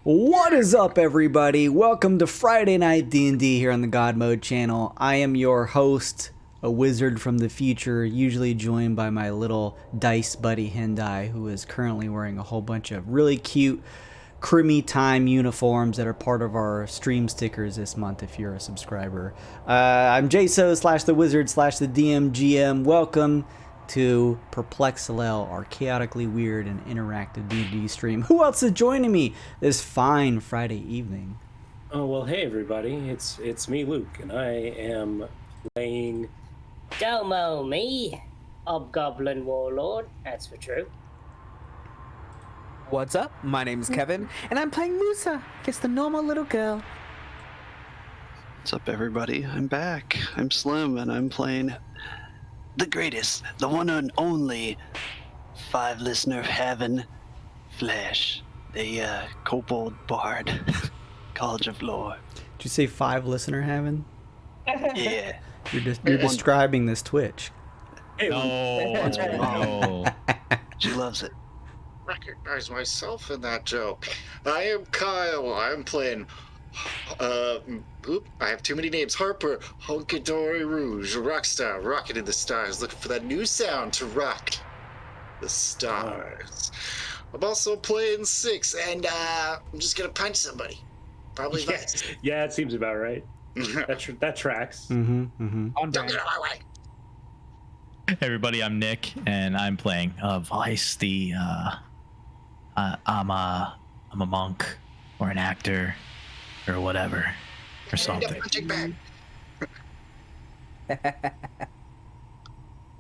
What is up, everybody? Welcome to Friday Night D&D here on the God Mode channel. I am your host, a wizard from the future, usually joined by my little dice buddy Hendai, who is currently wearing a whole bunch of really cute Crimmy Time uniforms that are part of our stream stickers this month if you're a subscriber. I'm Jaso / the wizard / the DMGM. Welcome to PERPLEXELLEL, our chaotically weird and interactive D&D stream. Who else is joining me this fine Friday evening? Oh, well, hey, everybody. It's me, Luke, and I am playing... Domo me, Hobgoblin Warlord, that's for true. What's up? My name's Kevin, and I'm playing Musa, just the normal little girl. What's up, everybody? I'm back. I'm Slim, and I'm playing the greatest, the one and only 5-listener heaven, Flash, the kobold bard, College of Lore. Did you say 5-listener heaven? Yeah. You're describing this Twitch. Hey, No. She loves it. Recognize myself in that joke. I am Kyle. I'm playing. I have too many names. Harper, Hunkadory Rouge, Rockstar, Rocket in the Stars, looking for that new sound to rock the stars. I'm also playing 6, and I'm just gonna punch somebody. Probably Vice. Yeah, it seems about right. That tracks. On Don't get out of my way. Hey everybody, I'm Nick, and I'm playing Vice. I'm a monk or an actor or whatever or something. Punching bag.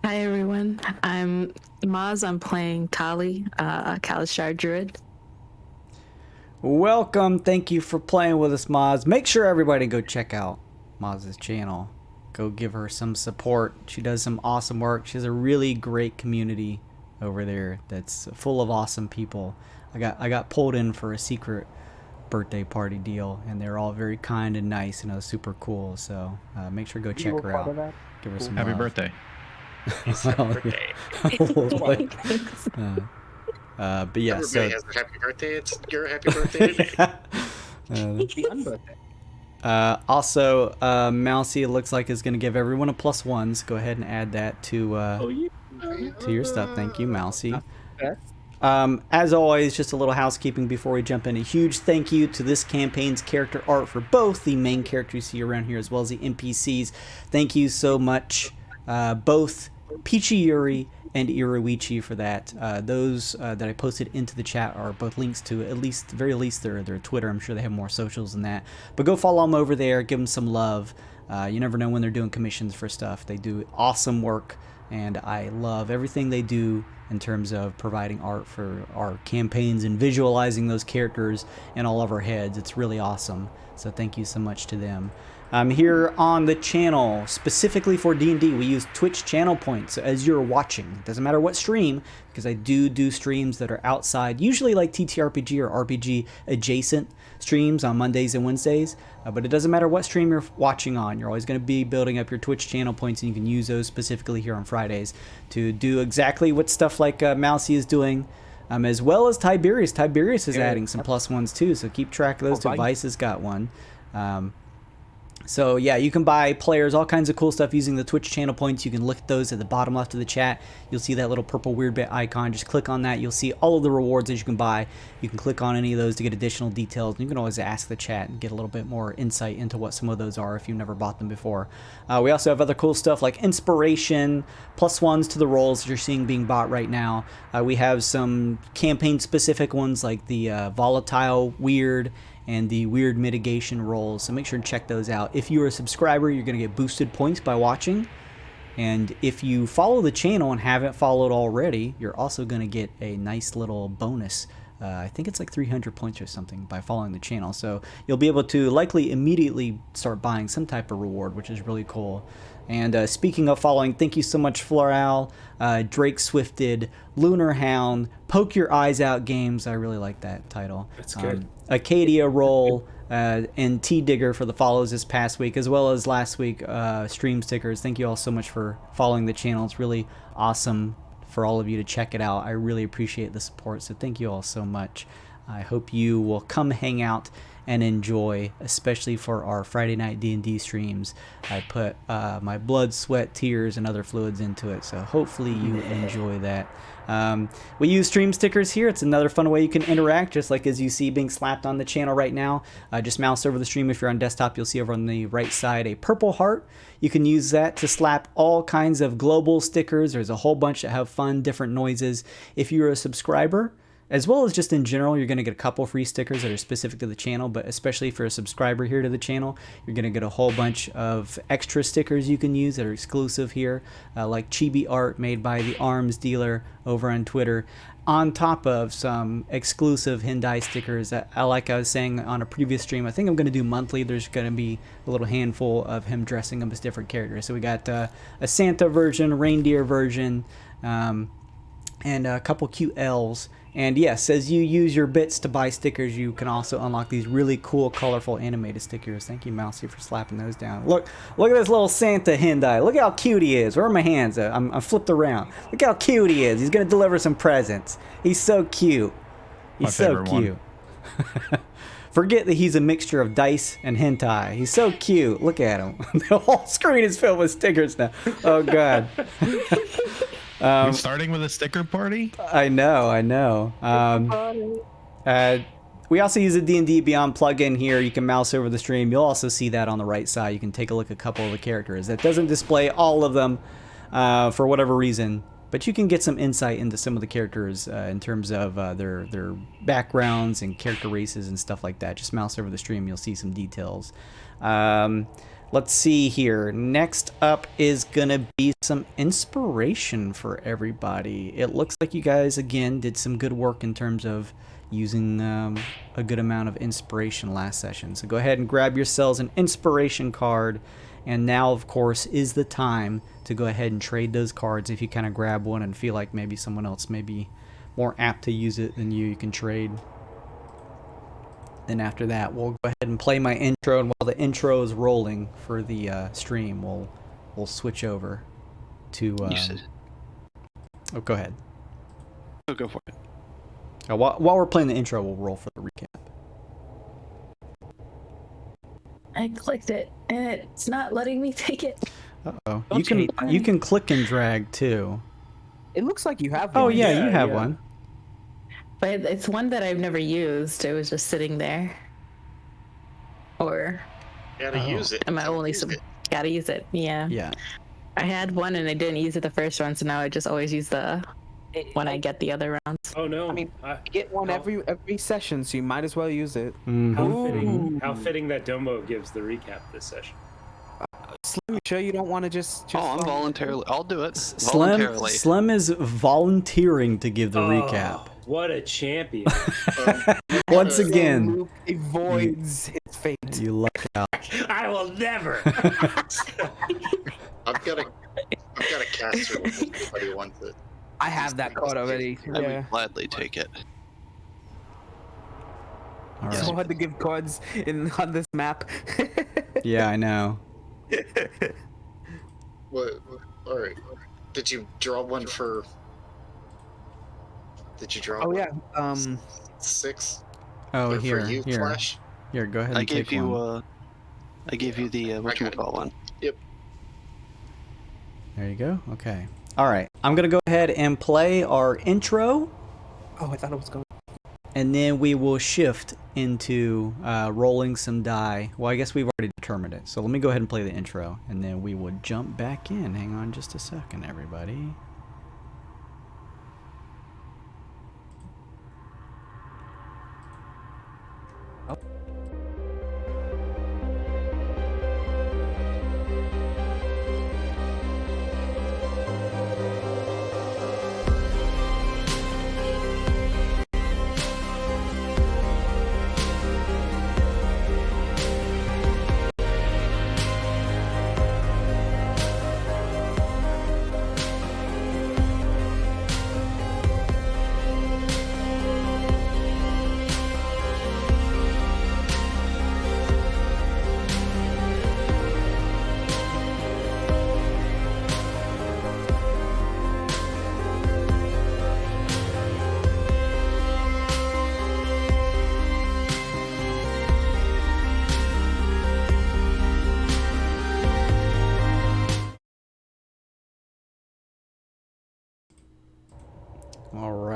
Hi everyone, I'm Maz. I'm playing Tali, a Kalashar druid. Welcome. Thank you for playing with us, Maz. Make sure everybody go check out Maz's channel. Go give her some support. She does some awesome work. She has a really great community over there that's full of awesome people. I got pulled in for a secret birthday party deal, and they're all very kind and nice, and it was super cool. So make sure to go check her out. Give her some Happy love. birthday. But yeah, so Everybody has a happy birthday. It's your happy birthday today. The unbirthday. Also, Mousy, it looks like is going to give everyone a +1. So go ahead and add that to your stuff. Thank you, Mousy. As always, just a little housekeeping before we jump in. A huge thank you to this campaign's character art for both the main characters you see around here as well as the NPCs. Thank you so much, both Peachy Yuri and Erie-Ide for that. Those that I posted into the chat are both links to very least their Twitter. I'm sure they have more socials than that. But go follow them over there. Give them some love. You never know when they're doing commissions for stuff. They do awesome work, and I love everything they do in terms of providing art for our campaigns and visualizing those characters in all of our heads. It's really awesome. So thank you so much to them. Here on the channel, specifically for D&D, we use Twitch channel points. So as you're watching, it doesn't matter what stream, because I do streams that are outside, usually like ttrpg or RPG adjacent streams on Mondays and Wednesdays. But it doesn't matter what stream you're watching on. You're always going to be building up your Twitch channel points, and you can use those specifically here on Fridays to do exactly what stuff like Mousy is doing, as well as Tiberius. Tiberius is adding some +1s too, so keep track of those. Vice has got one. So yeah, you can buy players all kinds of cool stuff using the Twitch channel points. You can look at those at the bottom left of the chat. You'll see that little purple weird bit icon. Just click on that. You'll see all of the rewards that you can buy. You can click on any of those to get additional details. You can always ask the chat and get a little bit more insight into what some of those are if you've never bought them before. We also have other cool stuff like inspiration, +1s to the rolls that you're seeing being bought right now. We have some campaign specific ones like the volatile weird and the weird mitigation rolls, so make sure to check those out. If you're a subscriber, you're going to get boosted points by watching, and if you follow the channel and haven't followed already, you're also going to get a nice little bonus. I think it's like 300 points or something by following the channel, so you'll be able to likely immediately start buying some type of reward, which is really cool. And speaking of following, thank you so much, Floral, Drake Swifted, Lunar Hound, Poke Your Eyes Out Games. I really like that title. That's good. Acadia Roll, and T-Digger for the follows this past week, as well as last week, stream stickers. Thank you all so much for following the channel. It's really awesome for all of you to check it out. I really appreciate the support, so thank you all so much. I hope you will come hang out and enjoy, especially for our Friday night D&D streams. I put my blood, sweat, tears, and other fluids into it, so hopefully you enjoy that. We use stream stickers here. It's another fun way you can interact, just like as you see being slapped on the channel right now. Just mouse over the stream. If you're on desktop, you'll see over on the right side a purple heart. You can use that to slap all kinds of global stickers. There's a whole bunch that have fun, different noises. If you're a subscriber, as well as just in general, you're going to get a couple free stickers that are specific to the channel, but especially if you're a subscriber here to the channel, you're going to get a whole bunch of extra stickers you can use that are exclusive here, like chibi art made by the Arms Dealer over on Twitter, on top of some exclusive hentai stickers that, like I was saying on a previous stream, I think I'm going to do monthly. There's going to be a little handful of him dressing up as different characters. So we got a Santa version, reindeer version, and a couple cute elves. And yes, as you use your bits to buy stickers, you can also unlock these really cool, colorful animated stickers. Thank you, Mousy, for slapping those down. Look at this little Santa hentai. Look how cute he is. Where are my hands at? I'm flipped around. Look how cute he is. He's going to deliver some presents. He's so cute. He's so cute. Forget that he's a mixture of dice and hentai. He's so cute. Look at him. The whole screen is filled with stickers now. Oh, God. We're starting with a sticker party? I know. We also use a D&D Beyond plugin here. You can mouse over the stream. You'll also see that on the right side. You can take a look at a couple of the characters. That doesn't display all of them for whatever reason, but you can get some insight into some of the characters in terms of their backgrounds and character races and stuff like that. Just mouse over the stream. You'll see some details. Let's see here. Next up is going to be some inspiration for everybody. It looks like you guys, again, did some good work in terms of using a good amount of inspiration last session. So go ahead and grab yourselves an inspiration card. And now, of course, is the time to go ahead and trade those cards. If you kind of grab one and feel like maybe someone else may be more apt to use it than you can trade. Then after that, we'll go ahead and play my intro, and while the intro is rolling for the stream, we'll switch over to. Oh, go ahead. Oh, go for it. While we're playing the intro, we'll roll for the recap. I clicked it, and it's not letting me take it. Uh-oh. You can click and drag too. It looks like you have one. Oh yeah, you have one. But it's one that I've never used. It was just sitting there. Or Gotta use it. am I only gotta use it? Yeah. Yeah. I had one and I didn't use it the first round, so now I just always use the when I get the other rounds. Oh no! I mean, you get one every session, so you might as well use it. How fitting that Domo gives the recap this session. Slim, you sure you don't want to just I'm voluntarily. I'll do it. Voluntarily. Slim is volunteering to give the recap. What a champion! Once again, Luke avoids his fate. you lucked out. I will never. I've got a caster if anybody wants it. I have that card already. I would gladly take it. All It's so right. hard to give cards on this map. Yeah, I know. What? All right. Did you draw one for? Did you draw? Oh one? yeah. 6. Oh, Or here, for you, here, Flash? here. Go ahead and I take gave you. one. I gave you the whatchamacall one. Yep. There you go. Okay. All right. I'm gonna go ahead and play our intro, Oh, I thought it was going. and then we will shift into rolling some die. Well, I guess we've already determined it. So let me go ahead and play the intro, and then we will jump back in. Hang on just a second, everybody.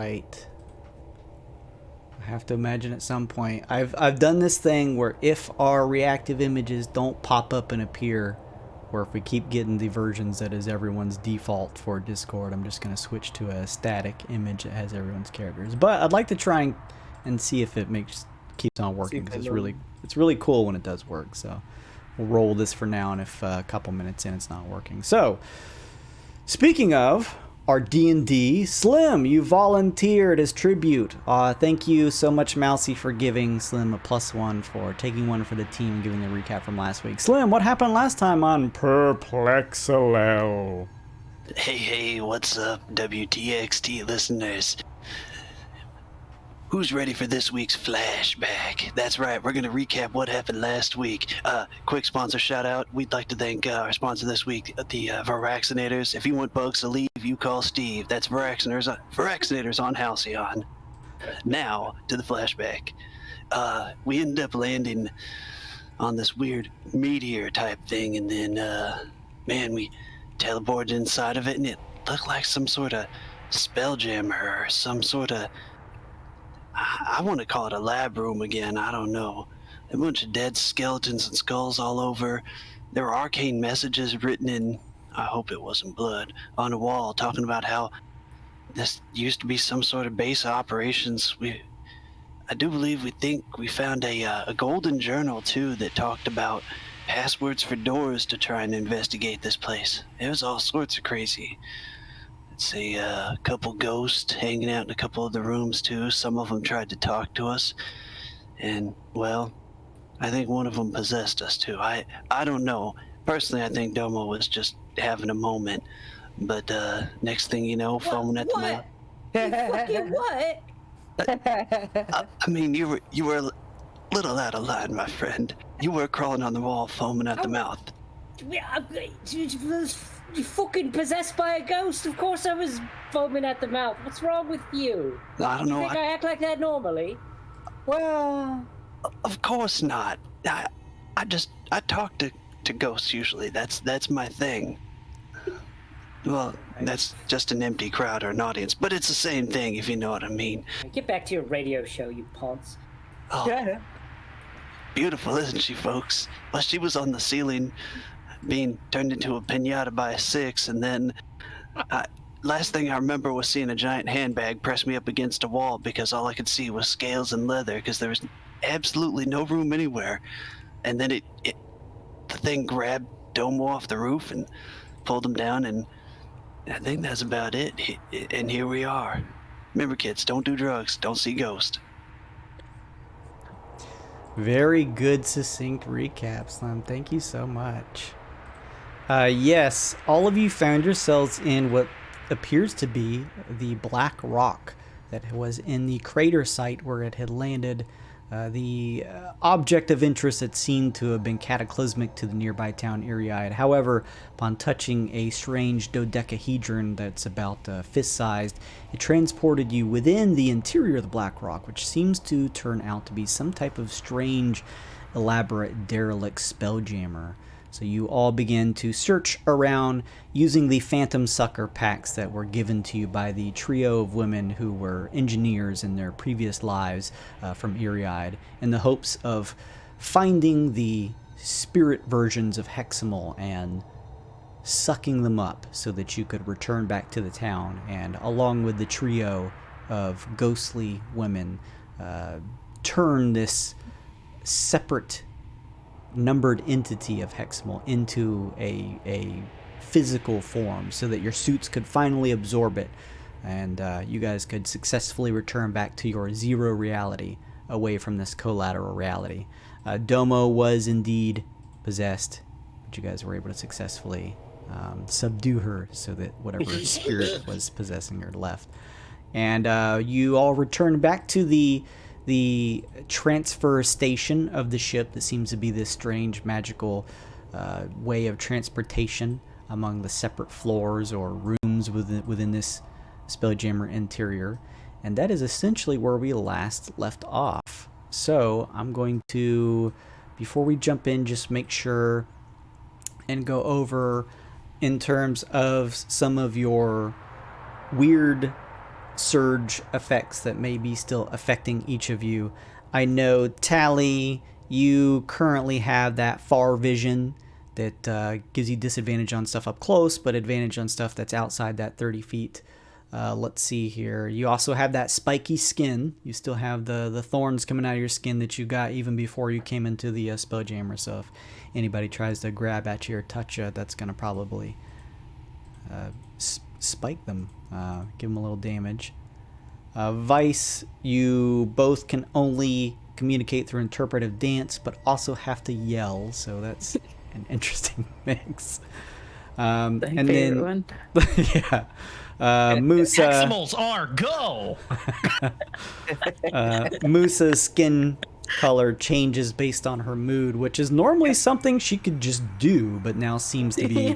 right. I have to imagine at some point. I've done this thing where if our reactive images don't pop up and appear, or if we keep getting the versions that is everyone's default for Discord, I'm just going to switch to a static image that has everyone's characters. But I'd like to try and see if it keeps on working, because it's really cool when it does work. So we'll roll this for now, and if a couple minutes in it's not working. So speaking of our D&D, Slim, you volunteered as tribute. Thank you so much, Mousy, for giving Slim a +1 for taking one for the team and giving the recap from last week. Slim, what happened last time on PERPLEXELLEL? Hey, what's up, WTXT listeners? Who's ready for this week's flashback? That's right, we're going to recap what happened last week. Quick sponsor shout out. We'd like to thank our sponsor this week, the Varaxinators. If you want bugs to leave, you call Steve. That's Varaxinators on Halcyon. Now, to the flashback. We ended up landing on this weird meteor type thing, and then, we teleported inside of it, and it looked like some sort of spelljammer or some sort of... I want to call it a lab room again. I don't know. A bunch of dead skeletons and skulls all over. There were arcane messages written in, I hope it wasn't blood, on a wall talking about how this used to be some sort of base of operations. I do believe we found a golden journal too that talked about passwords for doors to try and investigate this place. It was all sorts of crazy. See a couple ghosts hanging out in a couple of the rooms too. Some of them tried to talk to us, and well, I think one of them possessed us too. I don't know. Personally, I think Domo was just having a moment. But next thing you know, foaming at the mouth. You fucking what? I mean, you were a little out of line, my friend. You were crawling on the wall, foaming at the mouth. You fucking possessed by a ghost? Of course I was foaming at the mouth. What's wrong with you? I don't know. You think I act like that normally? Well, of course not. I talk to ghosts usually. That's my thing. Well, that's just an empty crowd or an audience, but it's the same thing, if you know what I mean. Get back to your radio show, you ponce. Oh, yeah. Beautiful, isn't she, folks? Well, she was on the ceiling being turned into a piñata by a 6, and then last thing I remember was seeing a giant handbag press me up against a wall because all I could see was scales and leather because there was absolutely no room anywhere. And then the thing grabbed Domo off the roof and pulled him down, and I think that's about it. And here we are. Remember, kids, don't do drugs, don't see ghosts. Very good, succinct recap, Slim. Thank you so much. Yes, all of you found yourselves in what appears to be the black rock that was in the crater site where it had landed. The object of interest that seemed to have been cataclysmic to the nearby town Erie-Ide. However, upon touching a strange dodecahedron that's about fist-sized, it transported you within the interior of the black rock, which seems to turn out to be some type of strange, elaborate derelict spelljammer. So you all begin to search around using the phantom sucker packs that were given to you by the trio of women who were engineers in their previous lives from Erie-Ide, in the hopes of finding the spirit versions of Heximal and sucking them up so that you could return back to the town and, along with the trio of ghostly women, turn this separate numbered entity of Heximal into a physical form so that your suits could finally absorb it and you guys could successfully return back to your zero reality away from this collateral reality. Domo was indeed possessed, but you guys were able to successfully subdue her so that whatever spirit was possessing her left. And you all returned back to the transfer station of the ship that seems to be this strange magical way of transportation among the separate floors or rooms within this spelljammer interior. And that is essentially where we last left off. So I'm going to, before we jump in, just make sure and go over in terms of some of your weird surge effects that may be still affecting each of you. I know, Tally, you currently have that far vision that gives you disadvantage on stuff up close, but advantage on stuff that's outside that 30 feet. Let's see here. You also have that spiky skin. You still have the thorns coming out of your skin that you got even before you came into the spelljammer. So if anybody tries to grab at you or touch you, that's going to probably spike them, give them a little damage. Vice, you both can only communicate through interpretive dance, but also have to yell. So that's an interesting mix. And then one. yeah. Musa. Heximals are go. Musa's skin color changes based on her mood, which is normally something she could just do, but now seems to be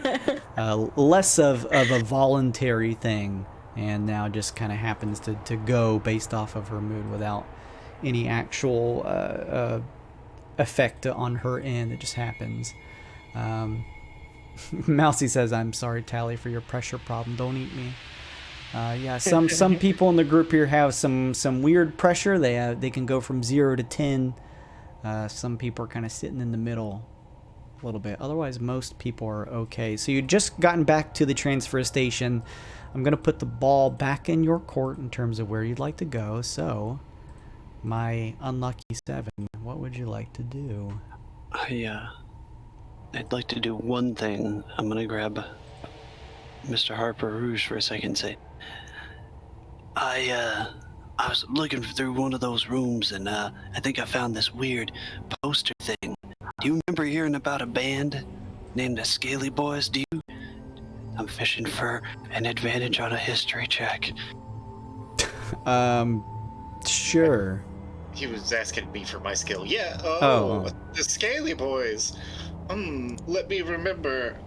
less of a voluntary thing, and now just kind of happens to go based off of her mood without any actual effect on her end. It just happens. Mousy says, "I'm sorry, Tally, for your pressure problem. Don't eat me." Yeah, some people in the group here have some weird pressure. They can go from 0 to 10. Some people are kind of sitting in the middle a little bit. Otherwise, most people are okay. So you've just gotten back to the transfer station. I'm gonna put the ball back in your court in terms of where you'd like to go. So, my unlucky 7, what would you like to do? I'd like to do one thing. I'm gonna grab Mr. Harper Rouge for a second and say, I was looking through one of those rooms and I think I found this weird poster thing. Do you remember hearing about a band named the Scaly Boys? Do you? I'm fishing for an advantage on a history check. Sure. He was asking me for my skill. Yeah. Oh. The Scaly Boys. Let me remember.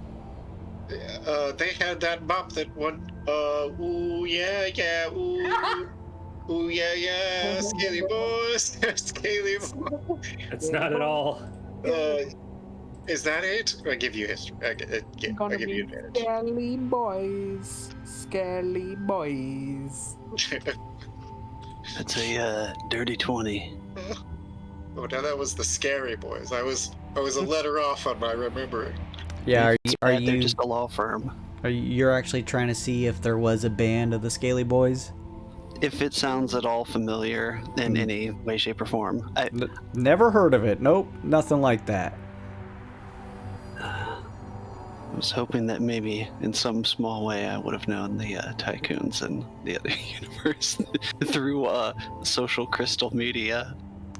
They had that bop that one. Ooh yeah, yeah. Ooh, ooh yeah, yeah. Scaly Boys. Scaly Boys. That's not at all. Is that it? I give you history. I give you advantage. Scaly boys, scaly boys. That's a dirty 20. Oh, now that was the Scary Boys. I was a letter off on my remembering. Yeah, are They're you just a law firm. you're actually trying to see if there was a band of the Scaly Boys? If it sounds at all familiar in any way, shape, or form. Never heard of it. Nope, nothing like that. I was hoping that maybe in some small way I would have known the tycoons in the other universe through social crystal media.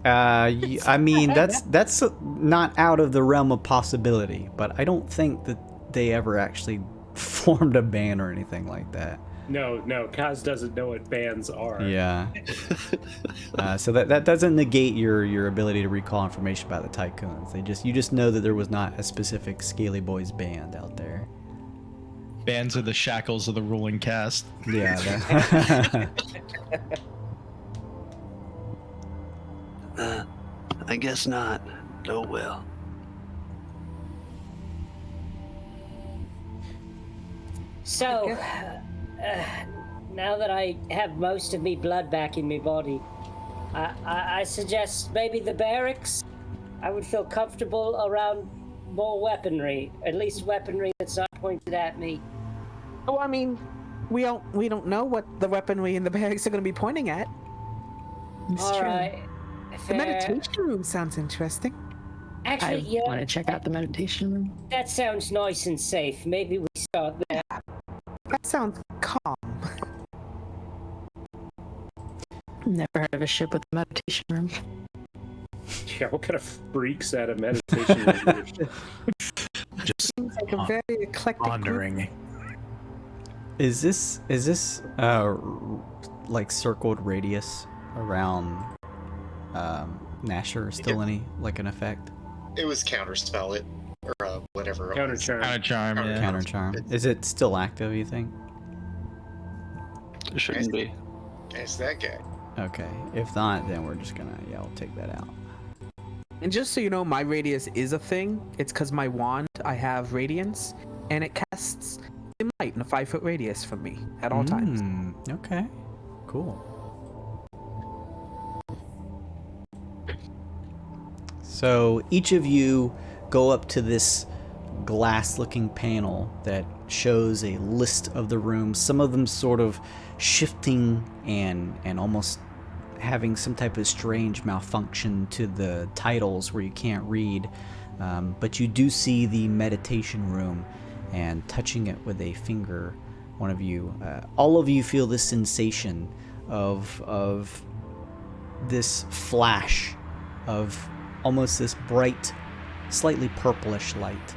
I mean, that's not out of the realm of possibility, but I don't think that they ever actually formed a band or anything like that. No, Kaz doesn't know what bands are. Yeah. So that doesn't negate your ability to recall information about the tycoons. You just know that there was not a specific Scaly Boys band out there. Bands are the shackles of the ruling caste. Yeah. I guess not. Oh well. So, now that I have most of me blood back in my body, I suggest maybe the barracks. I would feel comfortable around more weaponry, at least weaponry that's not pointed at me. Oh, I mean, we don't know what the weaponry in the barracks are going to be pointing at. All right. The meditation room sounds interesting. Actually, I want to check out the meditation room. that sounds nice and safe. Maybe we start there. That sounds calm. Never heard of a ship with a meditation room. Yeah, what kind of freaks at a meditation room? Just Seems like a very eclectic group. wandering. Is this like circled radius around Nasher still any like an effect? It was counterspell it or whatever. it was. Countercharm. Counter-charm, yeah. Counter charm. Is it still active, you think? It shouldn't be. It's that guy. Okay. If not, then we're just gonna I'll take that out. And just so you know, my radius is a thing. It's because my wand, I have radiance, and it casts dim light in a 5-foot radius from me at all times. Okay. Cool. So each of you go up to this glass-looking panel that shows a list of the rooms, some of them sort of shifting and almost having some type of strange malfunction to the titles where you can't read. But you do see the meditation room, and touching it with a finger, one of you, all of you feel this sensation of this flash of almost this bright, slightly purplish light,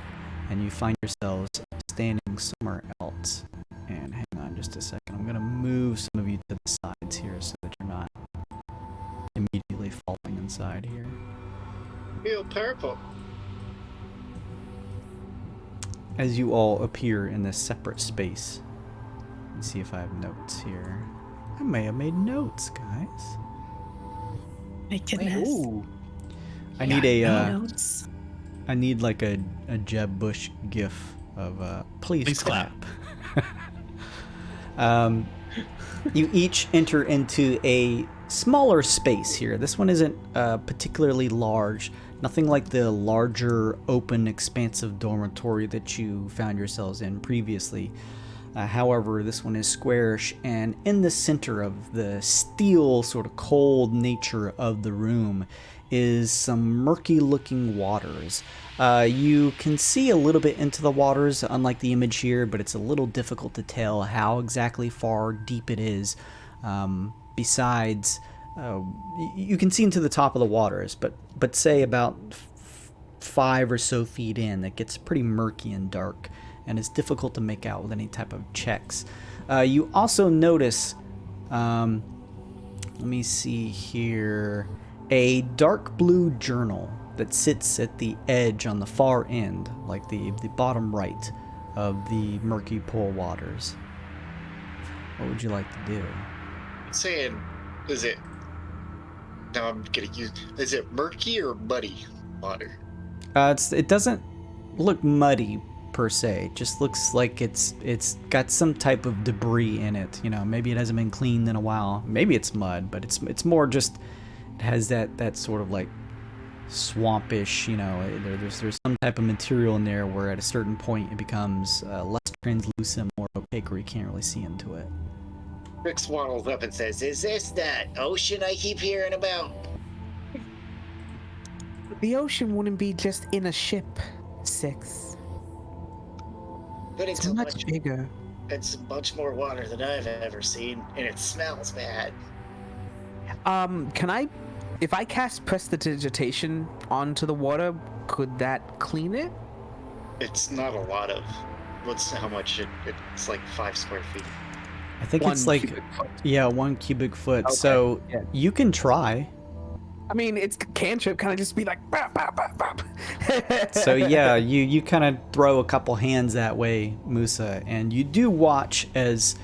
and you find yourselves standing somewhere else. And hang on just a second, I'm gonna move some of you to the sides here so that you're not immediately falling inside here. Feel purple. As you all appear in this separate space, let's see if I have notes here. I may have made notes, guys. My goodness. Ooh. I need a Notes. I need like a Jeb Bush gif of please clap. You each enter into a smaller space here. This one isn't particularly large. Nothing like the larger, open, expansive dormitory that you found yourselves in previously. However, this one is squarish, and in the center of the steel, sort of cold nature of the room is some murky-looking waters. You can see a little bit into the waters, unlike the image here, but it's a little difficult to tell how exactly far deep it is. Besides, you can see into the top of the waters, but say about 5 or so feet in, it gets pretty murky and dark, and it's difficult to make out with any type of checks. You also notice, let me see here, a dark blue journal that sits at the edge on the far end, like the bottom right of the murky pool waters. What would you like to do? I'm saying, is it? Now I'm gonna use. Is it murky or muddy water? It doesn't look muddy per se. It just looks like it's got some type of debris in it. You know, maybe it hasn't been cleaned in a while. Maybe it's mud, but it's more just it has that sort of like swampish. You know, there's some type of material in there where at a certain point it becomes less translucent, more opaque, where you can't really see into it. Rick waddles up and says, "Is this that ocean I keep hearing about?" The ocean wouldn't be just in a ship, 6. But It's much bigger. It's much more water than I've ever seen, and it smells bad. Can I, if I cast prestidigitation onto the water, could that clean it? It's not a lot of. How much? It's like 5 square feet. I think 1 it's like, cubic foot. yeah, 1 cubic foot. Okay, So yeah. you can try. I mean, it's cantrip, kind of just be like, bop, bop, bop, bop. So yeah, you kind of throw a couple hands that way, Musa, and you do watch as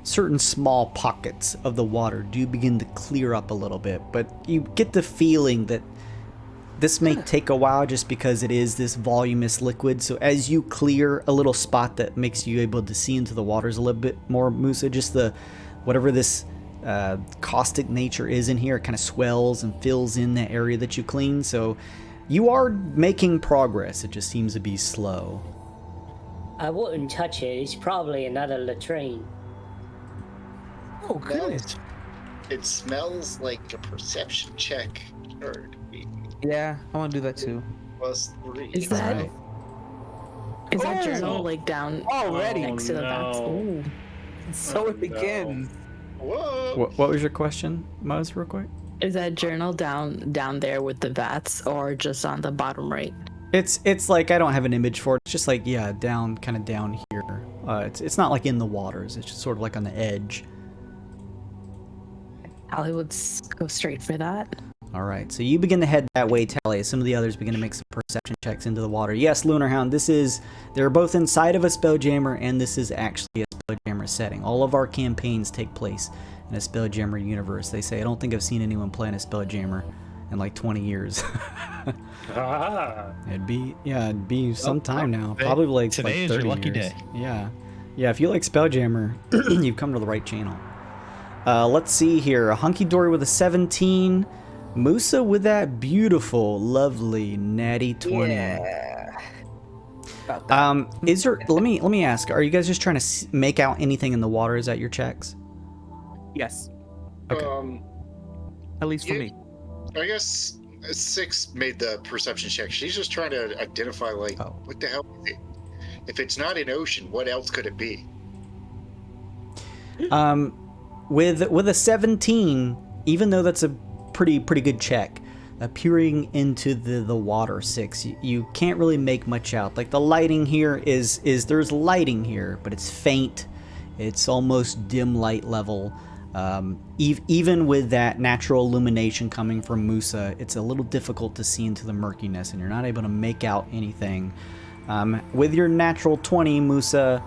certain small pockets of the water do begin to clear up a little bit, but you get the feeling that this may take a while just because it is this voluminous liquid. So as you clear a little spot that makes you able to see into the waters a little bit more, Musa, just the whatever this caustic nature is in here, it kind of swells and fills in the area that you clean. So you are making progress. It just seems to be slow. I wouldn't touch it. It's probably another latrine. Oh, good. It smells like a perception check. Or Yeah, I want to do that too. +3. Is that Alright. is that Oh. journal like down Already? next to the vats? Ooh. So it begins. Whoa! What was your question, Muzz, real quick? Is that journal down there with the vats, or just on the bottom right? It's like, I don't have an image for it. It's just like, yeah, down, kind of down here. It's not like in the waters. It's just sort of like on the edge. Allie would go straight for that. All right, so you begin to head that way, Tally. Some of the others begin to make some perception checks into the water. Yes, Lunar Hound, they're both inside of a spelljammer, and this is actually a spelljammer setting. All of our campaigns take place in a spelljammer universe. They say, I don't think I've seen anyone play in a spelljammer in like 20 years. It'd be some time now. Probably like today like is your 30 lucky years. day. Yeah. If you like spelljammer, you've come to the right channel. Let's see here. A Hunky Dory with a 17. Musa with that beautiful, lovely, natty 20. Yeah. About that. Is there? Let me ask. Are you guys just trying to make out anything in the water? Is that your checks? Yes. Okay. At least for me. I guess 6 made the perception check. She's just trying to identify, like, what the hell is it? If it's not an ocean, what else could it be? With a 17, even though that's a pretty good check, peering into the water, 6, you can't really make much out. Like, the lighting here is there's lighting here, but it's faint. It's almost dim light level. Even with that natural illumination coming from Musa, it's a little difficult to see into the murkiness, and you're not able to make out anything. With your natural 20, Musa,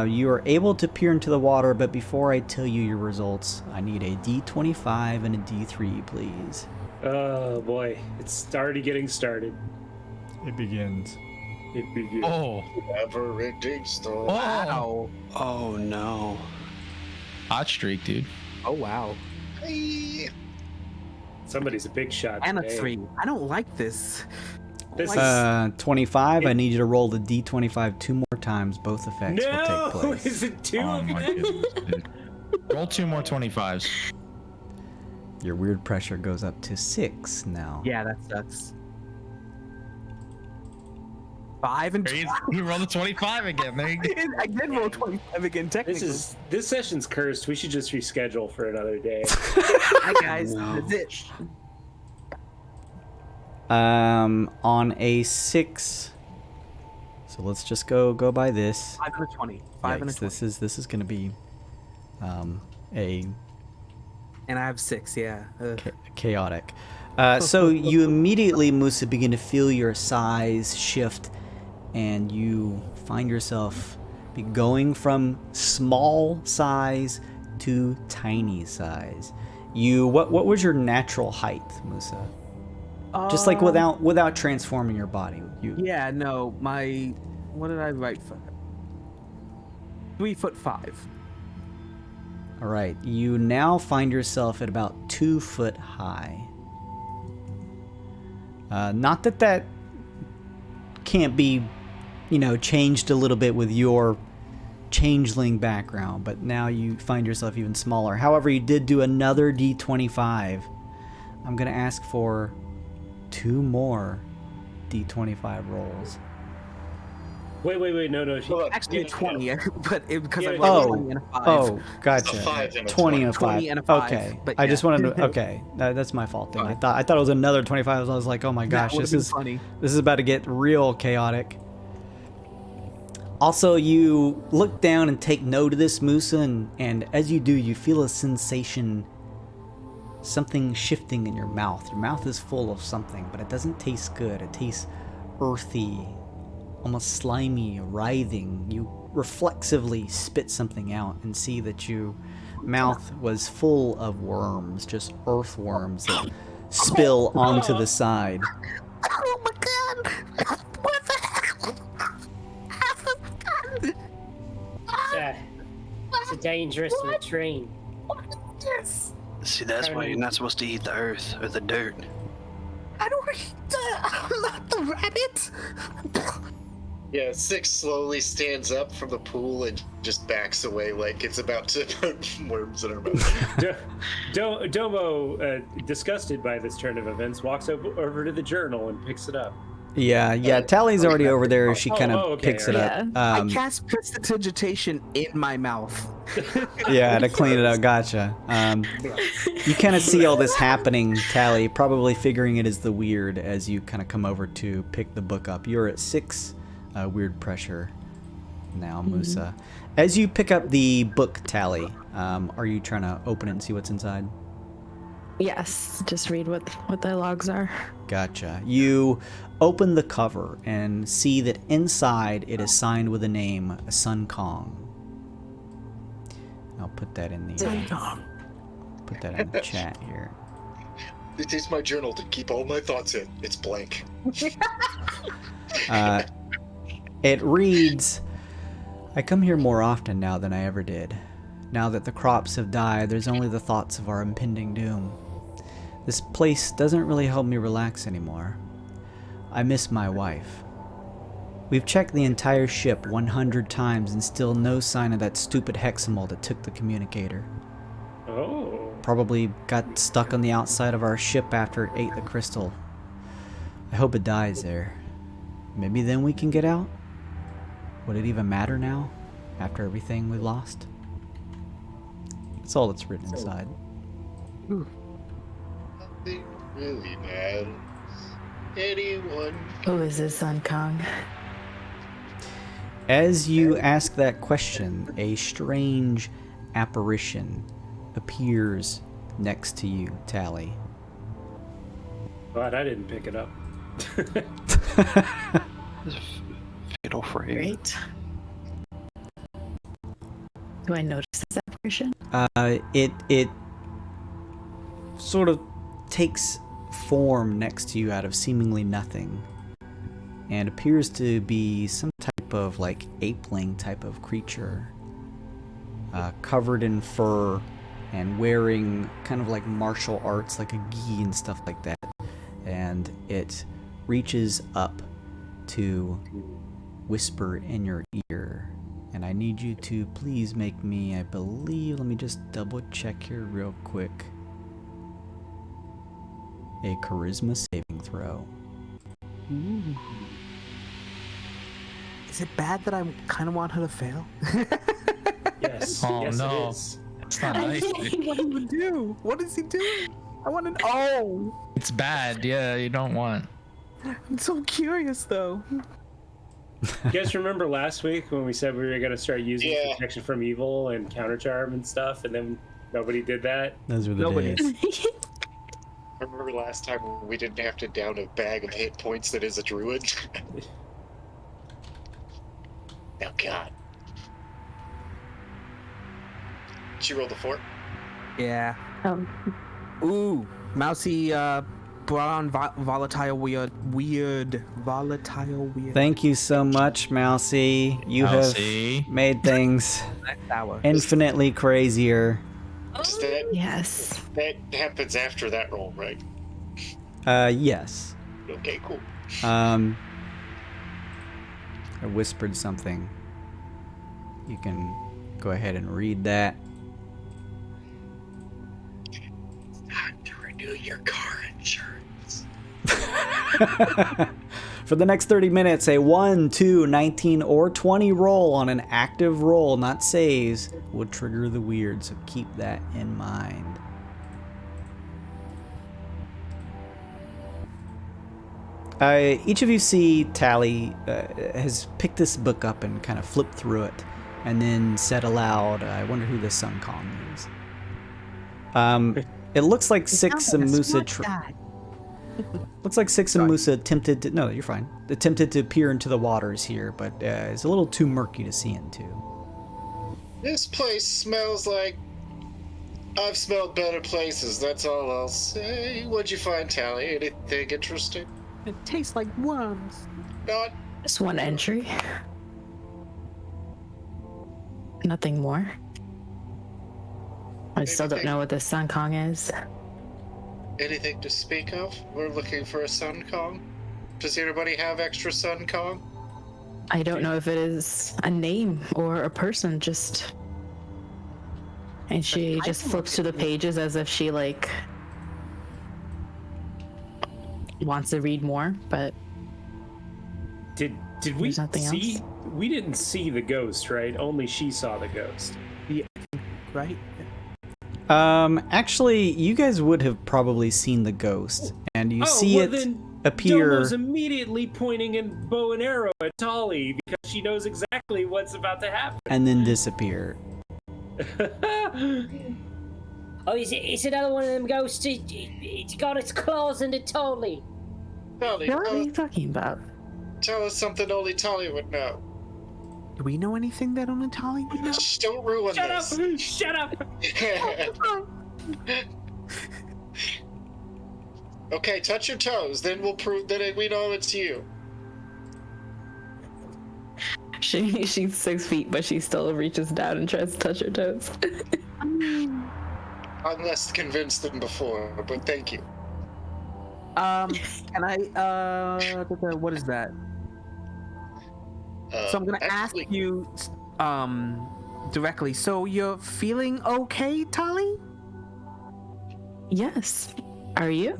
you are able to peer into the water, but before I tell you your results, I need a D25 and a D3, please. Oh boy, it's already getting started. It begins. It begins. Oh. Never-ending story. Wow. Oh no. Hot streak, dude. Oh wow. Hey. Somebody's a big shot. And a today. 3. I don't like this. This is 25. I need you to roll the D25 2 more times. Both effects will take place. Is it 2 Oh of my them? goodness, dude. Roll 2 more 25s. Your weird pressure goes up to 6 now. Yeah, that sucks. 5 and 20. You rolled a 25 again. There you go. I did roll 25 again, technically. This session's cursed. We should just reschedule for another day. Hi guys, that's it. On a 6. So let's just go by this. 5 and a 20. 5 and a 20. This is gonna be a And I have 6, yeah. chaotic. So you immediately, Musa, begin to feel your size shift, and you find yourself going from small size to tiny size. What was your natural height, Musa? Just like without transforming your body. Yeah, no, what did I write for? 3'5". All right, you now find yourself at about 2 foot high. Not that can't be, changed a little bit with your changeling background, but now you find yourself even smaller. However, you did do another D25. I'm gonna ask for 2 more D25 rolls. Wait, no. Actually, a 20, but because I Yeah, rolled a 20 and a 5. Oh, gotcha. It's a 5 and a 20 and a 5. 20 and a 5, Okay, but I just yeah. wanted to. Okay, that's my fault then. I thought it was another 25. I was like, oh my gosh, That this would've is been funny. this is about to get real chaotic. Also, you look down and take note of this, Musa, and as you do, you feel a sensation, something shifting in your mouth. Your mouth is full of something, but it doesn't taste good. It tastes earthy, almost slimy, writhing. You reflexively spit something out and see that your mouth was full of worms, just earthworms that spill onto the side. Oh my god! What the hell? It's a dangerous latrine. See, that's why you're not supposed to eat the earth or the dirt. I don't eat I'm not the rabbit! Yeah, 6 slowly stands up from the pool and just backs away like it's about to put worms in her mouth. Domo, disgusted by this turn of events, walks over to the journal and picks it up. Yeah. Tally's already over there. She kind of okay, picks it yeah. up. I cast prestidigitation in my mouth. Yeah, to clean it up. Gotcha. You kind of see all this happening, Tally, probably figuring it is the weird as you kind of come over to pick the book up. You're at 6 weird pressure now, Musa. As you pick up the book, Tally, are you trying to open it and see what's inside? Yes, just read what the logs are. Gotcha. You open the cover and see that inside it is signed with a name, Sun Kong. I'll put that in the chat here. It is my journal to keep all my thoughts in. It's blank. It reads, I come here more often now than I ever did. Now that the crops have died, there's only the thoughts of our impending doom. This place doesn't really help me relax anymore. I miss my wife. We've checked the entire ship 100 times and still no sign of that stupid Heximal that took the communicator. Oh. Probably got stuck on the outside of our ship after it ate the crystal. I hope it dies there. Maybe then we can get out? Would it even matter now, after everything we lost? That's all that's written inside. Nothing really matters. Anyone. Who is this, Sun Kong? As you ask that question, a strange apparition appears next to you, Tally. Glad I didn't pick it up. Fatal frame. Great. Do I notice this apparition? It sort of takes form next to you out of seemingly nothing, and appears to be some type of like apeling type of creature, covered in fur and wearing kind of like martial arts, like a gi and stuff like that. And it reaches up to whisper in your ear. And I need you to please make me, I believe, let me just double check here real quick. A charisma saving throw. Ooh. Is it bad that I kind of want her to fail? Yes. Oh, yes, no. it is. It's not nice. What do you do? What is he doing? I want to. Oh, It's bad. Yeah, you don't want. I'm so curious though. You guys remember last week when we said we were going to start using Yeah. protection from evil and counter charm and stuff, and then nobody did that? Those were the Nobody. days. I remember last time we didn't have to down a bag of hit points that is a druid. Oh god. She rolled a 4. Yeah. Um, Ooh, Mousy brought on volatile weird. Thank you so much, Mousy. You Mousy. have made things Next hour. infinitely crazier. Just that, yes. that happens after that roll, right? Yes. Okay, cool. I whispered something. You can go ahead and read that. Time to renew your car insurance. For the next 30 minutes, a 1, 2, 19, or 20 roll on an active roll, not saves, would trigger the weird, so keep that in mind. Each of you see Tally has picked this book up and kind of flipped through it, and then said aloud, I wonder who this Sun Kong is. It looks like Six and Musa... Looks like Six and Musa attempted to... No, you're fine. Attempted to peer into the waters here, but it's a little too murky to see into. This place smells like... I've smelled better places, that's all I'll say. What'd you find, Tally? Anything interesting? It tastes like worms. Not... Just one entry. Nothing more. I still don't know what the Sun Kong is. Anything to speak of? We're looking for a Sun Kong. Does anybody have extra Sun Kong? I don't know if it is a name or a person, just... And she just flips through the pages as if she, like... wants to read more, but... Did we There's nothing see? else? We didn't see the ghost, right? Only she saw the ghost. Right? Actually, you guys would have probably seen the ghost, and you see well, it then appear... Domo's immediately pointing a bow and arrow at Tali because she knows exactly what's about to happen. and then disappear. Oh, it's another one of them ghosts. It's got its claws into Tolly. Tali, What are you talking about? tell us something only Tali would know. Do we know anything that only Tali would know? Shh, don't ruin Shut up! this. Shut up! Okay, touch your toes, then we'll prove that we know it's you. She's 6 feet, but she still reaches down and tries to touch her toes. I'm less convinced than before, but thank you. Can I, what is that? So I'm gonna Actually, ask you, directly. So you're feeling okay, Tali? Yes. Are you?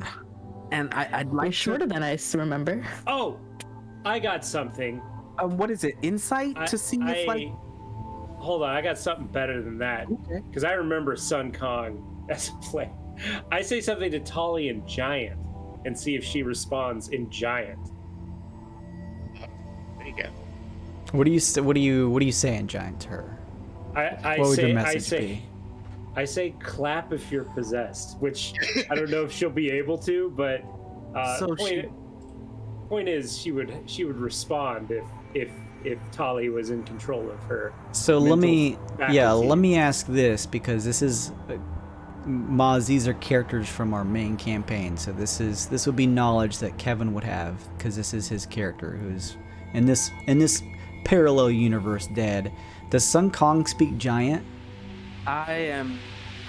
And I'd like You're shorter than I remember. Oh, I got something. What is it? Insight to see if like. Hold on, I got something better than that. Okay. Because I remember Sun Kong as a play. I say something to Tali in Giant and see if she responds in Giant. there you go. What are you saying, Giant, to her? I What would say, your message be? I say clap if you're possessed, which I don't know if she'll be able to, but So point is she would respond if Tali was in control of her. So let me faculty. ask this, because this is Maz, these are characters from our main campaign, so this would be knowledge that Kevin would have, because this is his character who's in this parallel universe dead. Does Sun Kong speak Giant? I am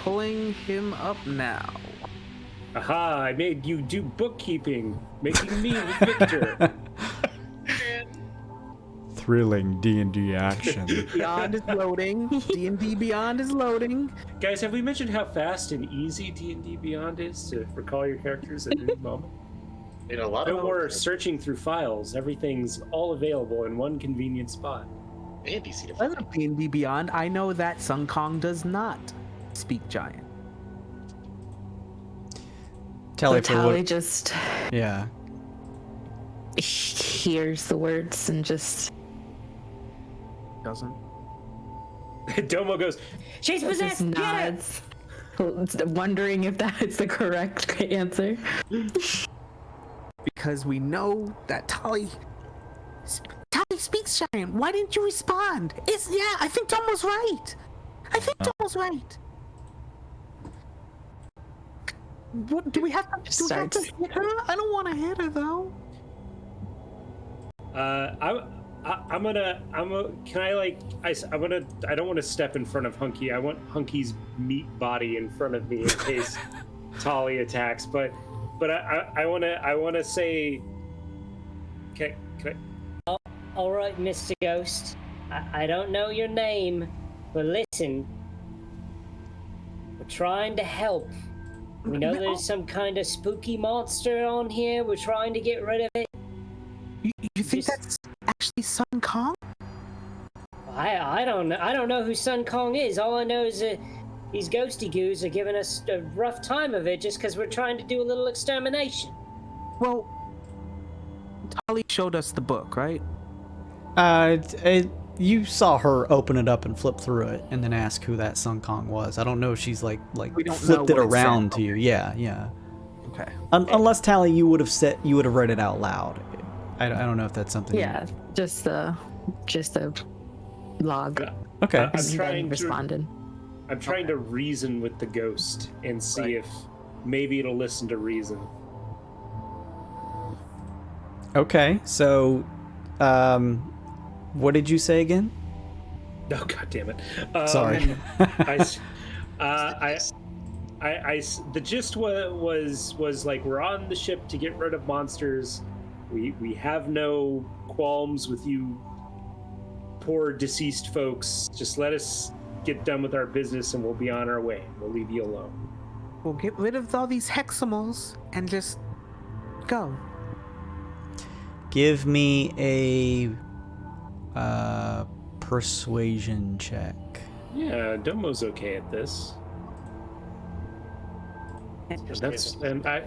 pulling him up now. Aha, I made you do bookkeeping, making me the victor. Thrilling D&D action. Beyond is loading. D&D Beyond is loading. Guys, have we mentioned how fast and easy D&D Beyond is to recall your characters at any moment? You know, a lot No of more searching through files. Everything's all available in one convenient spot. and easy to I find. love D&D Beyond. I know that Sun Kong does not speak Giant. Tally So for Tali what? just Yeah. hears the words and just Doesn't. Domo goes, She's possessed. just Get her! nods, wondering if that is the correct answer. Because we know that Tali speaks Giant. Why didn't you respond? I think Domo's right. Domo's right. What do we have to hit her? I don't want to hit her though. I don't want to step in front of Hunky. I want Hunky's meat body in front of me in case Tali attacks. But I want to say, can I? All right, Mr. Ghost. I don't know your name, but listen. We're trying to help. We know there's some kind of spooky monster on here. We're trying to get rid of it. You think that's actually Sun Kong? I don't know. I don't know who Sun Kong is. All I know is that these ghosty goos are giving us a rough time of it just because we're trying to do a little extermination. Well, Tali showed us the book, right? You saw her open it up and flip through it, and then ask who that Sun Kong was. I don't know if she's like We don't flipped know it what it said. around to you. Yeah. Okay. Unless Tally, you would have read it out loud. I don't know if that's something. Yeah, just the log. Okay. I'm And trying then to responded. I'm trying to reason with the ghost and see if maybe it'll listen to reason. Okay. So, what did you say again? Oh, God damn it! Sorry. The gist was like, we're on the ship to get rid of monsters. We have no qualms with you poor deceased folks. Just let us get done with our business and we'll be on our way. We'll leave you alone. We'll get rid of all these heximals and just go. Give me a persuasion check. Yeah, Domo's okay at this. And I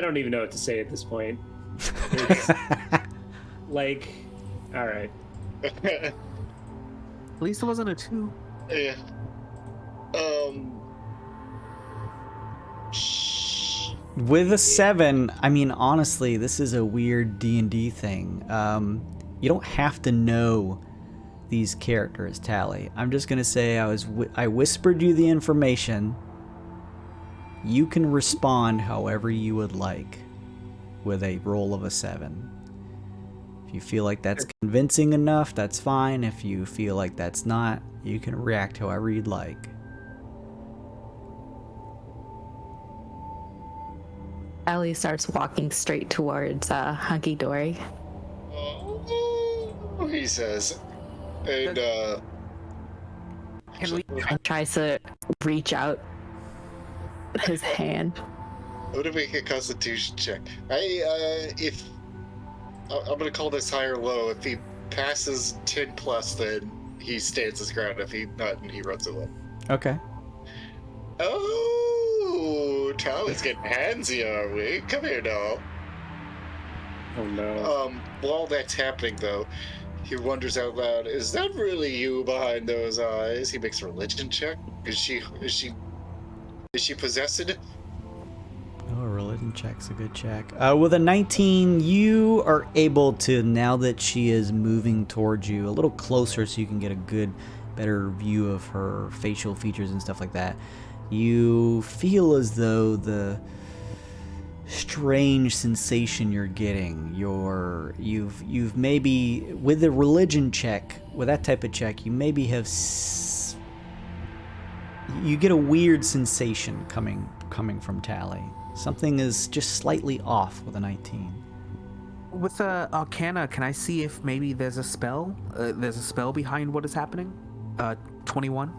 don't even know what to say at this point. It's like, all right. At least it wasn't a 2. Yeah. With a 7, I mean, honestly, this is a weird D&D thing. You don't have to know these characters, Tally. I'm just gonna say I whispered you the information. You can respond however you would like with a roll of a 7. If you feel like that's convincing enough, that's fine. If you feel like that's not, you can react however you'd like. Ellie starts walking straight towards Hunky Dory. Oh, he says. And, Can we? And tries to reach out his hand. I'm gonna make a constitution check. I'm gonna call this high or low. If he passes 10 plus, then he stands his ground. If he not, he runs away. Okay. Oh, Tally's getting handsy, are we? Come here, doll. Oh no. While that's happening, though, he wonders out loud, is that really you behind those eyes? He makes a religion check. Is she possessed? Oh, a religion check's a good check. With a 19, you are able to, now that she is moving towards you a little closer so you can get a good, better view of her facial features and stuff like that, you feel as though the strange sensation you're getting, you've maybe, with a religion check, with that type of check, you maybe have, you get a weird sensation coming from Tally. Something is just slightly off with a 19. With Arcana, can I see if maybe there's a spell? There's a spell behind what is happening? 21.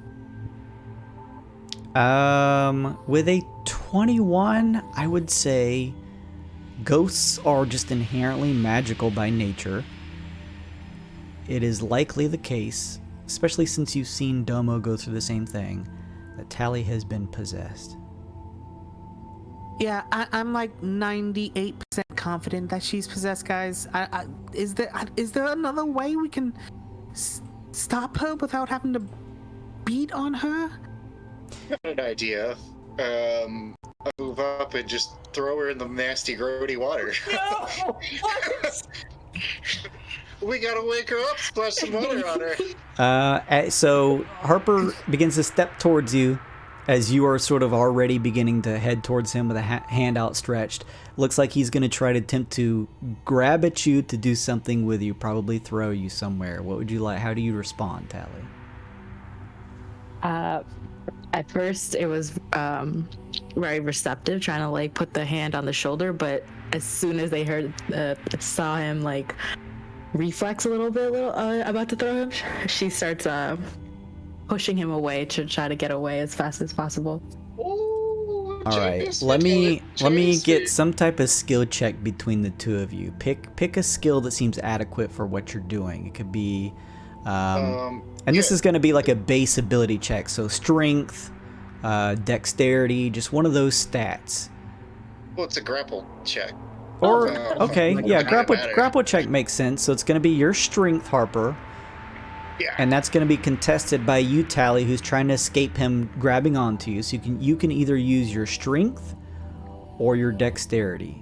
With a 21, I would say ghosts are just inherently magical by nature. It is likely the case, especially since you've seen Domo go through the same thing, that Tally has been possessed. Yeah, I'm like 98% confident that she's possessed, guys. Is there another way we can stop her without having to beat on her? Got an idea. I move up and just throw her in the nasty, grody water. No! What? We gotta wake her up, splash some water on her. So Harper begins to step towards you as you are sort of already beginning to head towards him with a hand outstretched. Looks like he's going to try to attempt to grab at you to do something with you, probably throw you somewhere. What would you like? How do you respond, Tally? At first, it was very receptive, trying to like put the hand on the shoulder. But as soon as they saw him like reflex a little bit, about to throw him, she starts pushing him away to try to get away as fast as possible. Ooh, all right, let me get some type of skill check between the two of you. Pick a skill that seems adequate for what you're doing. It could be and this is going to be like a base ability check, so strength, dexterity, just one of those stats. Well, it's a grapple check. Or okay, yeah, grapple check makes sense. So it's going to be your strength, Harper. Yeah. And that's going to be contested by you, Tally, who's trying to escape him grabbing onto you. So you can either use your strength or your dexterity.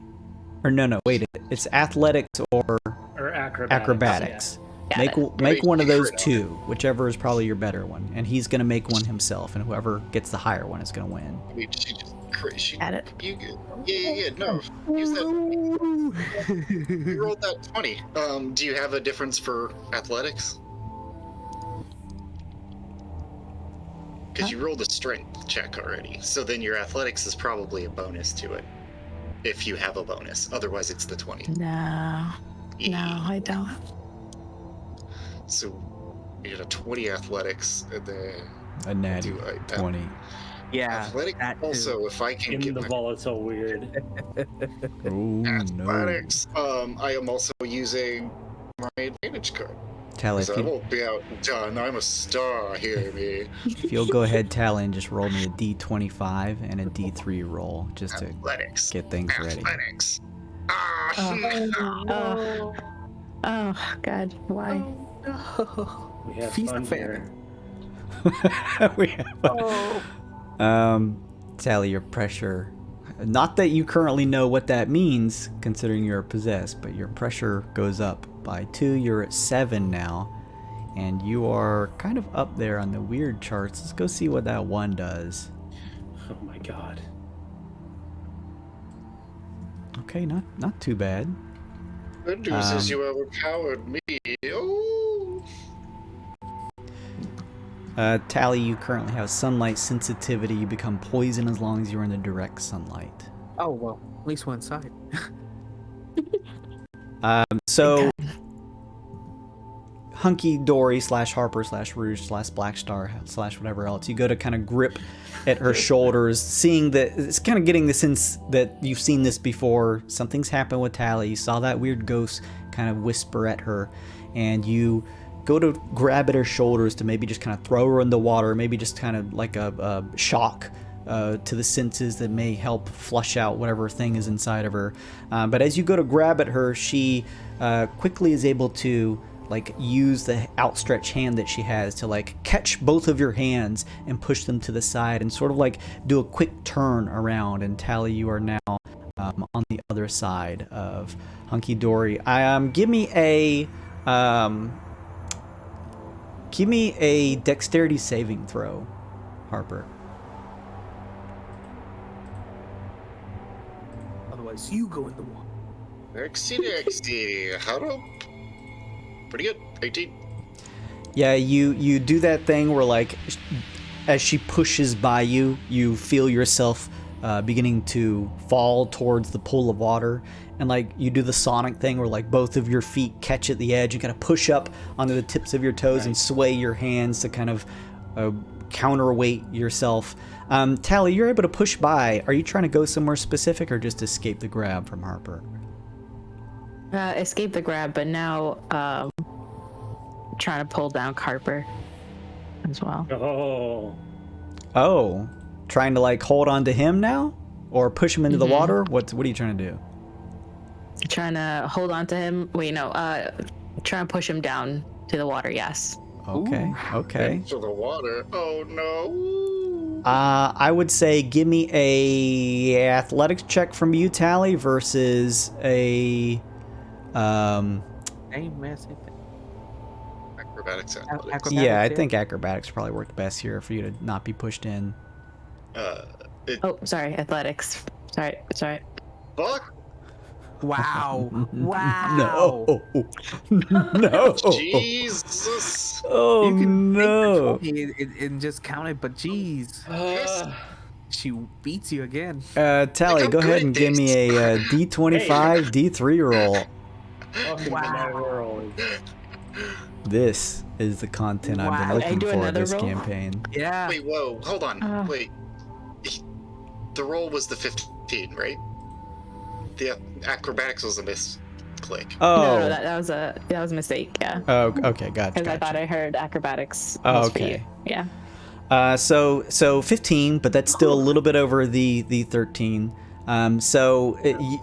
Or no, wait, it's athletics or acrobatics. Yeah. Make one of those two, whichever is probably your better one. And he's going to make one himself, and whoever gets the higher one is going to win. I mean, she just crazy. At it. Yeah, no. Use that. You rolled that 20. Do you have a difference for athletics? Because you rolled a strength check already, so then your athletics is probably a bonus to it, if you have a bonus. Otherwise, it's the 20. No, I don't. So you get a 20 athletics, and then A natty 20. Yeah. athletic. Also, if I can In get the my volatile weird. Oh no. athletics, I am also using my advantage card. Tally, So I won't be outdone. I'm a star here, me. if you'll go ahead, Tally, and just roll me a D25 and a D3 roll just to Athletics. get things ready. Athletics. Oh God, why? We have Feast fun the here. We have Tally, your pressure. Not that you currently know what that means, considering you're possessed, but your pressure goes up by 2. You're at 7 now, and you are kind of up there on the weird charts. Let's go see what that 1 does. Oh my god. Okay, not too bad. Good news is you overpowered me. Oh. Tally, you currently have sunlight sensitivity. You become poison as long as you're in the direct sunlight. Oh, well, at least one side. So, Hunky Dory / Harper / Rouge / Blackstar / whatever else, you go to kind of grip at her shoulders, seeing that it's kind of getting the sense that you've seen this before. Something's happened with Tally. You saw that weird ghost kind of whisper at her, and you go to grab at her shoulders to maybe just kind of throw her in the water, maybe just kind of like a shock to the senses that may help flush out whatever thing is inside of her. But as you go to grab at her, she quickly is able to like use the outstretched hand that she has to like catch both of your hands and push them to the side and sort of like do a quick turn around. And Tally, you are now on the other side of Hunky Dory. Give me a dexterity saving throw, Harper. Otherwise, you go in the water. Dexy. How do? Pretty good. 18. Yeah, you do that thing where like as she pushes by you, you feel yourself beginning to fall towards the pool of water, and like you do the Sonic thing where like both of your feet catch at the edge. You kind of push up onto the tips of your toes and sway your hands to kind of counterweight yourself. Tally, you're able to push by. Are you trying to go somewhere specific or just escape the grab from Harper? Escape the grab, but now trying to pull down Harper as well. Oh. Trying to like hold on to him now, or push him into the water? What are you trying to do? Trying to hold on to him. Wait, no. Trying to push him down to the water. Yes. Okay. Okay. To the water. Oh no. I would say give me a athletics check from you, Tally, versus a Acrobatics. Athletics. yeah, I think acrobatics probably worked best here for you to not be pushed in. Sorry, athletics. Sorry. Fuck. Wow. Wow. No. Jesus. Oh, you can no. and just count it, but geez. She beats you again. Tally, go ahead and give me a D25 D3 roll. Wow. This is the content I've been looking for this campaign. Yeah. Wait, whoa, hold on. Wait. The roll was the 15, right? The acrobatics was a misclick. Oh. No, that was a mistake. Yeah. Oh, okay, gotcha. Because I thought I heard acrobatics. Oh, was for okay. you. Yeah. So 15, but that's still a little bit over the 13.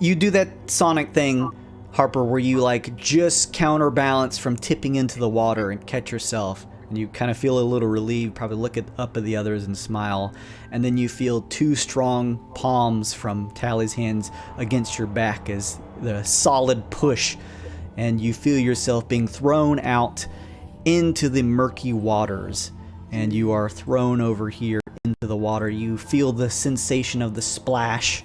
You do that Sonic thing, Harper, where you like just counterbalance from tipping into the water and catch yourself, and you kind of feel a little relieved, probably look up at the others and smile, and then you feel two strong palms from Tally's hands against your back as the solid push, and you feel yourself being thrown out into the murky waters, and you are thrown over here into the water. You feel the sensation of the splash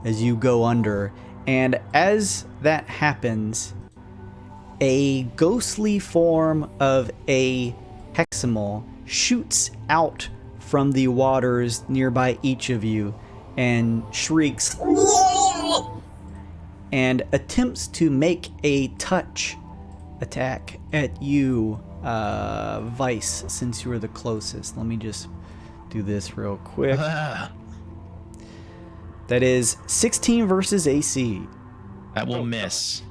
as you go under. And as that happens, a ghostly form of a Heximal shoots out from the waters nearby each of you and shrieks and attempts to make a touch attack at you, Vice, since you are the closest. Let me just do this real quick. That is 16 versus AC. That will miss.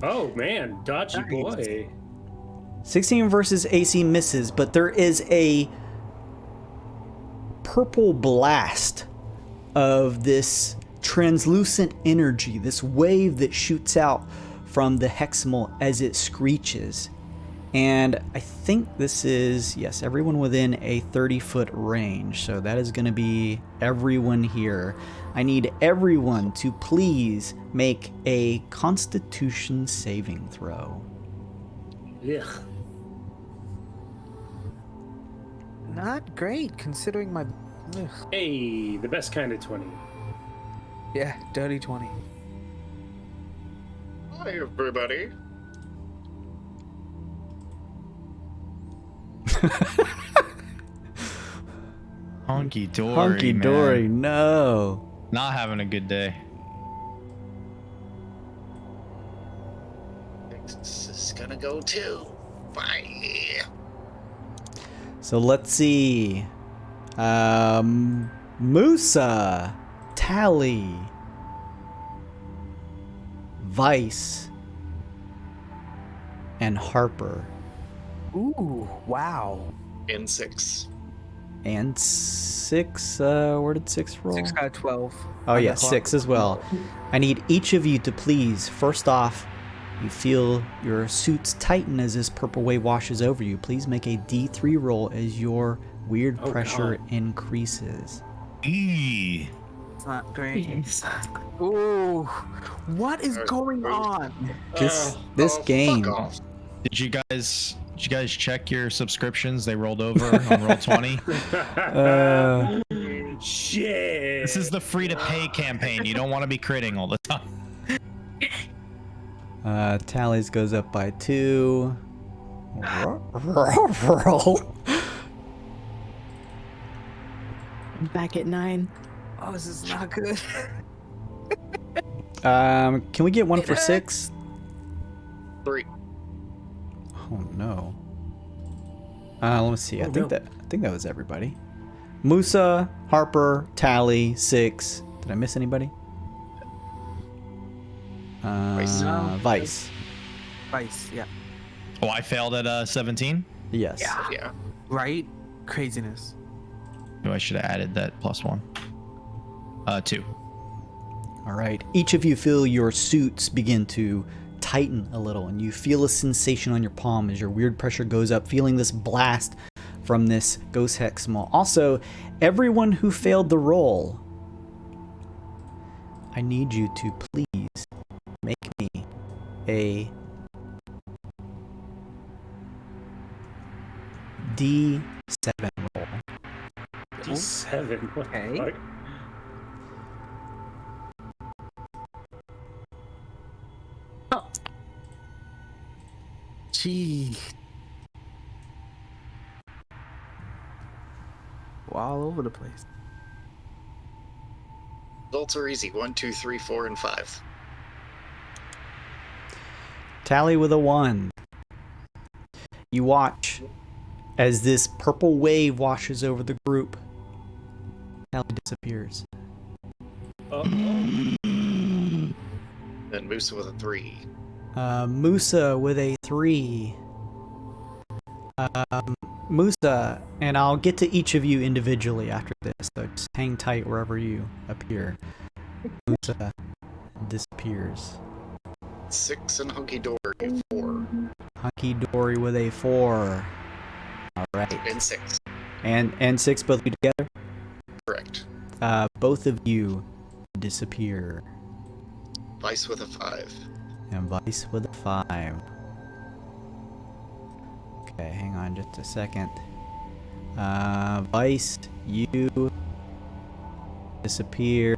Oh man, dodgy boy. 16 versus AC misses, but there is a purple blast of this translucent energy, this wave that shoots out from the Heximal as it screeches. And I think this is, yes, everyone within a 30-foot range. So that is going to be everyone here. I need everyone to please make a Constitution saving throw. Ugh. Not great, considering my... Ugh. Hey, the best kind of 20. Yeah, dirty 20. Hi, everybody. Honky dory. Hunky dory, Man. no. Not having a good day. This is gonna go too. Bye. So let's see. Musa, Tally, Vice, and Harper. Ooh, wow. In 6. And 6, where did 6 roll? 6 out of 12. Oh On yeah, the clock. 6 as well. I need each of you to please, first off, you feel your suits tighten as this purple wave washes over you. Please make a D3 roll as your weird pressure increases. Eee. It's not great. Jeez. Ooh, what is going on? This Fuck game. off. Did you guys check your subscriptions? They rolled over on Roll20. Shit. This is the free to pay campaign. You don't want to be critting all the time. Tallies goes up by 2. Roll. I'm back at 9. Oh, this is not good. Can we get one for 6? 3. Oh no. Let me see. I think that was everybody. Musa, Harper, Tally, 6. Did I miss anybody? Vice. Vice. Vice, yeah. Oh, I failed at 17. Yes. Yeah. Right? Craziness. Oh, I should have added that +1. 2. All right. Each of you feel your suits begin to tighten a little, and you feel a sensation on your palm as your weird pressure goes up, feeling this blast from this ghost Heximal. Also, everyone who failed the roll, I need you to please make me a D7 roll. D7. What Okay. the fuck? Gee. We're all over the place. Results are easy. 1, 2, 3, 4, and 5. Tally with a 1. You watch as this purple wave washes over the group. Tally disappears. Uh-oh. Then Musa with a 3. Musa with a 3. Musa, and I'll get to each of you individually after this, so just hang tight wherever you appear. Musa disappears. 6 and Hunky Dory, 4. Hunky Dory with a 4. Alright. And 6. And 6, both of you together? Correct. Both of you disappear. Vice with a 5. And Vice with a 5. Okay, hang on just a second. Vice, you disappear.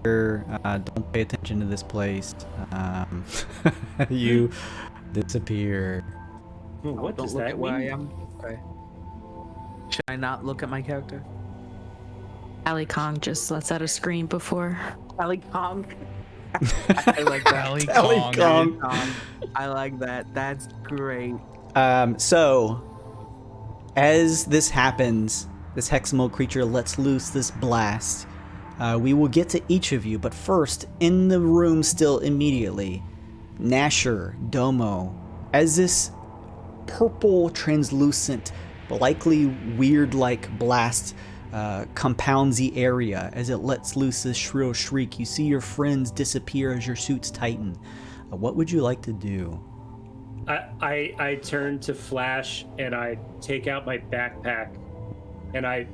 Don't pay attention to this place. You disappear. What Don't does look that at where I mean? am. Okay. Should I not look at my character? Ali Kong just lets out a scream before. Ali Kong. I like that. Ali Ali Kong, Kong. dude. I like that. That's great. So, as this happens, this Heximal creature lets loose this blast. We will get to each of you, but first, in the room still immediately, Nasher, Domo, as this purple, translucent, likely weird-like blast compounds the area as it lets loose this shrill shriek, you see your friends disappear as your suits tighten. What would you like to do? I turn to Flash and I take out my backpack and I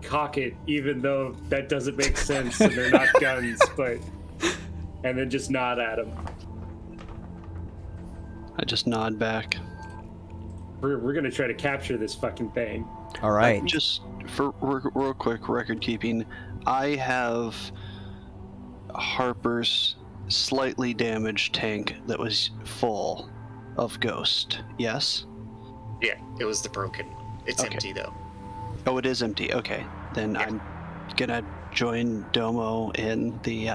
cock it, even though that doesn't make sense and they're not guns, but and then just nod at him. I just nod back. We're gonna try to capture this fucking thing. All right. Just for real quick record keeping, I have Harper's slightly damaged tank that was full of ghost. Yes? Yeah, it was the broken one. It's Okay. empty though. Oh, it is empty. Okay. Then Yeah. I'm gonna join Domo in the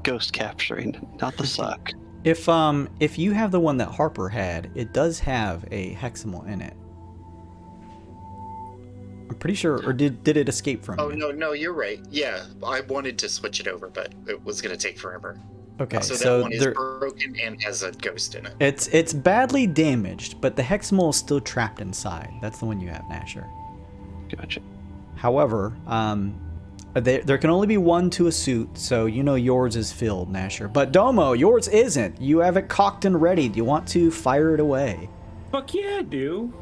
ghost capturing, not the suck. If you have the one that Harper had, it does have a Heximal in it. I'm pretty sure, or did it escape from you? No, you're right. Yeah, I wanted to switch it over, but it was gonna take forever. Okay, So so that one is there, broken and has a ghost in it. it's badly damaged, but the Heximal is still trapped inside. That's the one you have, Nasher. Gotcha. However, there can only be one to a suit, so you know yours is filled, Nasher. But Domo, yours isn't. You have it cocked and ready. Do you want to fire it away? Fuck yeah, I do.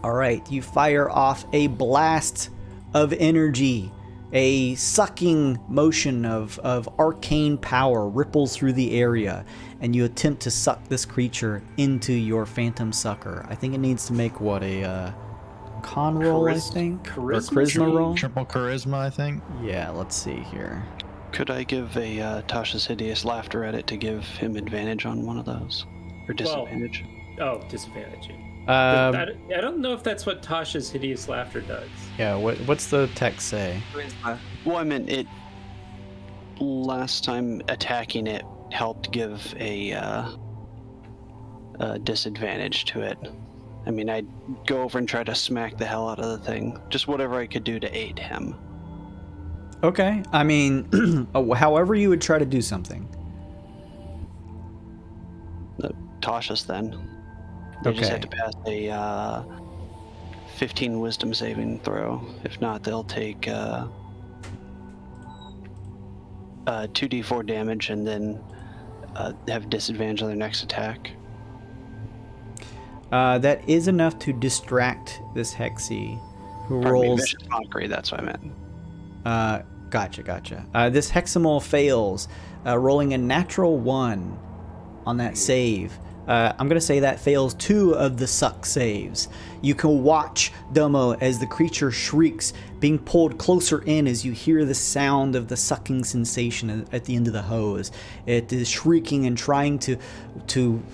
All right, you fire off a blast of energy. A sucking motion of arcane power ripples through the area, and you attempt to suck this creature into your phantom sucker. I think it needs to make what, a con roll, I think? Or charisma roll? Triple charisma, I think. Yeah, let's see here. Could I give a Tasha's Hideous Laughter at it to give him advantage on one of those? Or disadvantage? Disadvantage. Um, I don't know if that's what Tasha's Hideous Laughter does. Yeah, what's the text say? Well, I meant it. Last time attacking it helped give a disadvantage to it. I mean, I'd go over and try to smack the hell out of the thing. Just whatever I could do to aid him. Okay, I mean, however you would try to do something. Tasha's then. They just have to pass a 15 wisdom saving throw. If not, they'll take 2d4 damage and then have disadvantage on their next attack. That is enough to distract this Hexy, who rolls. Vicious Mockery, that's what I meant. Gotcha. This Heximal fails, rolling a natural 1 on that save. I'm going to say that fails 2 of the suck saves. You can watch Domo as the creature shrieks, being pulled closer in as you hear the sound of the sucking sensation at the end of the hose. It is shrieking and trying to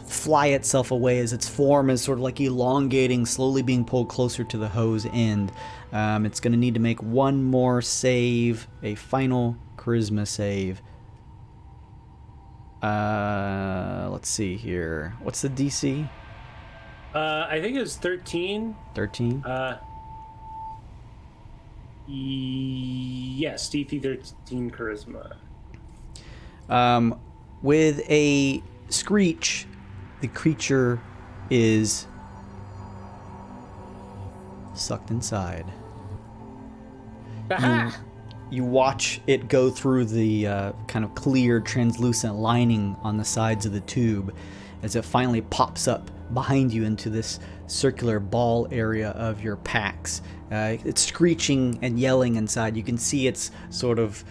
fly itself away as its form is sort of like elongating, slowly being pulled closer to the hose end. It's going to need to make one more save, a final charisma save. Let's see here. What's the DC? I think it was 13. 13? Yes, DC 13 charisma. With a screech, the creature is sucked inside. Aha! You watch it go through the kind of clear, translucent lining on the sides of the tube as it finally pops up behind you into this circular ball area of your packs. It's screeching and yelling inside. You can see its sort of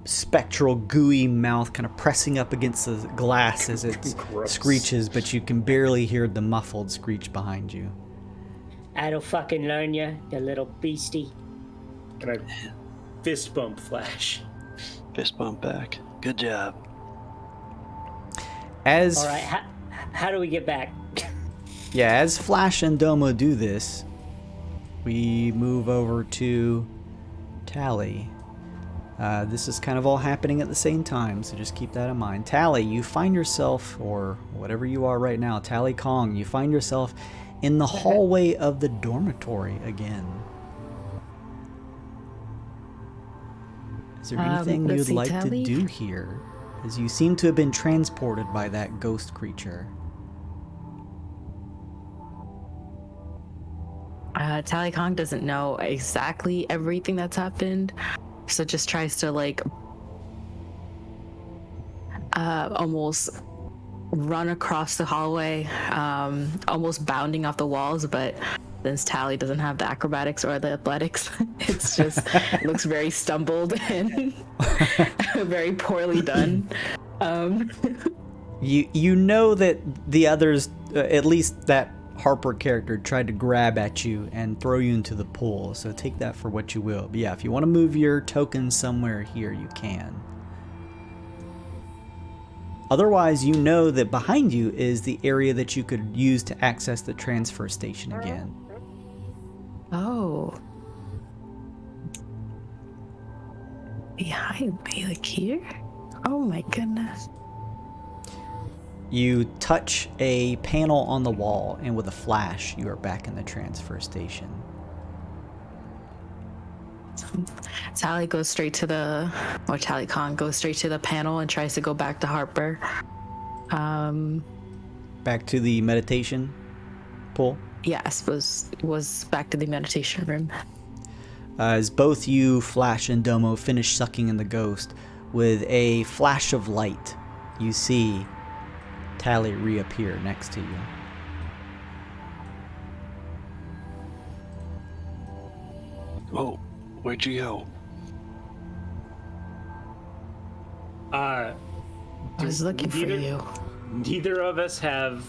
spectral, gooey mouth kind of pressing up against the glass as it screeches, but you can barely hear the muffled screech behind you. I'll fucking learn you little beastie. And I fist bump Flash. Fist bump back. Good job. As all right, how do we get back? Yeah, as Flash and Domo do this, we move over to Tally. This is kind of all happening at the same time, so just keep that in mind. Tally, you find yourself, or whatever you are right now, Tally Kong, you find yourself in the hallway of the dormitory again. Is there anything you'd like to do here? As you seem to have been transported by that ghost creature. Tally Kong doesn't know exactly everything that's happened, so just tries to like almost run across the hallway, almost bounding off the walls, but since Tally doesn't have the acrobatics or the athletics, it's just looks very stumbled and very poorly done. You know that the others, at least that Harper character, tried to grab at you and throw you into the pool, so take that for what you will. But yeah, if you want to move your token somewhere here, you can. Otherwise, you know that behind you is the area that you could use to access the transfer station again. Oh. Behind me, like here? Oh my goodness. You touch a panel on the wall, and with a flash, you are back in the transfer station. Tally goes straight to the, or Tally Khan goes straight to the panel and tries to go back to Harper. Back to the meditation pool? Yes, was back to the meditation room. As both you, Flash and Domo, finish sucking in the ghost, with a flash of light, you see Tally reappear next to you. Oh, where'd you go? I was looking for you. Neither of us have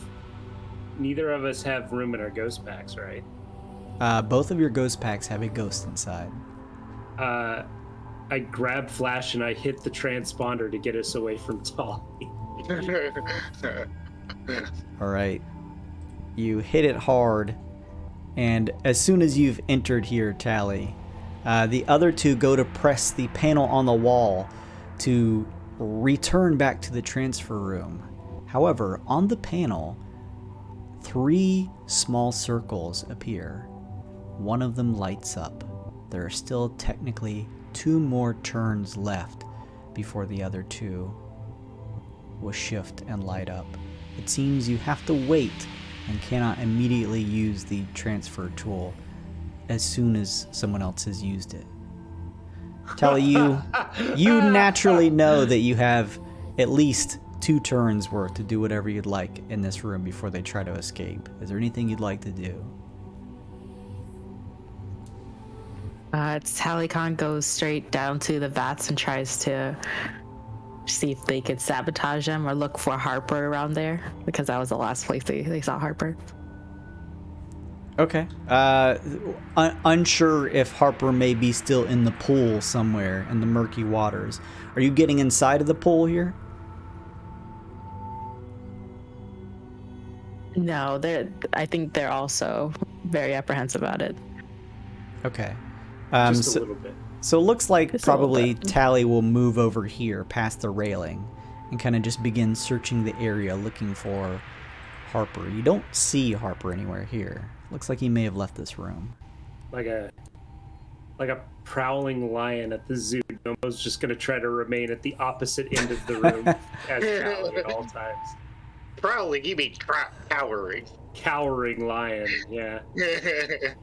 room in our ghost packs, right? Both of your ghost packs have a ghost inside. I grab Flash and I hit the transponder to get us away from Tolly. All right. You hit it hard, and as soon as you've entered here, Tally, the other two go to press the panel on the wall to return back to the transfer room. However, on the panel, 3 small circles appear. One of them lights up. There are still technically 2 more turns left before the other 2 will shift and light up. It seems you have to wait and cannot immediately use the transfer tool as soon as someone else has used it. Tally, you naturally know that you have at least 2 turns worth to do whatever you'd like in this room before they try to escape. Is there anything you'd like to do? Tally Khan goes straight down to the vats and tries to see if they could sabotage them or look for Harper around there, because that was the last place they saw Harper. Okay. Unsure if Harper may be still in the pool somewhere in the murky waters. Are you getting inside of the pool here? No, I think they're also very apprehensive about it. Okay. Just a little bit. So it looks like Just probably Tally will move over here past the railing and kind of just begin searching the area looking for Harper. You don't see Harper anywhere here. Looks like he may have left this room. Like a prowling lion at the zoo. Domo's just going to try to remain at the opposite end of the room as prowling at all times. Prowling, you mean cowering. Cowering lion, yeah.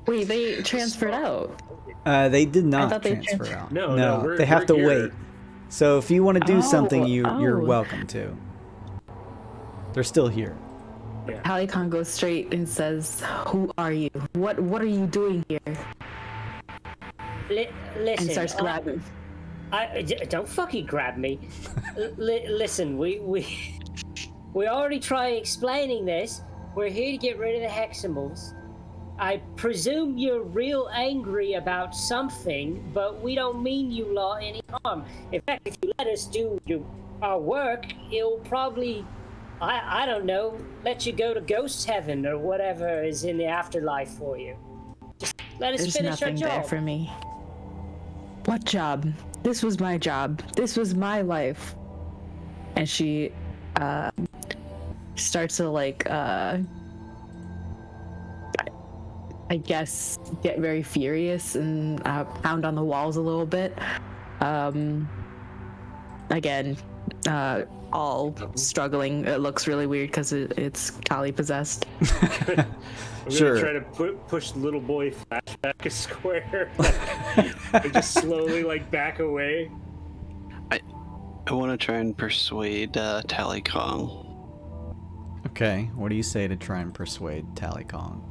Wait, they transferred out. They did I not thought they transfer out. No, they have to we're here. wait. So if you want to do something, you're oh. welcome to. They're still here. Yeah. Tally Khan goes straight and says, "Who are you? What are you doing here?" Listen, And starts grabbing. Don't fucking grab me. Listen, we already tried explaining this. We're here to get rid of the Heximals. I presume you're real angry about something, but we don't mean you lot any harm. In fact, if you let us do our work, it'll probably, I don't know, let you go to ghost heaven or whatever is in the afterlife for you. Just let us There's finish our nothing there job. for me. What job? This was my job. This was my life. And she starts to I guess get very furious and pound on the walls a little bit. Again, all struggling. It looks really weird because it's Kali possessed. I'm Sure. gonna try to push little boy Flash back a square and just slowly back away. I want to try and persuade Tally Kong. Okay, what do you say to try and persuade Tally Kong?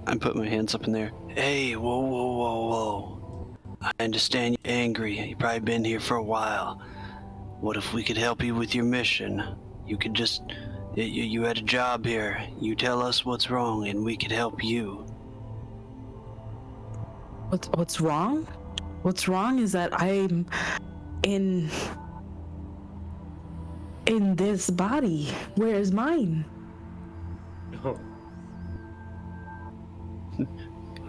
I put my hands up in there. Hey, whoa. I understand you're angry. You've probably been here for a while. What if we could help you with your mission? You could just... You had a job here. You tell us what's wrong and we could help you. What's wrong? What's wrong is that I'm in in this body. Where is mine? Oh.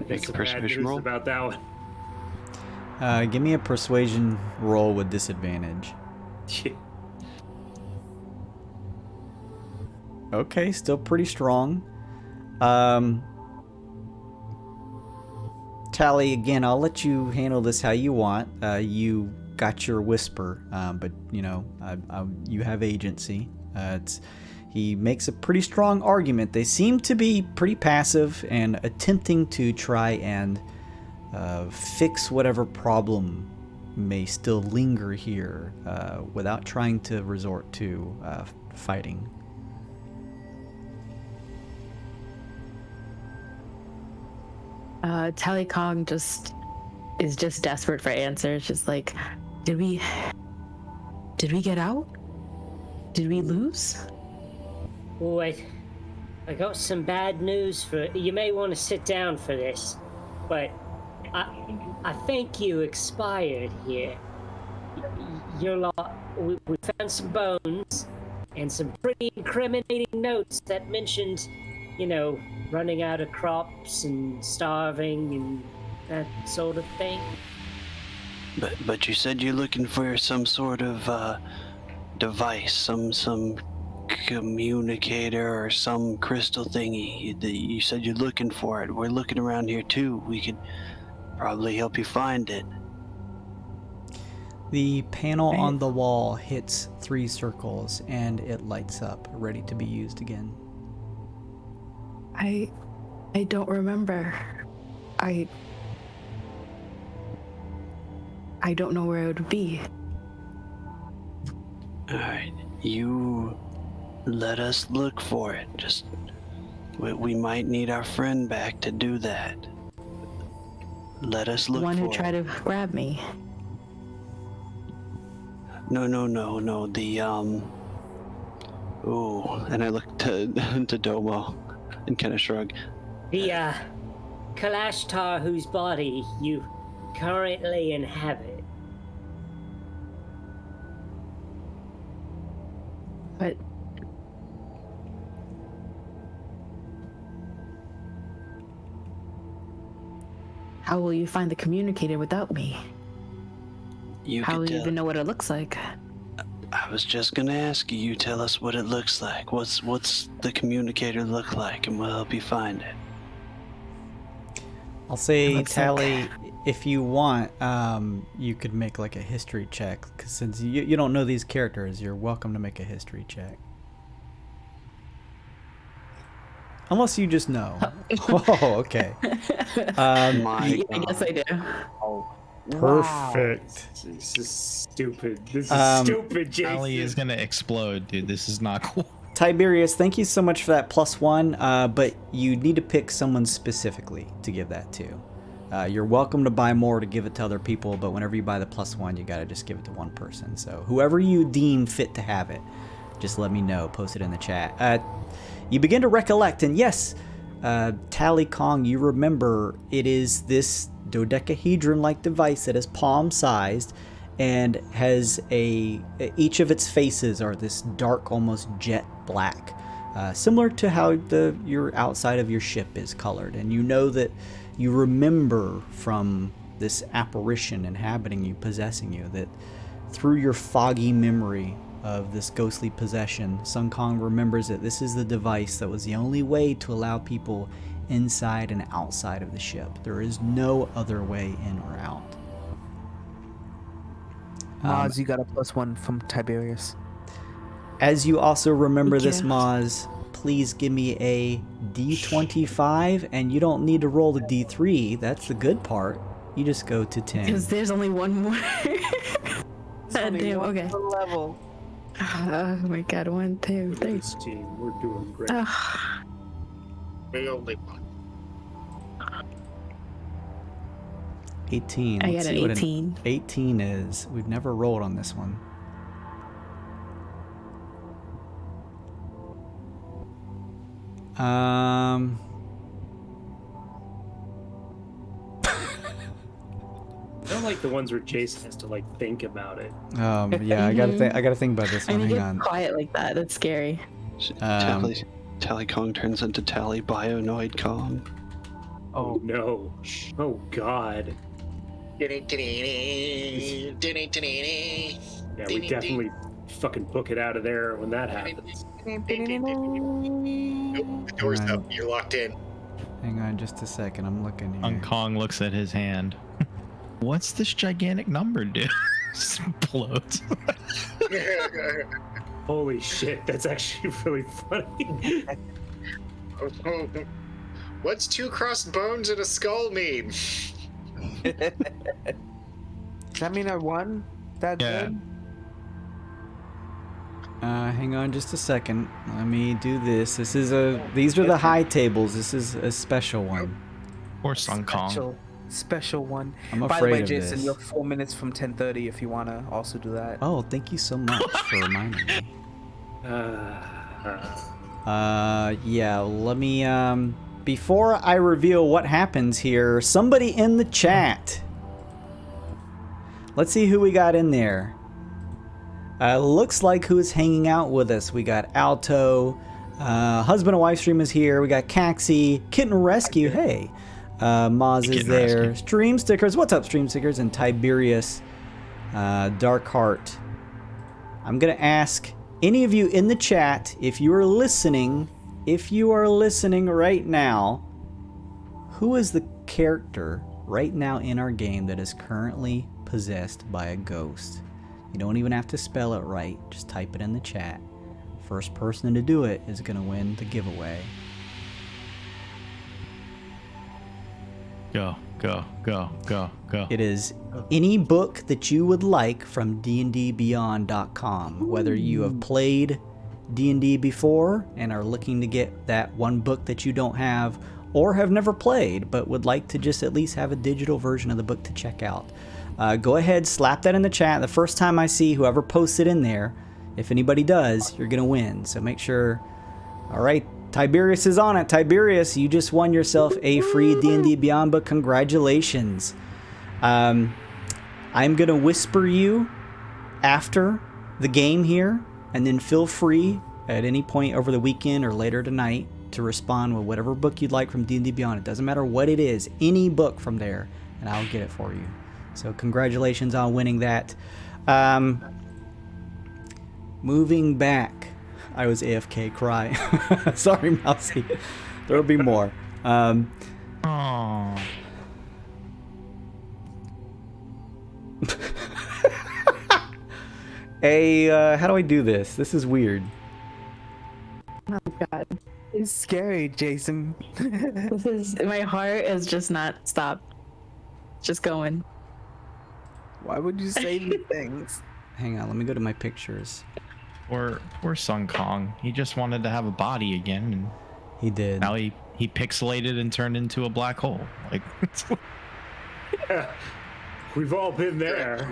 Make a persuasion roll. About that one. Give me a persuasion roll with disadvantage. Okay, still pretty strong. Tally, again, I'll let you handle this how you want. You got your whisper, but you know, you have agency. He makes a pretty strong argument. They seem to be pretty passive and attempting to try and fix whatever problem may still linger here without trying to resort to fighting. Tally Kong is just desperate for answers. Just like, did we get out? Did we lose? Oh, I got some bad news for you. May want to sit down for this, but I think you expired here. We found some bones and some pretty incriminating notes that mentioned, you know, running out of crops and starving and that sort of thing. But you said you're looking for some sort of device, some communicator or some crystal thingy. You said you're looking for it. We're looking around here too. We could probably help you find it. The panel on the wall hits 3 circles and it lights up, ready to be used again. I don't remember. I don't know where it would be. Alright, you let us look for it. Just, we might need our friend back to do that. Let us look for it. The one who tried to grab me. No, the, ooh, and I look to Domo and kind of shrug. The, Kalashtar whose body you currently inhabit. But how will you find the communicator without me? How will you even know what it looks like? I was just gonna ask you. You tell us what it looks like. What's the communicator look like, and we'll help you find it. I'll say, Tally, if you want, you could make like a history check, because since you don't know these characters, you're welcome to make a history check. Unless you just know. Oh, okay. I guess I do. Perfect. Wow. This is stupid. This is stupid, Jason. Ali is gonna explode, dude. This is not cool. Tiberius, thank you so much for that +1, but you need to pick someone specifically to give that to. You're welcome to buy more to give it to other people, but whenever you buy the +1, you gotta just give it to one person. So whoever you deem fit to have it, just let me know. Post it in the chat. You begin to recollect, and yes, Tally Kong, you remember it is this dodecahedron-like device that is palm-sized and has each of its faces are this dark, almost jet black, similar to how your outside of your ship is colored. And you know that you remember from this apparition inhabiting you, possessing you, that through your foggy memory of this ghostly possession, Sun Kong remembers that this is the device that was the only way to allow people inside and outside of the ship. There is no other way in or out. Maz, you got a +1 from Tiberius. As you also remember this, Maz, please give me a D25, and you don't need to roll the D3. That's the good part. You just go to 10. Because there's only one more. Damn, okay. Level. Oh my god, 1, 2, 3. This team, we're doing great. We only won. 18. I Let's got see an what 18. 18 is. We've never rolled on this one. don't like the ones where Jason has to like think about it. Yeah, I gotta think about this one. And you Hang get on. quiet like that. That's scary. Tally Kong turns into Tally Bionoid Kong. Oh no. Oh god. Yeah, we definitely fucking book it out of there when that happens. Nope, the door's up. You're locked in. Hang on just a second. I'm looking here. Kong looks at his hand. What's this gigantic number do? Explodes. Holy shit, that's actually really funny. What's 2 crossed bones and a skull mean? Does that mean I won? That good? Hang on just a second. Let me do this. These are the high tables. This is a special one. Or Sun Kong. Special one. I'm By the afraid way, of Jason, this. you're 4 minutes from 10:30 if you want to also do that. Oh, thank you so much for reminding me. Yeah, let me, before I reveal what happens here, somebody in the chat. Let's see who we got in there. Looks like who's hanging out with us. We got Alto, husband and wife stream is here. We got Caxi, Kitten Rescue, hey. Moz is there. Rescue. Stream Stickers, what's up Stream Stickers? And Tiberius, Dark Heart. I'm gonna ask any of you in the chat, if you are listening right now, who is the character right now in our game that is currently possessed by a ghost? You don't even have to spell it right, just type it in the chat. First person to do it is gonna win the giveaway. Go. It is any book that you would like from dndbeyond.com. Whether you have played D&D before and are looking to get that one book that you don't have, or have never played but would like to just at least have a digital version of the book to check out. Go ahead, slap that in the chat. The first time I see whoever posts it in there, if anybody does, you're going to win. So make sure. All right, Tiberius is on it. Tiberius, you just won yourself a free D&D Beyond book. Congratulations. I'm going to whisper you after the game here, and then feel free at any point over the weekend or later tonight to respond with whatever book you'd like from D&D Beyond. It doesn't matter what it is, any book from there, and I'll get it for you. So congratulations on winning that. Moving back. I was AFK cry. Sorry, Mousy. There'll be more. Hey, how do I do this? This is weird. Oh god. It's scary, Jason. My heart is just not stopped. Just going. Why would you say these things? Hang on, let me go to my pictures. Poor Sun Kong. He just wanted to have a body again, and he did. Now he pixelated and turned into a black hole. Like, yeah, we've all been there.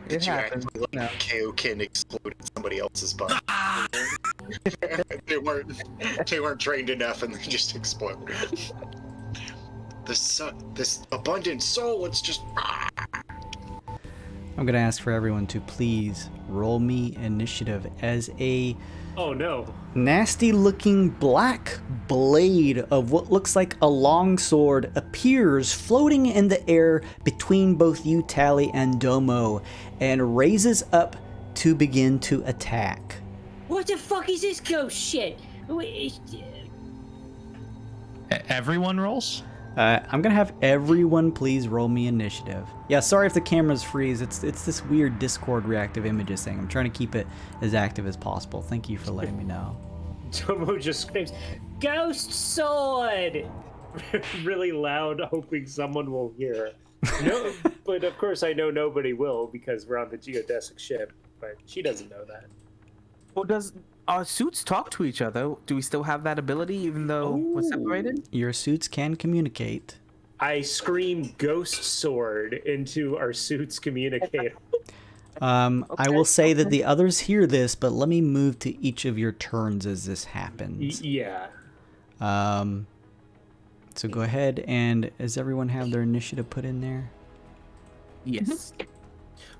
It happens. Kaioken exploded somebody else's body. they weren't trained enough, and they just exploded. This abundant soul. It's just. I'm gonna ask for everyone to please roll me initiative as a nasty looking black blade of what looks like a longsword appears floating in the air between both you, Tally, and Domo, and raises up to begin to attack. What the fuck is this ghost shit? Everyone rolls? I'm gonna have everyone please roll me initiative. Yeah, sorry if the cameras freeze. It's this weird Discord reactive images thing. I'm trying to keep it as active as possible. Thank you for letting me know. Tomo just screams, "Ghost sword!" really loud, hoping someone will hear. No, but of course I know nobody will because we're on the geodesic ship. But she doesn't know that. Well, does our suits talk to each other? Do we still have that ability even though we're separated? Your suits can communicate. I scream "Ghost sword" into our suit's communicator. I will say that the others hear this, but let me move to each of your turns as this happens. Yeah. So go ahead, and does everyone have their initiative put in there? Yes.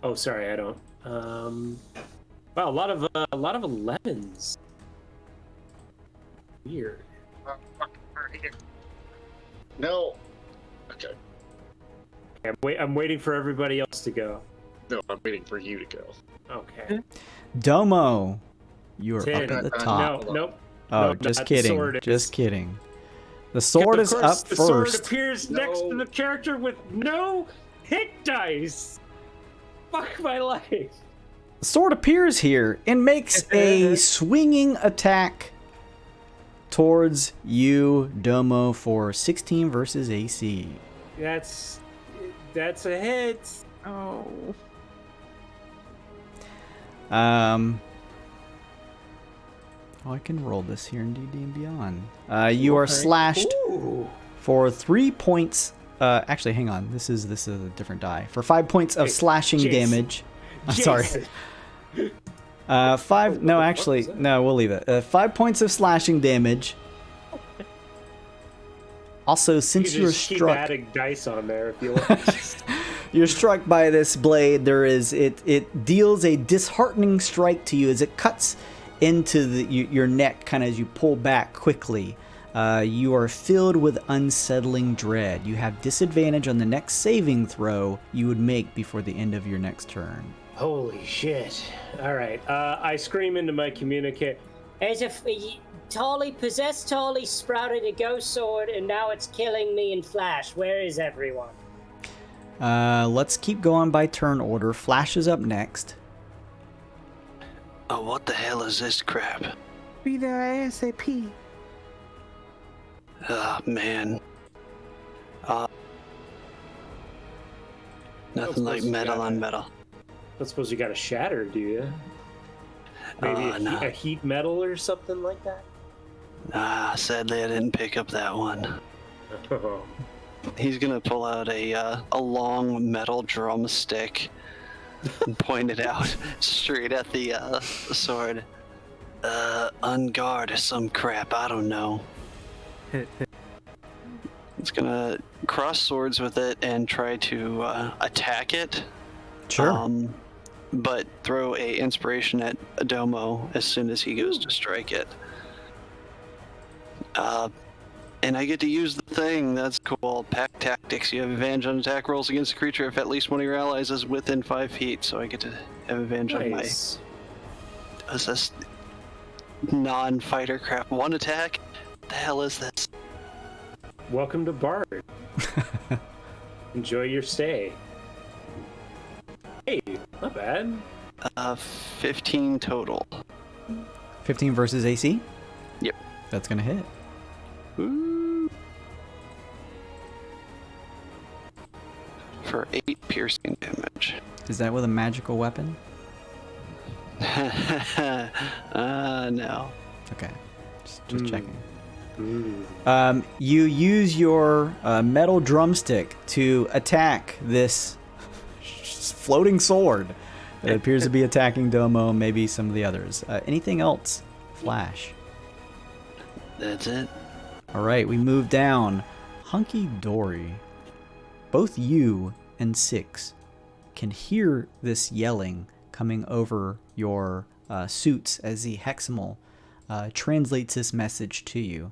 Oh, sorry, I don't. Wow, a lot of 11s. Weird. No. Okay. I'm waiting for everybody else to go. No, I'm waiting for you to go. Okay. Domo, you are 10. up at the No, top. Nope. Oh, Nope, just not. kidding. The sword Just is. kidding. The sword is Of course, up the first. sword appears next to the character with no hit dice. Fuck my life. The sword appears here and makes a swinging attack towards you, Domo, for 16 versus AC. That's a hit. Oh. I can roll this here in D&D and Beyond. You are slashed for 3 points. Actually, hang on. This is a different die. For 5 points of slashing damage. I'm sorry. 5. No, actually, no. We'll leave it. 5 points of slashing damage. Also, since you're Keep struck, adding dice on there if you want. you're struck by this blade. It deals a disheartening strike to you as it cuts into your neck, kind of as you pull back quickly. You are filled with unsettling dread. You have disadvantage on the next saving throw you would make before the end of your next turn. Holy shit. All right. I scream into my communicator. As if possessed Tolly sprouted a ghost sword and now it's killing me in Flash. Where is everyone? Let's keep going by turn order. Flash is up next. Oh, what the hell is this crap? Be there ASAP. Oh, man. Nothing like metal on metal. I don't suppose you got a shatter, do you? Maybe a heat metal or something like that? Sadly I didn't pick up that one. He's gonna pull out a long metal drumstick and point it out straight at the sword. Unguard or some crap, I don't know. It's gonna cross swords with it and try to attack it. Sure. But throw a inspiration at Adomo as soon as he goes to strike it. And I get to use the thing. That's cool. Pack tactics. You have advantage on attack rolls against a creature if at least one of your allies is within 5 feet. So I get to have advantage on my. Is this non-fighter crap? One attack? The hell is this? Welcome to Bard. Enjoy your stay. Hey, not bad. 15 total. 15 versus AC? Yep. That's gonna hit. Ooh. For 8 piercing damage. Is that with a magical weapon? No. Okay. Just checking. You use your metal drumstick to attack this floating sword that appears to be attacking Domo, maybe some of the others. Anything else? Flash. That's it. All right, we move down. Hunky Dory. Both you and Six can hear this yelling coming over your suits as the Heximal translates this message to you.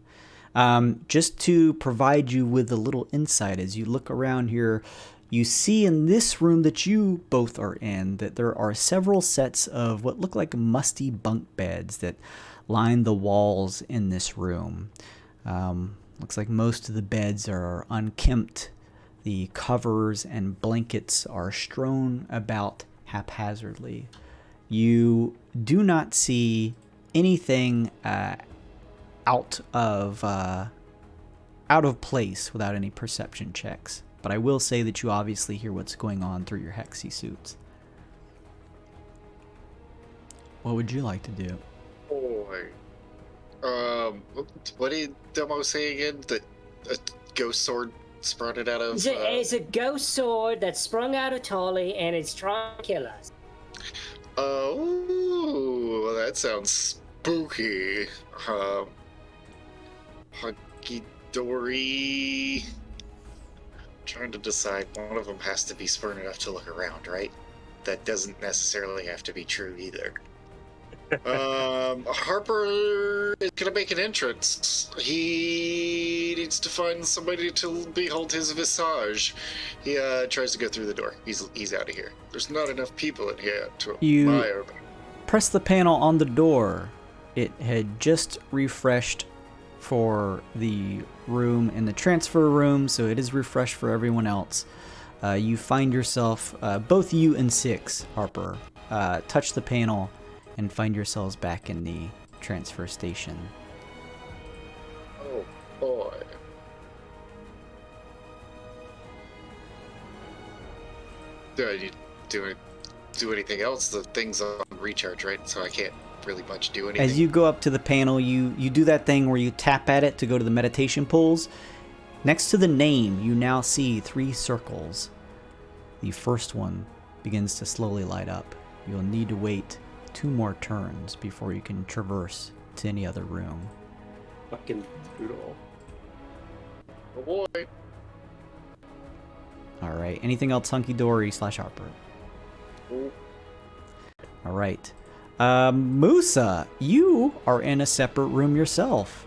Just to provide you with a little insight, as you look around here, you see in this room that you both are in that there are several sets of what look like musty bunk beds that line the walls in this room. Looks like most of the beds are unkempt. The covers and blankets are strewn about haphazardly. You do not see anything out of place without any perception checks. But I will say that you obviously hear what's going on through your Hexy suits. What would you like to do? Boy. What did Domo say again? That a ghost sword sprouted out of... It's a ghost sword that sprung out of Tolly, and it's trying to kill us. Oh, that sounds spooky. Hunky Dory trying to decide. One of them has to be smart enough to look around, right? That doesn't necessarily have to be true either. Harper is gonna make an entrance. He needs to find somebody to behold his visage. He tries to go through the door. He's out of here. There's not enough people in here to admire. Press the panel on the door. It had just refreshed for the room in the transfer room, so it is refreshed for everyone else. You find yourself, both you and Six, Harper, touch the panel and find yourselves back in the transfer station. Oh boy. Do I need to do anything else? The thing's on recharge, right? So I can't really much do anything. As you go up to the panel, you do that thing where you tap at it to go to the meditation pools. Next to the name, you now see 3 circles. The first one begins to slowly light up. You'll need to wait 2 more turns before you can traverse to any other room. Fucking brutal. Oh boy. Alright, anything else hunky-dory / Harper? Oh. Alright. Musa, you are in a separate room yourself.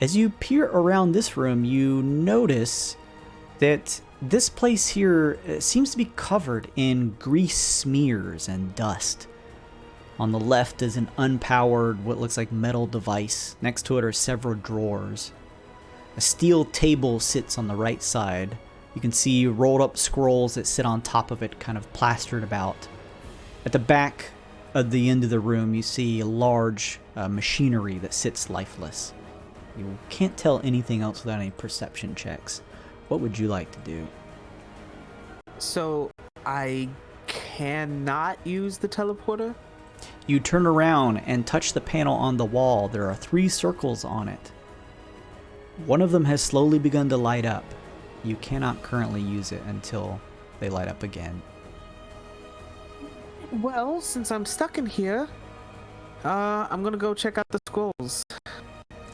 As you peer around this room, you notice that this place here seems to be covered in grease smears and dust. On the left is an unpowered, what looks like metal device. Next to it are several drawers. A steel table sits on the right side. You can see rolled up scrolls that sit on top of it, kind of plastered about. At the back of the end of the room, you see a large machinery that sits lifeless. You can't tell anything else without any perception checks. What would you like to do? So, I cannot use the teleporter? You turn around and touch the panel on the wall. There are 3 circles on it. One of them has slowly begun to light up. You cannot currently use it until they light up again. Well, since I'm stuck in here, I'm gonna go check out the scrolls.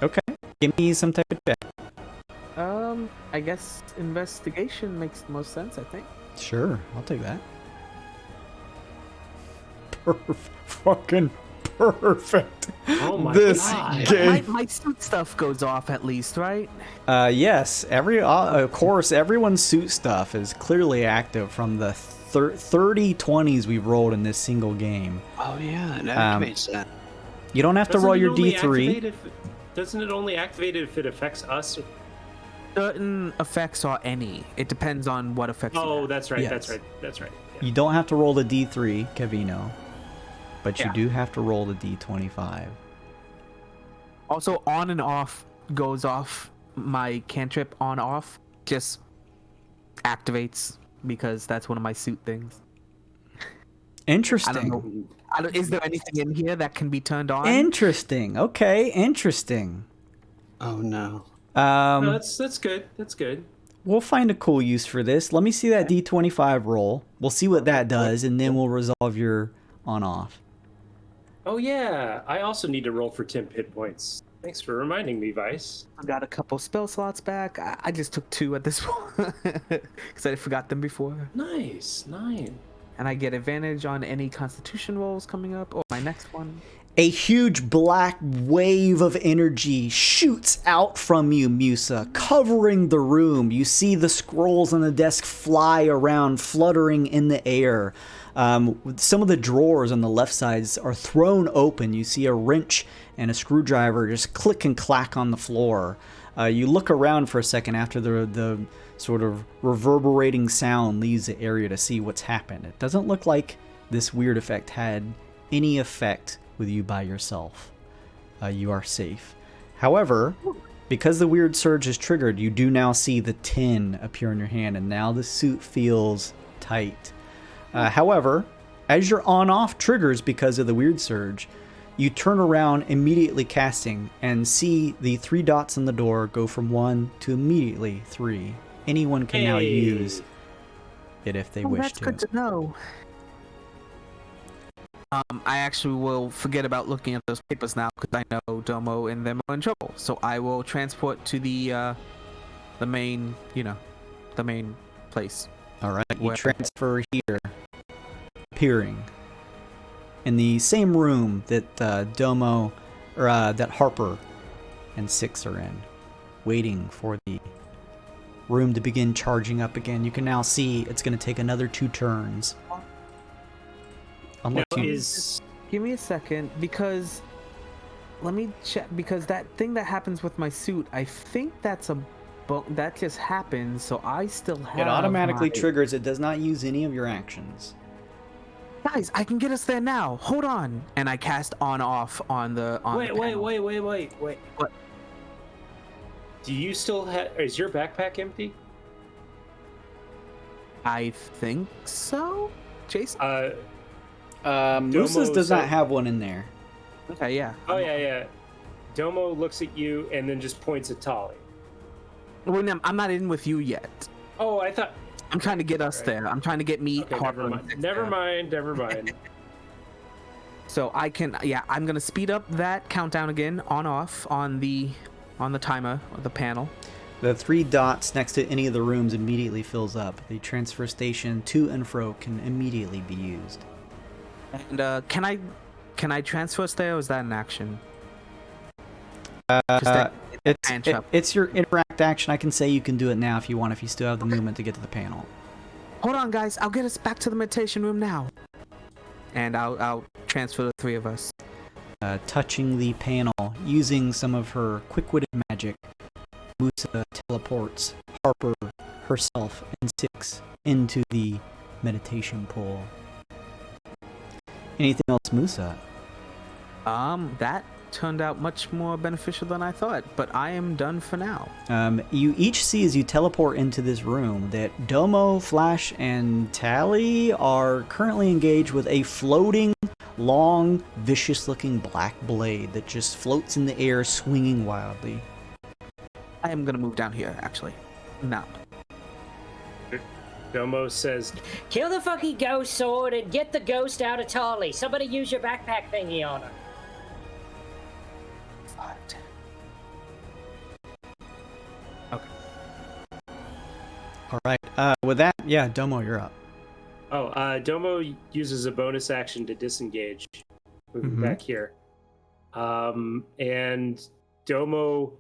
Okay, give me some type of check. I guess investigation makes the most sense, I think. Sure, I'll take that. Fucking perfect. Oh my God. Game. My suit stuff goes off at least, right? Yes. Of course, everyone's suit stuff is clearly active from the 30 20s we've rolled in this single game. Oh yeah, it activates that. You don't have to roll your D3. Doesn't it only activate it if it affects us? Certain effects are any. It depends on what effects. Oh, that's right. Yes. That's right. Yeah. You don't have to roll the D3, Cavino, but you do have to roll the D25. Also, on and off goes off. My cantrip on off just activates because that's one of my suit things. Interesting. I don't know. Is there anything in here that can be turned on? Interesting. Okay, interesting. Oh no. No, that's good. That's good. We'll find a cool use for this. Let me see that D25 roll. We'll see what that does, and then we'll resolve your on-off. Oh yeah, I also need to roll for 10 hit points. Thanks for reminding me, Vice. I got a couple spell slots back. I just took 2 at this point because I forgot them before. Nice. And I get advantage on any Constitution rolls coming up, or my next one. A huge black wave of energy shoots out from you, Musa, covering the room. You see the scrolls on the desk fly around, fluttering in the air. Some of the drawers on the left sides are thrown open. You see a wrench and a screwdriver just click and clack on the floor. You look around for a second after the sort of reverberating sound leaves the area to see what's happened. It doesn't look like this weird effect had any effect with you by yourself. You are safe. However, because the weird surge is triggered, you do now see the 10 appear in your hand, and now the suit feels tight. However, as your on-off triggers because of the weird surge, you turn around immediately casting and see the 3 dots on the door go from 1 to immediately 3. Anyone can now use it if they wish That's to. good to know. I actually will forget about looking at those papers now because I know Domo and them are in trouble. So I will transport to the main, the main place. All right, you transfer here, appearing in the same room that Domo, or that Harper and Six are in, waiting for the room to begin charging up again. You can now see it's going to take another 2 turns. Give me a second, because let me check, because that thing that happens with my suit, I think that just happens, so I still have It automatically triggers. It does not use any of your actions. Guys, I can get us there now. Hold on. And I cast on/off on the Wait. What? Do you still have? Is your backpack empty? I think so, Jason. Moose's does not have one in there. Okay, yeah. Oh yeah. Domo looks at you and then just points at Tali. Well, I'm not in with you yet. Oh, I thought. I'm trying to get us there. I'm trying to get me. Okay, never mind. So I can, I'm gonna speed up that countdown again, on/off on the timer, the panel. The 3 dots next to any of the rooms immediately fills up. The transfer station to and fro can immediately be used. And can I transfer us there, or is that an action? It's your interact action. I can say you can do it now if you want, if you still have the movement to get to the panel. Hold on, guys. I'll get us back to the meditation room now. And I'll transfer the 3 of us. Touching the panel, using some of her quick-witted magic, Musa teleports Harper, herself, and Six into the meditation pool. Anything else, Musa? That turned out much more beneficial than I thought, but I am done for now. You each see as you teleport into this room that Domo, Flash, and Tally are currently engaged with a floating, long, vicious-looking black blade that just floats in the air, swinging wildly. I am gonna move down here, actually. Now. Domo says, "Kill the fucking ghost sword and get the ghost out of Tali. Somebody use your backpack thingy on her." Okay. All right. With that, Domo, you're up. Domo uses a bonus action to disengage. Moving back here. And Domo...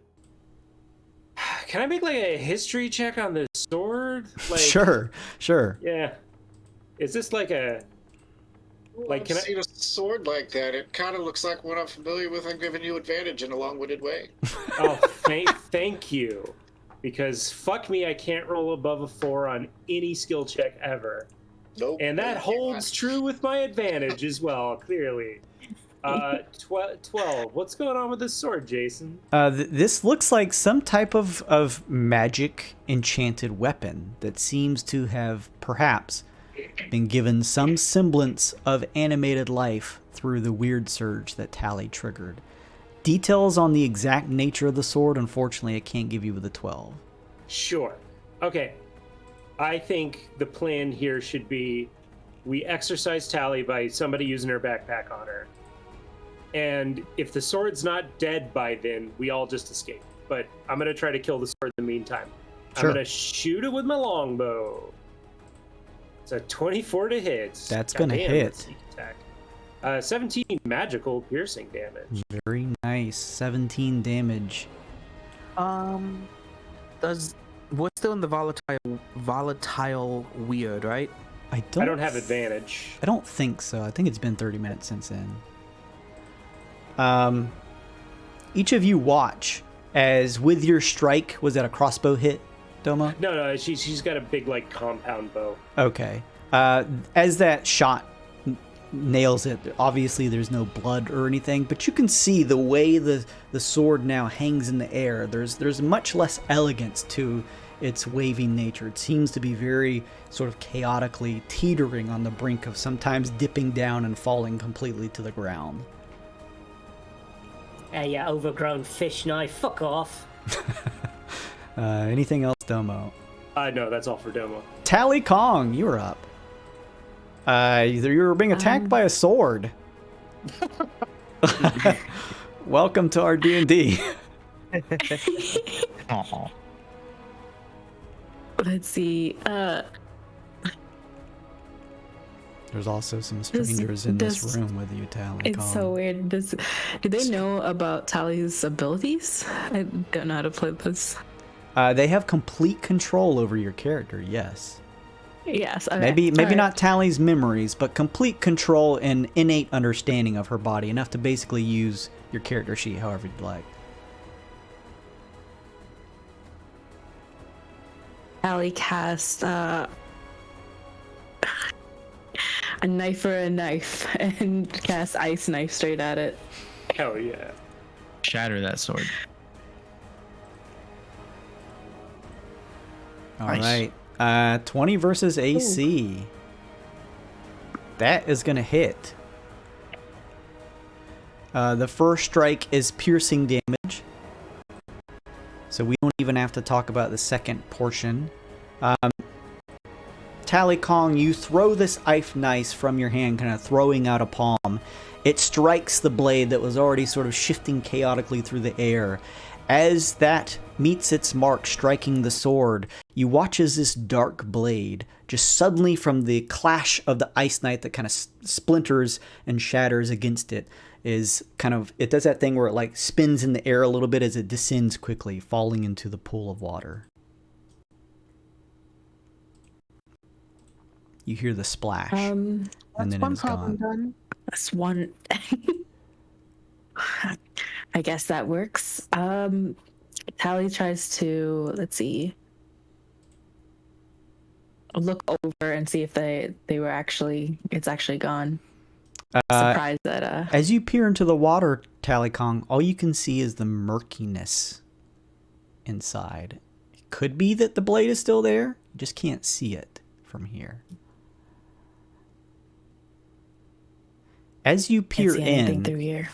Can I make like a history check on this sword? Like, Sure. Yeah. Is this like a... Like, can I see a sword like that? It kind of looks like one I'm familiar with. I'm giving you advantage in a long-winded way. Oh, thank you. Because fuck me, I can't roll above a 4 on any skill check ever. Nope. And that holds true with my advantage as well, clearly. 12. What's going on with this sword, Jason? This looks like some type of magic enchanted weapon that seems to have perhaps been given some semblance of animated life through the Wyrd surge that Tally triggered. Details on the exact nature of the sword, unfortunately, I can't give you with a 12. Sure. Okay. I think the plan here should be we exercise Tally by somebody using her backpack on her. And if the sword's not dead by then, we all just escape. But I'm going to try to kill the sword in the meantime. Sure. I'm going to shoot it with my longbow. It's a 24 to hit. That's going to hit. Attack. 17 magical piercing damage. Very nice. 17 damage. We're still in the volatile Wyrd, right? I don't have advantage. I don't think so. I think it's been 30 minutes since then. Each of you watch as with your strike, was that a crossbow hit, Doma? No, she's got a big like compound bow. Okay. As that shot nails it, obviously there's no blood or anything, but you can see the way the sword now hangs in the air. There's much less elegance to its waving nature. It seems to be very sort of chaotically teetering on the brink of sometimes dipping down and falling completely to the ground. Hey, you overgrown fish knife, fuck off. Anything else, Domo? No, that's all for Domo. Tally Kong, you're up. You were being attacked by a sword. Welcome to our D&D. Let's see. There's also some strangers in this room with you, Tally. It's so weird. Do they know about Tally's abilities? I don't know how to play this. They have complete control over your character, yes. Yes. Okay. Maybe not Tally's memories, but complete control and innate understanding of her body, enough to basically use your character sheet however you'd like. Tally cast a knife for a knife and cast ice knife straight at it. Hell yeah. Shatter that sword. All right. 20 versus AC. Ooh. That is going to hit. The first strike is piercing damage. So we don't even have to talk about the second portion. Tally Kong, you throw this ice knife from your hand, kind of throwing out a palm. It strikes the blade that was already sort of shifting chaotically through the air. As that meets its mark, striking the sword, you watch as this dark blade, just suddenly from the clash of the ice knife that kind of splinters and shatters against it, is kind of, it does that thing where it like spins in the air a little bit as it descends quickly, falling into the pool of water. You hear the splash, and then it's gone. Done. That's one. I guess that works. Tally tries to, let's see, look over and see if they were actually, it's actually gone. Surprised that as you peer into the water, Tally Kong, all you can see is the murkiness inside. It could be that the blade is still there, you just can't see it from here. As you peer in, through here.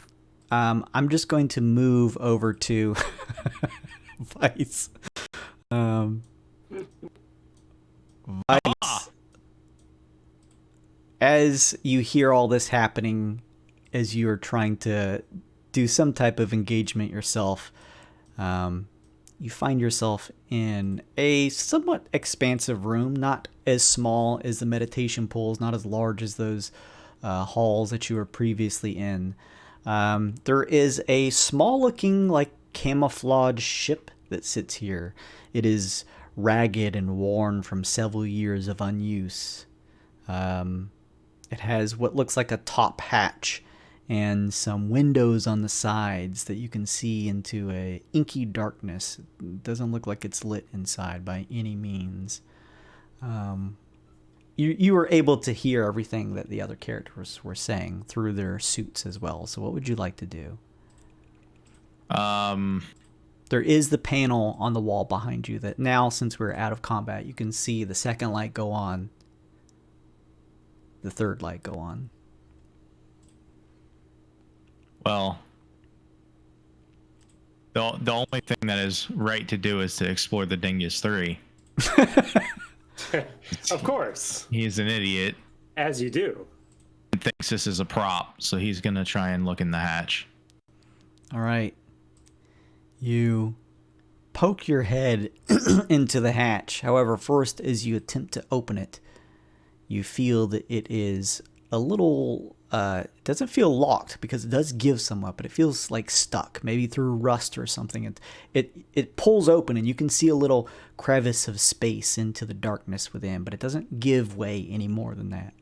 I'm just going to move over to Vice. Vice. As you hear all this happening, as you are trying to do some type of engagement yourself, you find yourself in a somewhat expansive room, not as small as the meditation pools, not as large as those halls that you were previously in. There is a small looking like camouflage ship that sits here. It is ragged and worn from several years of unuse. It has what looks like a top hatch and some windows on the sides that you can see into a inky darkness. It doesn't look like it's lit inside by any means. You were able to hear everything that the other characters were saying through their suits as well. So what would you like to do? There is the panel on the wall behind you that now, since we're out of combat, you can see the second light go on, the third light go on. Well, the only thing that is right to do is to explore the Dingus 3. Of course. He's an idiot. As you do. He thinks this is a prop, so he's going to try and look in the hatch. All right. You poke your head into the hatch. However, first, as you attempt to open it, you feel that it is a little... it doesn't feel locked because it does give some up, but it feels like stuck, maybe through rust or something. It pulls open and you can see a little crevice of space into the darkness within, but it doesn't give way any more than that.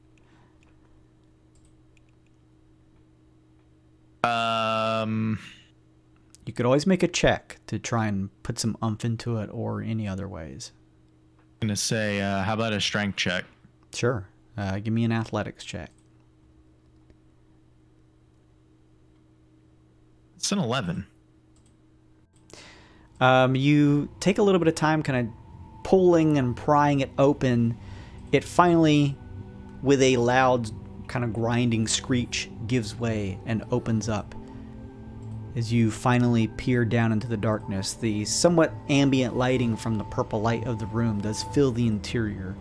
You could always make a check to try and put some oomph into it, or any other ways. I'm gonna say, how about a strength check? Sure. Give me an athletics check. It's an 11. You take a little bit of time kind of pulling and prying it open. It finally, with a loud kind of grinding screech, gives way and opens up. As you finally peer down into the darkness, the somewhat ambient lighting from the purple light of the room does fill the interior.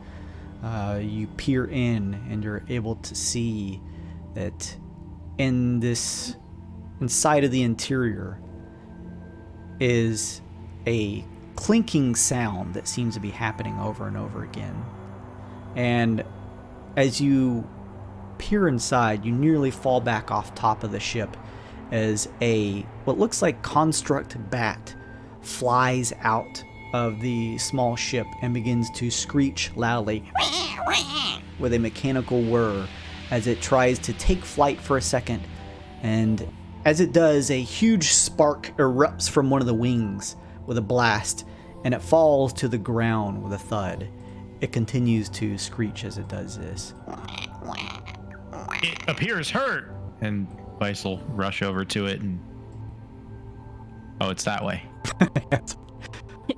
You peer in and you're able to see that inside of the interior is a clinking sound that seems to be happening over and over again. And as you peer inside, you nearly fall back off top of the ship as what looks like construct bat flies out of the small ship and begins to screech loudly with a mechanical whir as it tries to take flight for a second. And as it does, a huge spark erupts from one of the wings with a blast, and it falls to the ground with a thud. It continues to screech as it does this. It appears hurt. And Vice will rush over to it and... Oh, it's that way.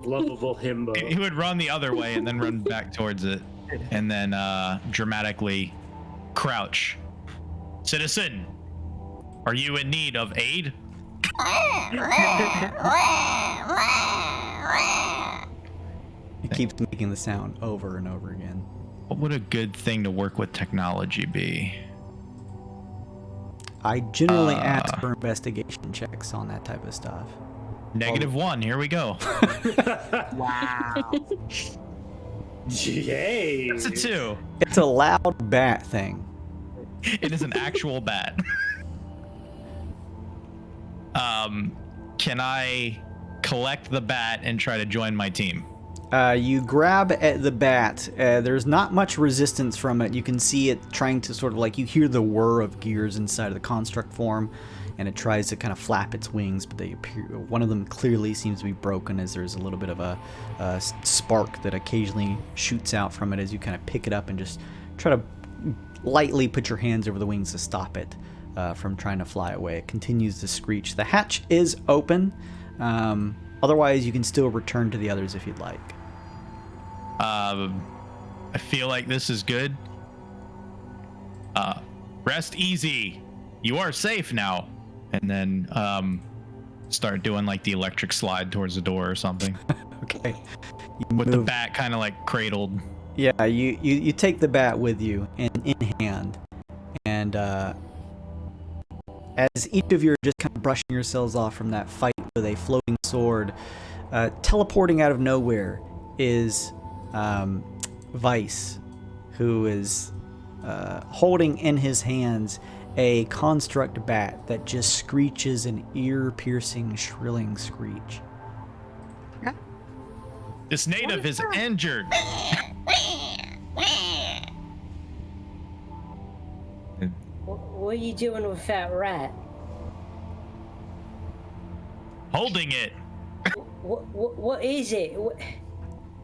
Lovable himbo. He would run the other way and then run back towards it. And then dramatically crouch. Citizen, are you in need of aid? It keeps making the sound over and over again. What would a good thing to work with technology be? I generally ask for investigation checks on that type of stuff. -1, here we go. Wow. Yay. That's a 2. It's a loud bat thing. It is an actual bat. Can I collect the bat and try to join my team? You grab at the bat. There's not much resistance from it. You can see it trying to sort of like, you hear the whir of gears inside of the construct form, and it tries to kind of flap its wings, but one of them clearly seems to be broken, as there's a little bit of a spark that occasionally shoots out from it as you kind of pick it up and just try to lightly put your hands over the wings to stop it from trying to fly away. It continues to screech. The hatch is open. Otherwise, you can still return to the others if you'd like. I feel like this is good. Rest easy. You are safe now. And then start doing like the electric slide towards the door or something. Okay. With the bat kind of like cradled. Yeah, you take the bat with you in hand. And as each of you are just kind of brushing yourselves off from that fight with a floating sword, teleporting out of nowhere is Vice, who is holding in his hands a construct bat that just screeches an ear-piercing, shrilling screech. This native is injured. What are you doing with that rat? Holding it. What is it?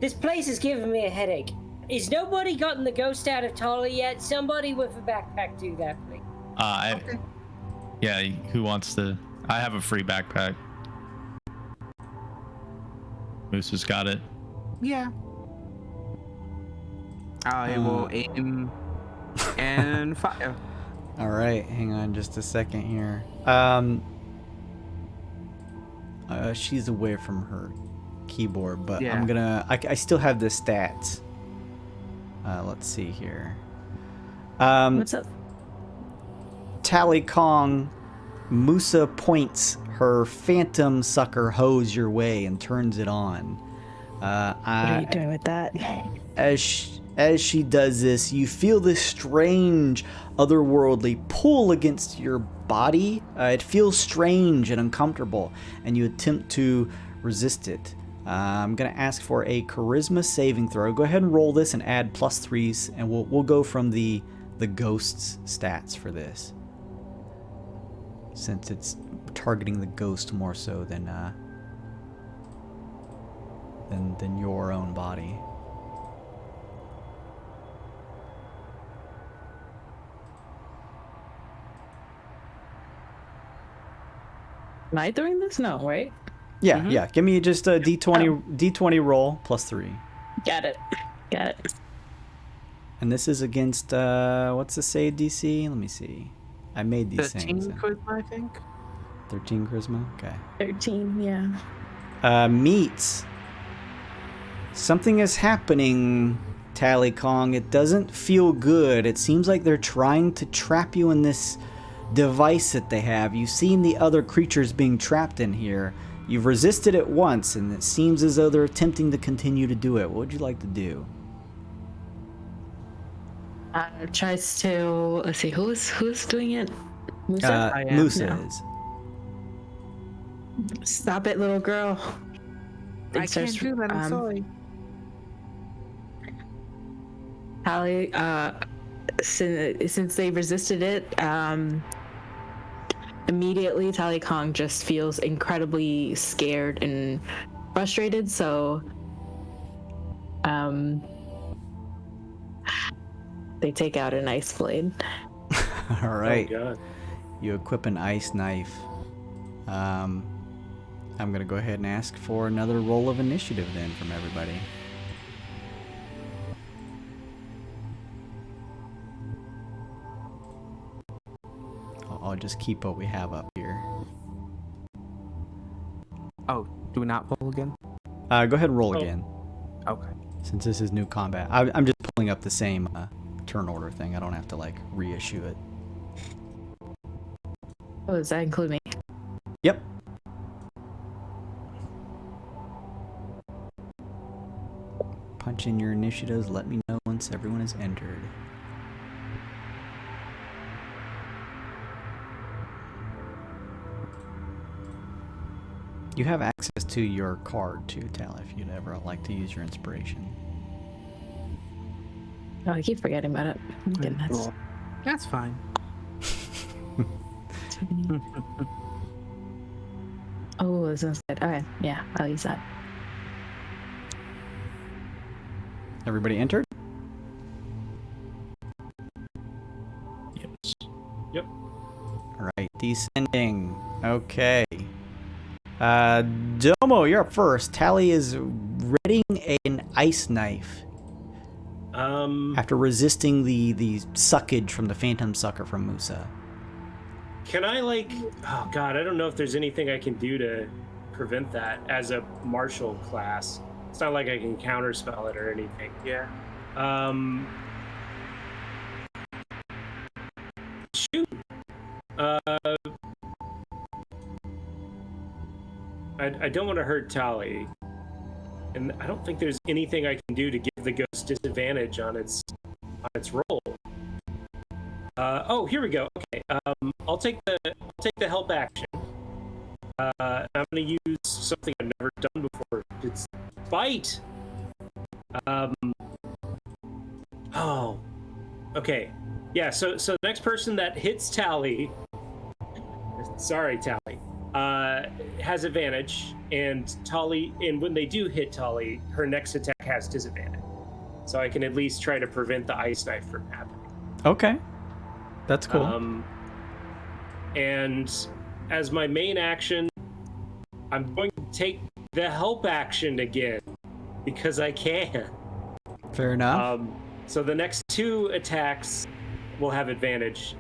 This place is giving me a headache. Is nobody gotten the ghost out of Tolly yet? Somebody with a backpack do that, please. Okay. Yeah, who wants to? I have a free backpack. Moose has got it. Yeah. I will aim and fire. All right, hang on just a second here. She's away from her keyboard, but yeah. I'm gonna. I still have the stats. Let's see here. What's up? Tally Kong, Musa points her phantom sucker hose your way and turns it on. What are you doing with that? As she does this, you feel this strange, otherworldly pull against your body. It feels strange and uncomfortable, and you attempt to resist it. I'm gonna ask for a charisma saving throw. Go ahead and roll this and add +3s, and we'll go from the ghost's stats for this, since it's targeting the ghost more so than your own body. Am I doing this? No, right? Yeah, yeah. Give me just a D20 roll +3. Got it. And this is against what's the save DC? Let me see. I made these 13 things. charisma, I think. 13 charisma. Okay. 13, yeah. Meets. Something is happening, Tally Kong. It doesn't feel good. It seems like they're trying to trap you in this device that they have. You've seen the other creatures being trapped in here, You've resisted it once, and it seems as though they're attempting to continue to do it. What would you like to do? Tries to, let's see, who's doing it? Musa? Musa No. is. Stop it, little girl. I can't do that. I'm sorry. Tally, since they resisted it, immediately Tally Kong just feels incredibly scared and frustrated. So, they take out an ice blade. All right. Oh, God. You equip an ice knife. I'm going to go ahead and ask for another roll of initiative then from everybody. I'll just keep what we have up here. Oh, do we not roll again? Go ahead and roll again. Okay. Since this is new combat. I'm just pulling up the same turn order thing. I don't have to like reissue it. Oh, does that include me? Yep. Punch in your initiatives. Let me know once everyone is entered. You have access to your card too, Tal, if you'd ever like to use your inspiration. Oh, I keep forgetting about it. Goodness. That's fine. Oh, this one's good. Okay, yeah, I'll use that. Everybody entered? Yes. Yep. All right, descending. Okay. Domo, you're up first. Tally is readying an ice knife. After resisting the suckage from the phantom sucker from Musa. Can I, like... Oh, God, I don't know if there's anything I can do to prevent that as a martial class. It's not like I can counterspell it or anything. Yeah. Shoot. I don't want to hurt Tally. And I don't think there's anything I can do to give the ghost disadvantage on its roll. Oh, here we go. Okay. I'll take the help action. I'm gonna use something I've never done before. It's bite. Oh. Okay. Yeah. So the next person that hits Tally. Sorry, Tally. Has advantage, and Tally, and when they do hit Tally, her next attack has disadvantage. So I can at least try to prevent the ice knife from happening. Okay. That's cool. And as my main action, I'm going to take the help action again, because I can. Fair enough. So the next two attacks will have advantage.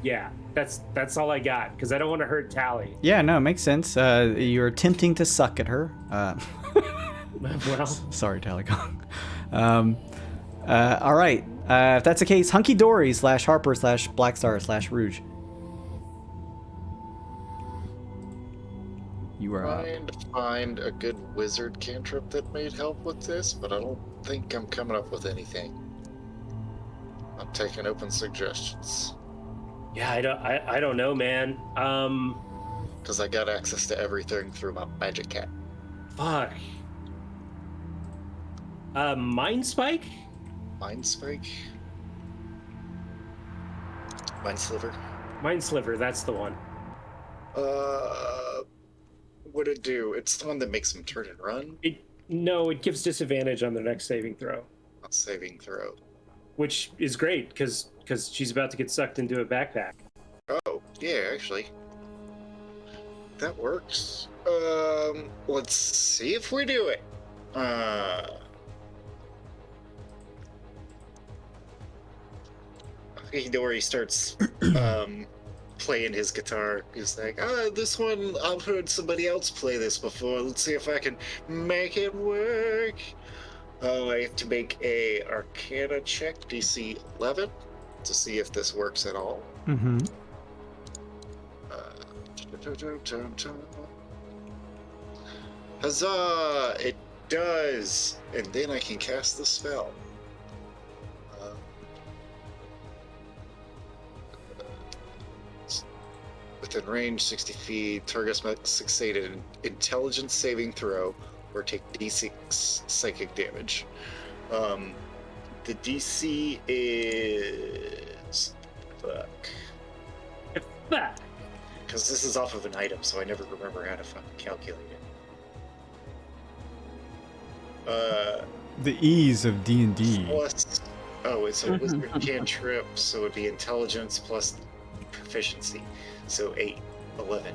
Yeah, that's all I got, because I don't want to hurt Tally. Yeah, no, it makes sense. You're attempting to suck at her. Well, sorry, Tally Kong. All right. If that's the case, Hunky Dory / Harper / Blackstar / Rouge. You are Trying to find a good wizard cantrip that may help with this, but I don't think I'm coming up with anything. I'm taking open suggestions. yeah, I don't know, man. Because I got access to everything through my magic cat. Fuck. Mind Spike? Mind Spike? Mind Sliver? Mind Sliver, that's the one. What'd it do? It's the one that makes them turn and run? No, it gives disadvantage on their next saving throw. Not saving throw. Which is great, because she's about to get sucked into a backpack. Oh, yeah, actually. That works. Let's see if we do it. Hidori starts playing his guitar. He's like, this one, I've heard somebody else play this before. Let's see if I can make it work. Oh, I have to make a Arcana check, DC 11, to see if this works at all. Mm-hmm. Huzzah! It does! And then I can cast the spell. Within range, 60 feet, targets must succeed an intelligence saving throw or take D6 psychic damage. The DC is... Fuck. Because this is off of an item, so I never remember how to fucking calculate it. The ease of D&D. Plus... Oh, it's a wizard cantrip, so it would be intelligence plus proficiency. So 8, 11.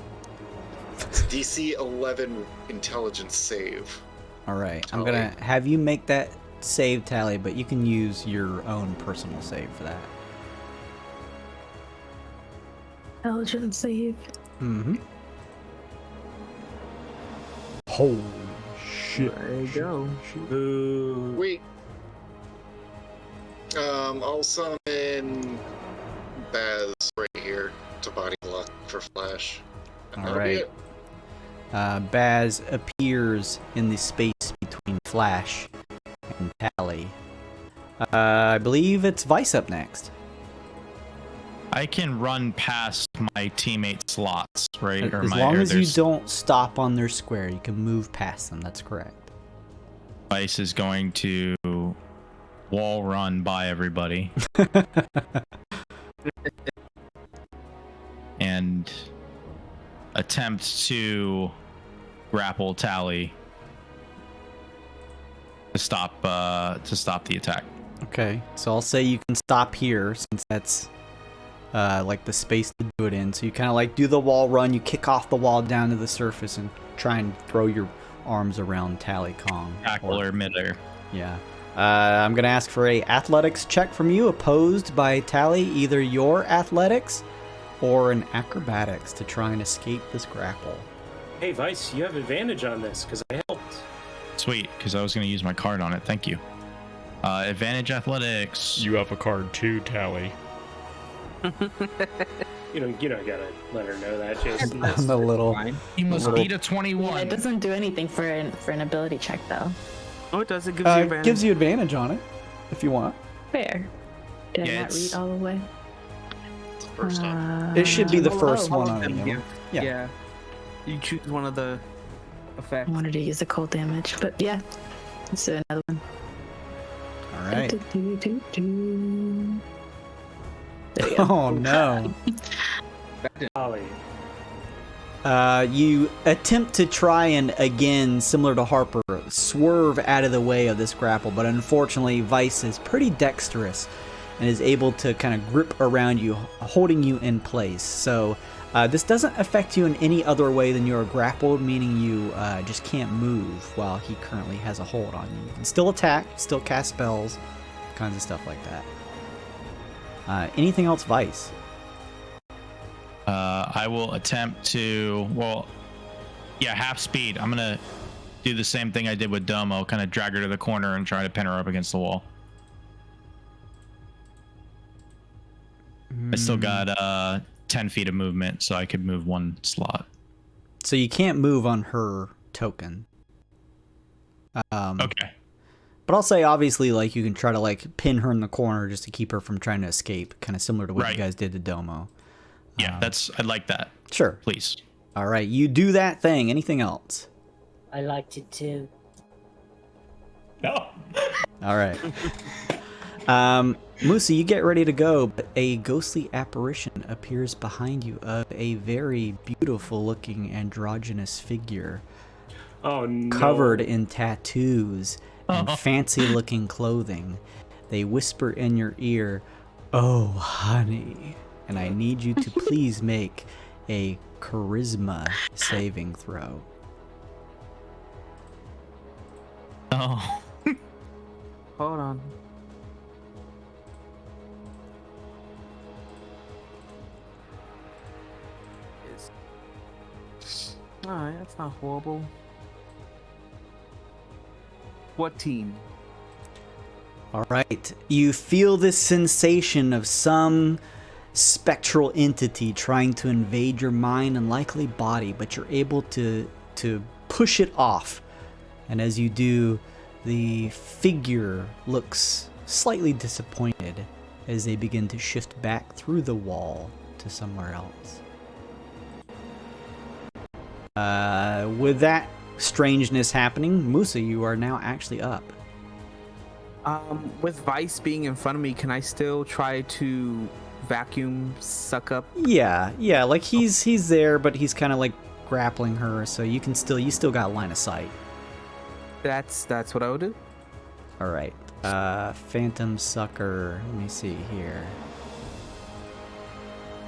It's DC 11 intelligence save. All right, I'm gonna have you make that save tally, but you can use your own personal save for that. Intelligence save. Mm-hmm. Holy shit. There you go. Ooh. Wait. I'll summon Baz right here to body block for Flash. And All that'll be right. it. Baz appears in the space between Flash and Tally. I believe it's Vice up next. I can run past my teammate slots, right? As long as you don't stop on their square, you can move past them. That's correct. Vice is going to wall run by everybody. And attempt to grapple Tally to stop the attack. Okay, so I'll say you can stop here since that's like the space to do it in. So you kind of like do the wall run, you kick off the wall down to the surface and try and throw your arms around Tally Kong. Tackle or midair. Yeah. I'm gonna ask for a athletics check from you, opposed by Tally, either your athletics or an acrobatics to try and escape this grapple. Hey, Vice, you have advantage on this because I helped. Sweet, because I was going to use my card on it. Thank you. Advantage athletics. You have a card too, Tally. You don't gotta let her know that, Jason. I'm a little. You must beat a 21. Yeah, it doesn't do anything for an ability check though. Oh, it does. It gives you advantage. Gives you advantage on it if you want. Fair. Did I not read all the way? First time. It should be the All first of one on them you. give. Yeah. Yeah. You choose one of the effects. I wanted to use the cold damage, but yeah. Let's do another one. All right. There you go. Oh no. Ollie. You attempt to try and, again, similar to Harper, swerve out of the way of this grapple, but unfortunately Vice is pretty dexterous and is able to kind of grip around you, holding you in place. So this doesn't affect you in any other way than you're grappled, meaning you just can't move while he currently has a hold on you. You can still attack, still cast spells, kinds of stuff like that. Anything else, Vice? I will attempt to, half speed. I'm going to do the same thing I did with Domo, kind of drag her to the corner and try to pin her up against the wall. I still got 10 feet of movement, so I could move one slot. So you can't move on her token. Okay. But I'll say, obviously, like, you can try to, like, pin her in the corner just to keep her from trying to escape, kind of similar to what you guys did to Domo. Yeah, I'd like that. Sure. Please. All right, you do that thing. Anything else? I liked it too. No. All right. Musa, you get ready to go, but a ghostly apparition appears behind you of a very beautiful-looking androgynous figure. Oh, no. Covered in tattoos and fancy-looking clothing. They whisper in your ear, "Oh, honey." And I need you to please make a charisma saving throw. Oh. Hold on. Alright, that's not horrible. 14. All right. You feel this sensation of some spectral entity trying to invade your mind and likely body, but you're able to push it off. And as you do, the figure looks slightly disappointed as they begin to shift back through the wall to somewhere else. With that strangeness happening, Musa, you are now actually up. With Vice being in front of me, can I still try to vacuum suck up? Yeah, like he's there, but he's kind of like grappling her, so you still got line of sight. That's what I would do. All right. Phantom Sucker. Let me see here.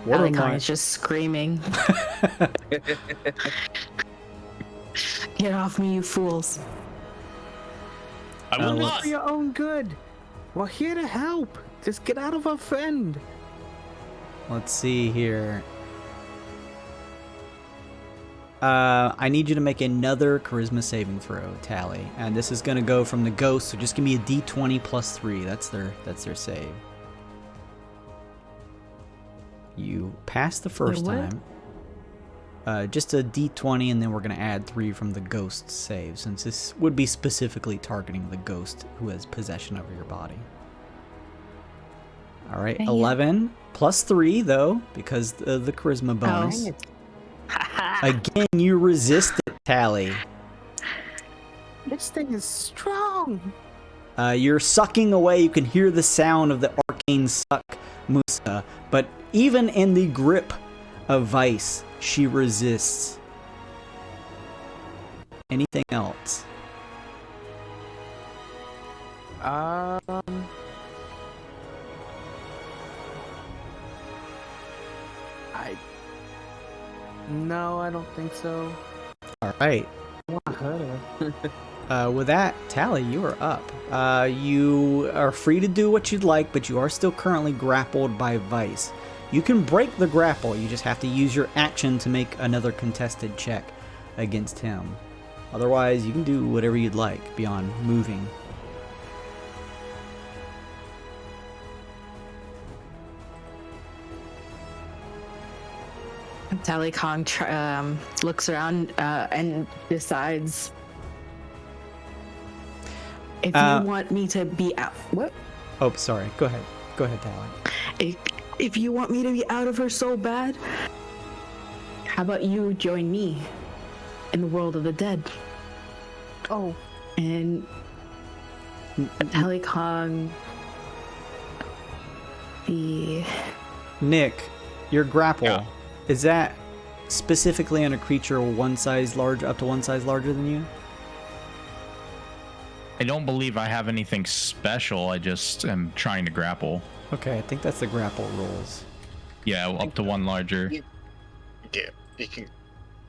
Alicon is just screaming. Get off me, you fools. I will not. For your own good. We're here to help. Just get out of our friend. Let's see here. I need you to make another charisma saving throw, Tally. And this is going to go from the ghost, so just give me a d20 plus 3. That's their save. You passed the first time. Just a d20, and then we're going to add 3 from the ghost save, since this would be specifically targeting the ghost who has possession over your body. All right, 11 plus 3, though, because of the charisma bonus. Oh. Again, you resist it, Tally. This thing is strong. You're sucking away. You can hear the sound of the arcane suck, Musa. But even in the grip of Vice, she resists. Anything else? No, I don't think so. All right. With that, Tally, you are up. You are free to do what you'd like, but you are still currently grappled by Vice. You can break the grapple. You just have to use your action to make another contested check against him. Otherwise, you can do whatever you'd like beyond moving. Tally Kong looks around and decides if you want me to be out. What? Oh, sorry. Go ahead. Go ahead, Tally. If you want me to be out of her so bad, how about you join me in the world of the dead? Oh. And Tally Kong, Nick, your grapple. Yeah. Is that specifically on a creature up to one size larger than you? I don't believe I have anything special. I just am trying to grapple. Okay, I think that's the grapple rules. Yeah, up to one larger. Yeah, you can.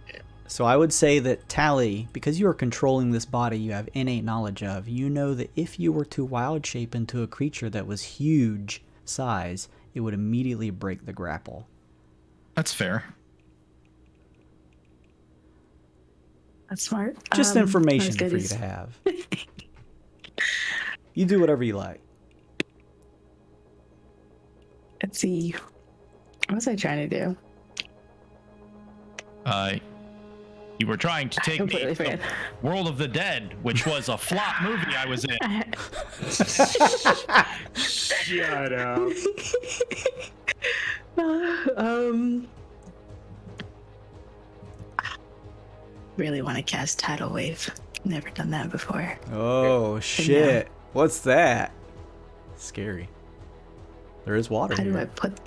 Yeah. So I would say that Tally, because you are controlling this body you have innate knowledge of, you know that if you were to wild shape into a creature that was huge size, it would immediately break the grapple. That's fair. That's smart. Just information for you to have. You do whatever you like. Let's see. What was I trying to do? You were trying to take me to the World of the Dead, which was a flop movie I was in. Shut up. Really want to cast Tidal Wave. Never done that before. Oh shit! No. What's that? Scary. There is water. How here. do I put?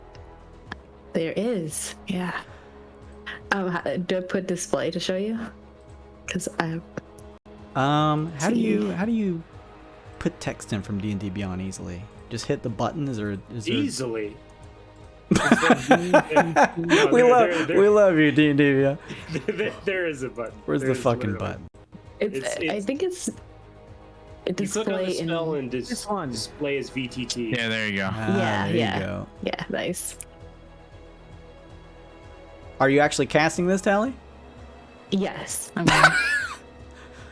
There is. Yeah. Do I put display to show you? Because I. How do you put text in from D&D Beyond easily? Just hit the button. Is there easily? We love you, D&D Beyond. There is a button. Where's the fucking button? I think it's. You click on the spell and display as VTT. Yeah, there you go. There you go. Yeah, nice. Are you actually casting this, Tally? Yes.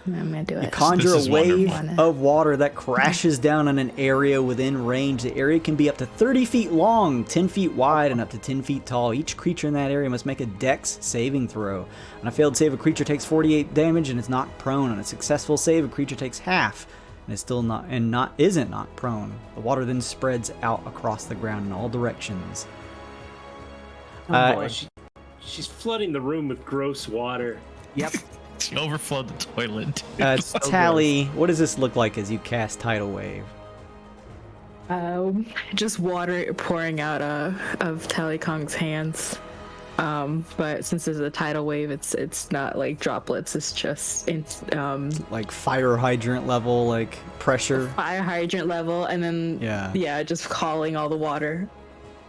I'm gonna do You it. conjure This a is wave wonderful. of water that crashes down on an area within range. The area can be up to 30 feet long, 10 feet wide, and up to 10 feet tall. Each creature in that area must make a dex saving throw. On a failed save, a creature takes 48 damage and is knocked prone. On a successful save, a creature takes half and isn't knocked prone. The water then spreads out across the ground in all directions. She's flooding the room with gross water. Yep. She overflowed the toilet. Tally, what does this look like as you cast Tidal Wave? Just water pouring out of Tally Kong's hands. But since there's a tidal wave, it's not like droplets. It's just Like fire hydrant level, like pressure. fire hydrant level, and then just calling all the water.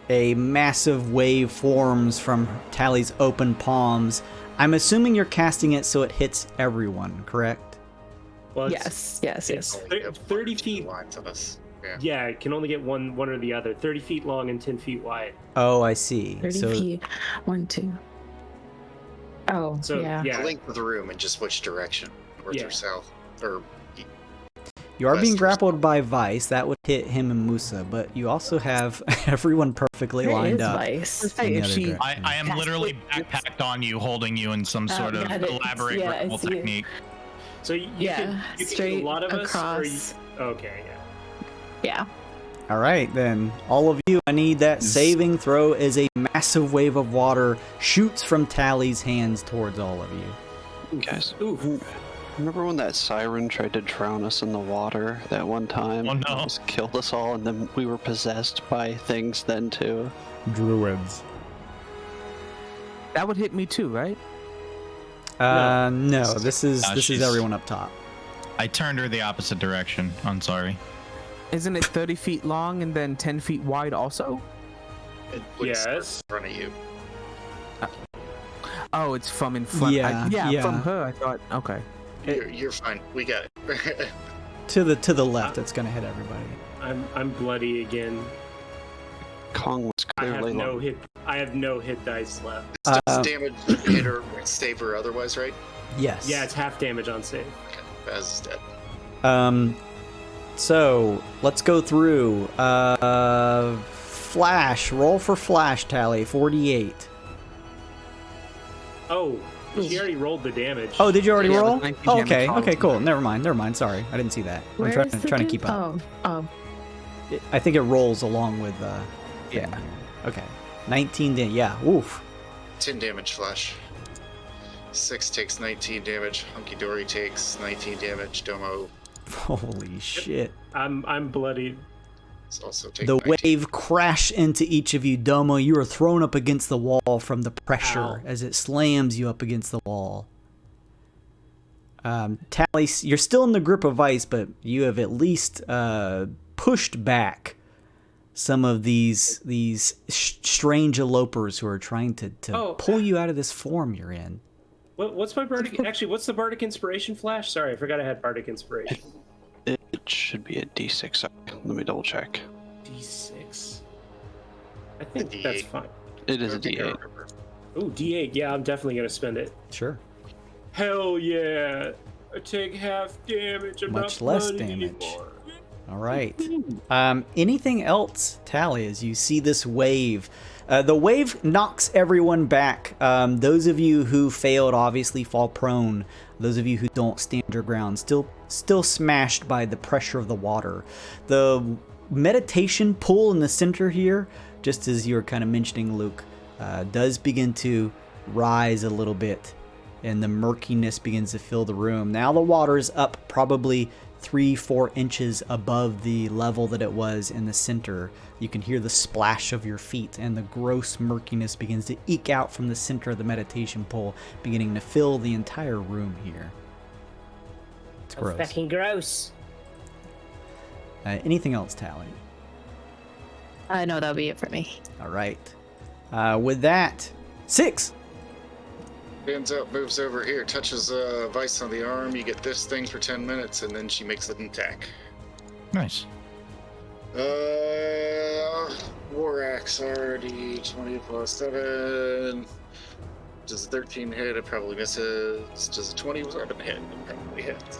A massive wave forms from Tally's open palms. I'm assuming you're casting it so it hits everyone, correct? Well, Yes. It's 30 feet. Lines of us. Yeah. Yeah, it can only get one or the other. 30 feet long and 10 feet wide. Oh, I see. 30 So feet. 1, 2. Oh, So yeah. yeah, The length of the room and just which direction, north Yeah. or south, or you are being West or grappled by Vice. That would hit him and Musa, but you also have everyone perfectly Where lined is up. Vice? in the If other she- direction. I am literally backpacked on you, holding you in some sort of got it. elaborate Yeah, I grapple see it. technique. so you Yeah, can hit straight a lot of us. Or across. okay, yeah. Yeah. All right, then. All of you, I need that saving throw as a massive wave of water shoots from Tally's hands towards all of you. Guys, Ooh, remember when that siren tried to drown us in the water that one time? Oh, no. Almost killed us all, and then we were possessed by things then too. Druids. That would hit me too, right? No, this is she's- everyone up top. I turned her the opposite direction. I'm sorry. Isn't it 30 feet long and then 10 feet wide also? it would start Yes. in front of you. Oh, it's from in front. Yeah. From her. I thought. Okay. You're fine. We got it. To the left, it's gonna hit everybody. I'm bloody again. Kong was I have clearly no hit. I have no hit dice left. It's just damage, hit or save or otherwise, right? Yes. Yeah, it's half damage on save. Okay, Baz is dead. So let's go through. Flash. Roll for flash, Tally. 48. Oh, she already rolled the damage. Oh, did you already Yeah, roll? the 19 Oh, damage okay. follows Okay, cool. that. Never mind. Sorry, I didn't see that. I'm Where trying is the to dude? keep up. Oh. I think it rolls along with. Yeah. thing. Okay. 19 damage. Yeah. Oof. 10 damage flash. 6 takes 19 damage. Hunky Dory takes 19 damage. Domo Holy shit. I'm bloodied. is also taking The 19. wave crashed into each of you. Domo, you are thrown up against the wall from the pressure Ow. as it slams you up against the wall. Tally, you're still in the grip of Vice, but you have at least pushed back some of these strange elopers who are trying to pull you out of this form you're in. What's my bardic? Actually, what's the bardic inspiration flash? Sorry, I forgot I had bardic inspiration. It should be a D6. Sorry, let me double check. D6. I think D8. that's fine. It is I a think I D8. remember. Ooh, D8. Yeah, I'm definitely gonna spend it. Sure. Hell yeah! I take half damage. I'm Much not less bloodied damage. anymore. All right. Anything else, Tally, as you see this wave? The wave knocks everyone back. Those of you who failed obviously fall prone. Those of you who don't stand your ground still smashed by the pressure of the water. The meditation pool in the center here, just as you were kind of mentioning, Luke, does begin to rise a little bit, and the murkiness begins to fill the room. Now the water is up probably 3-4 inches above the level that it was in the center. You can hear the splash of your feet, and the gross murkiness begins to eke out from the center of the meditation pole, beginning to fill the entire room here. It's That's gross. fucking gross. Anything else, Tally? No, that'll be it for me. All right. With that, 6. Stands up, moves over here, touches Vice on the arm. You get this thing for 10 minutes, and then she makes an attack. Nice. War Axe already 20 plus 7. Does a 13 hit? It probably misses. Does a 27 hit? It probably hits.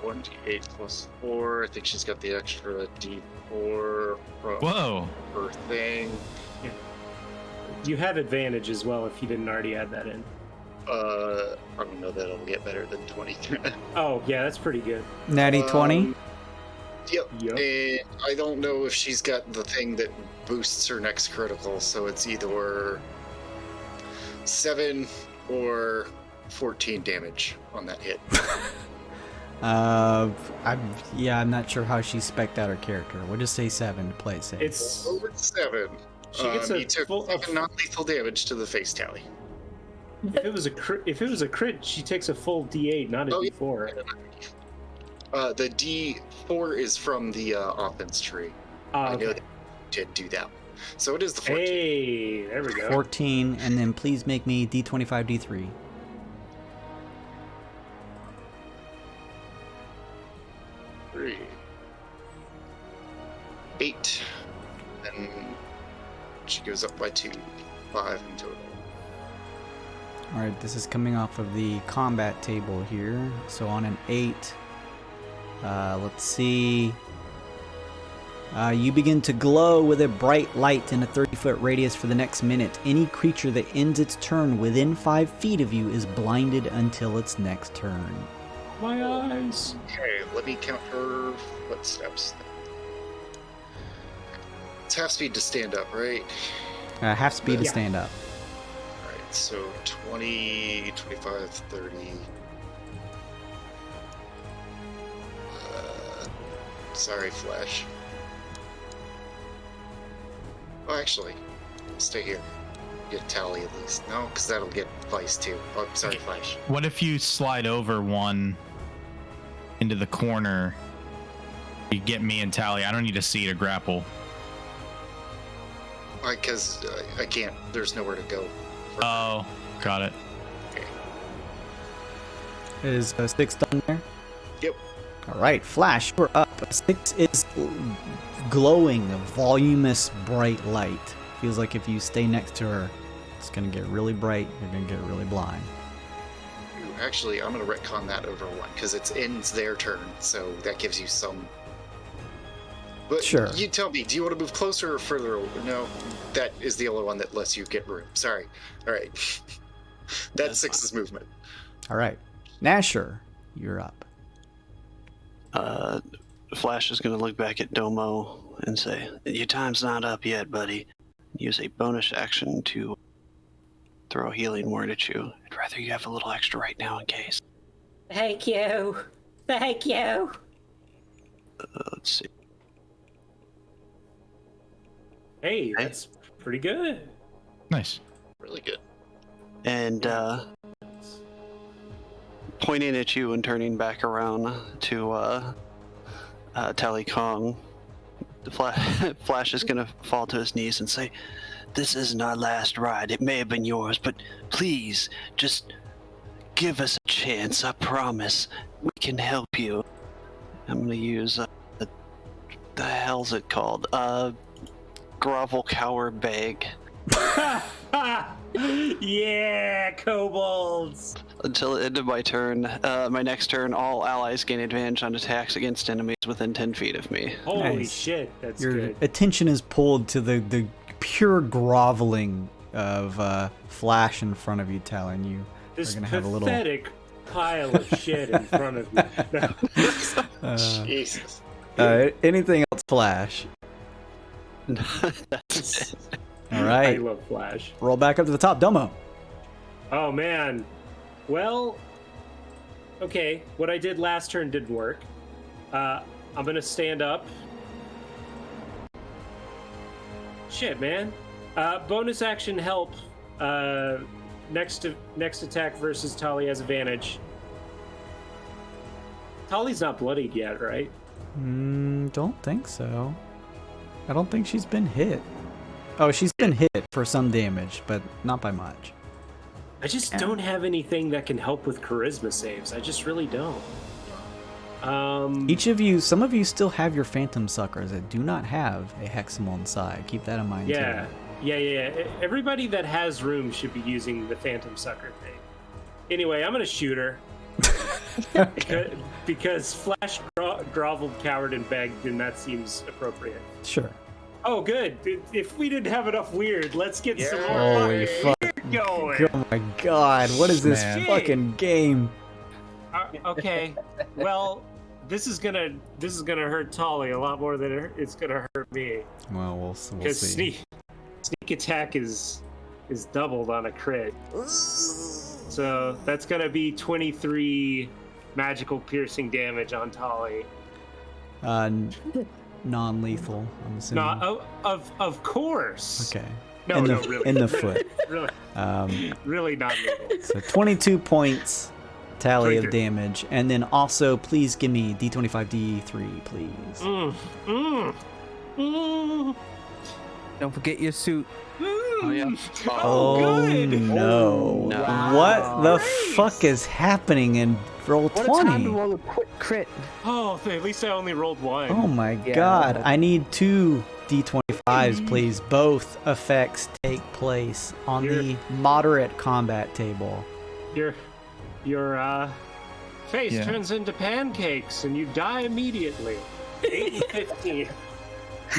1d8 plus 4. I think she's got the extra d4 from Whoa. her thing. You have advantage as well if you didn't already add that in. I don't know that it'll get better than 20. Oh, yeah, that's pretty good. Natty 20. Yep. Yep. And I don't know if she's got the thing that boosts her next critical, so it's either 7 or 14 damage on that hit. I'm not sure how she spec'd out her character. We'll just say 7 to play it safe. It's Over 7. She gets you took 7 non-lethal damage to the face tally. if it was a crit, she takes a full D8, not a D4. The D4 is from the offense tree. I know that did do that. So it is the 14. Hey, there we go. 14, and then please make me D25, D3. 3. 8. And she goes up by 2. 5 in total. Alright, this is coming off of the combat table here. So on an 8, let's see. You begin to glow with a bright light in a 30-foot radius for the next minute. Any creature that ends its turn within 5 feet of you is blinded until its next turn. My eyes. Okay, let me count her footsteps. It's half speed to stand up, right? Half speed to stand up. Alright, so 20, 25, 30. Sorry, Flash. Oh, actually, stay here. Get a tally at least. No, because that'll get Vice too. Oh, sorry, Flash. What if you slide over one into the corner? You get me and Tally. I don't need to see to grapple. Because I can't. There's nowhere to go. Oh, got it. Okay. Is 6 done there? Yep. Alright, Flash, we're up. 6 is glowing, a voluminous, bright light. Feels like if you stay next to her, it's going to get really bright, you're going to get really blind. Ooh, actually, I'm going to retcon that over 1, because it ends their turn, so that gives you some... But sure. You tell me, do you want to move closer or further over? No, that is the only one that lets you get room. Sorry. Alright. That's 6's movement. Alright. Nasher, you're up. Flash is going to look back at Domo and say, "Your time's not up yet, buddy. Use a bonus action to throw a healing word at you. I'd rather you have a little extra right now in case." Thank you. Thank you. Let's see. Hey, that's pretty good. Nice. Really good. And pointing at you and turning back around to Tally Kong, Flash is going to fall to his knees and say, "This isn't our last ride. It may have been yours, but please, just give us a chance. I promise. We can help you." I'm going to use, the hell's it called? Grovel Cower Bag. Yeah, kobolds. Until the end of my turn, my next turn, all allies gain advantage on attacks against enemies within 10 feet of me. Holy Nice. shit, that's Your good. attention is pulled to the pure groveling of Flash in front of you, telling you This are going to have a little... pathetic pile of shit in front of you. No. Jesus. Anything else, Flash? That's it. All I right. love Flash. Roll back up to the top. Domo. Oh, man. Well, okay. What I did last turn didn't work. I'm going to stand up. Shit, man. Bonus action help. Next attack versus Tali has advantage. Tali's not bloodied yet, right? Don't think so. I don't think she's been hit. Oh, she's been hit for some damage, but not by much. I just don't have anything that can help with charisma saves. I just really don't. Each of you, some of you still have your phantom suckers that do not have a Heximal inside. Keep that in mind Yeah. too. Yeah. Everybody that has room should be using the Phantom Sucker thing. Anyway, I'm gonna shoot her. Because Flash groveled, cowered, and begged, and that seems appropriate. Sure. Oh, good. If we didn't have enough Wyrd, let's get some more Holy fuck. Wyrd going. Oh my god, what is this Man. fucking game? Okay, well, this is gonna hurt Tolly a lot more than it's gonna hurt me. Well, we'll Because see. sneak attack is doubled on a crit. So that's gonna be 23 magical piercing damage on Tolly. Non-lethal, I'm assuming. No, of course. Okay. No, really. In the foot. Really, Um, really not legal. so 22 points tally of 23. damage, and then also please give me D25 D3, please. Don't forget your suit. Oh, yeah. Oh good. no! no. What the fuck is happening in roll What a time to 20? roll a quick crit. Oh, at least I only rolled one. Oh my Yeah. god! I need 2 D25s, please. Both effects take place on the moderate combat table. Your face Yeah. turns into pancakes and you die immediately. 8 and 15.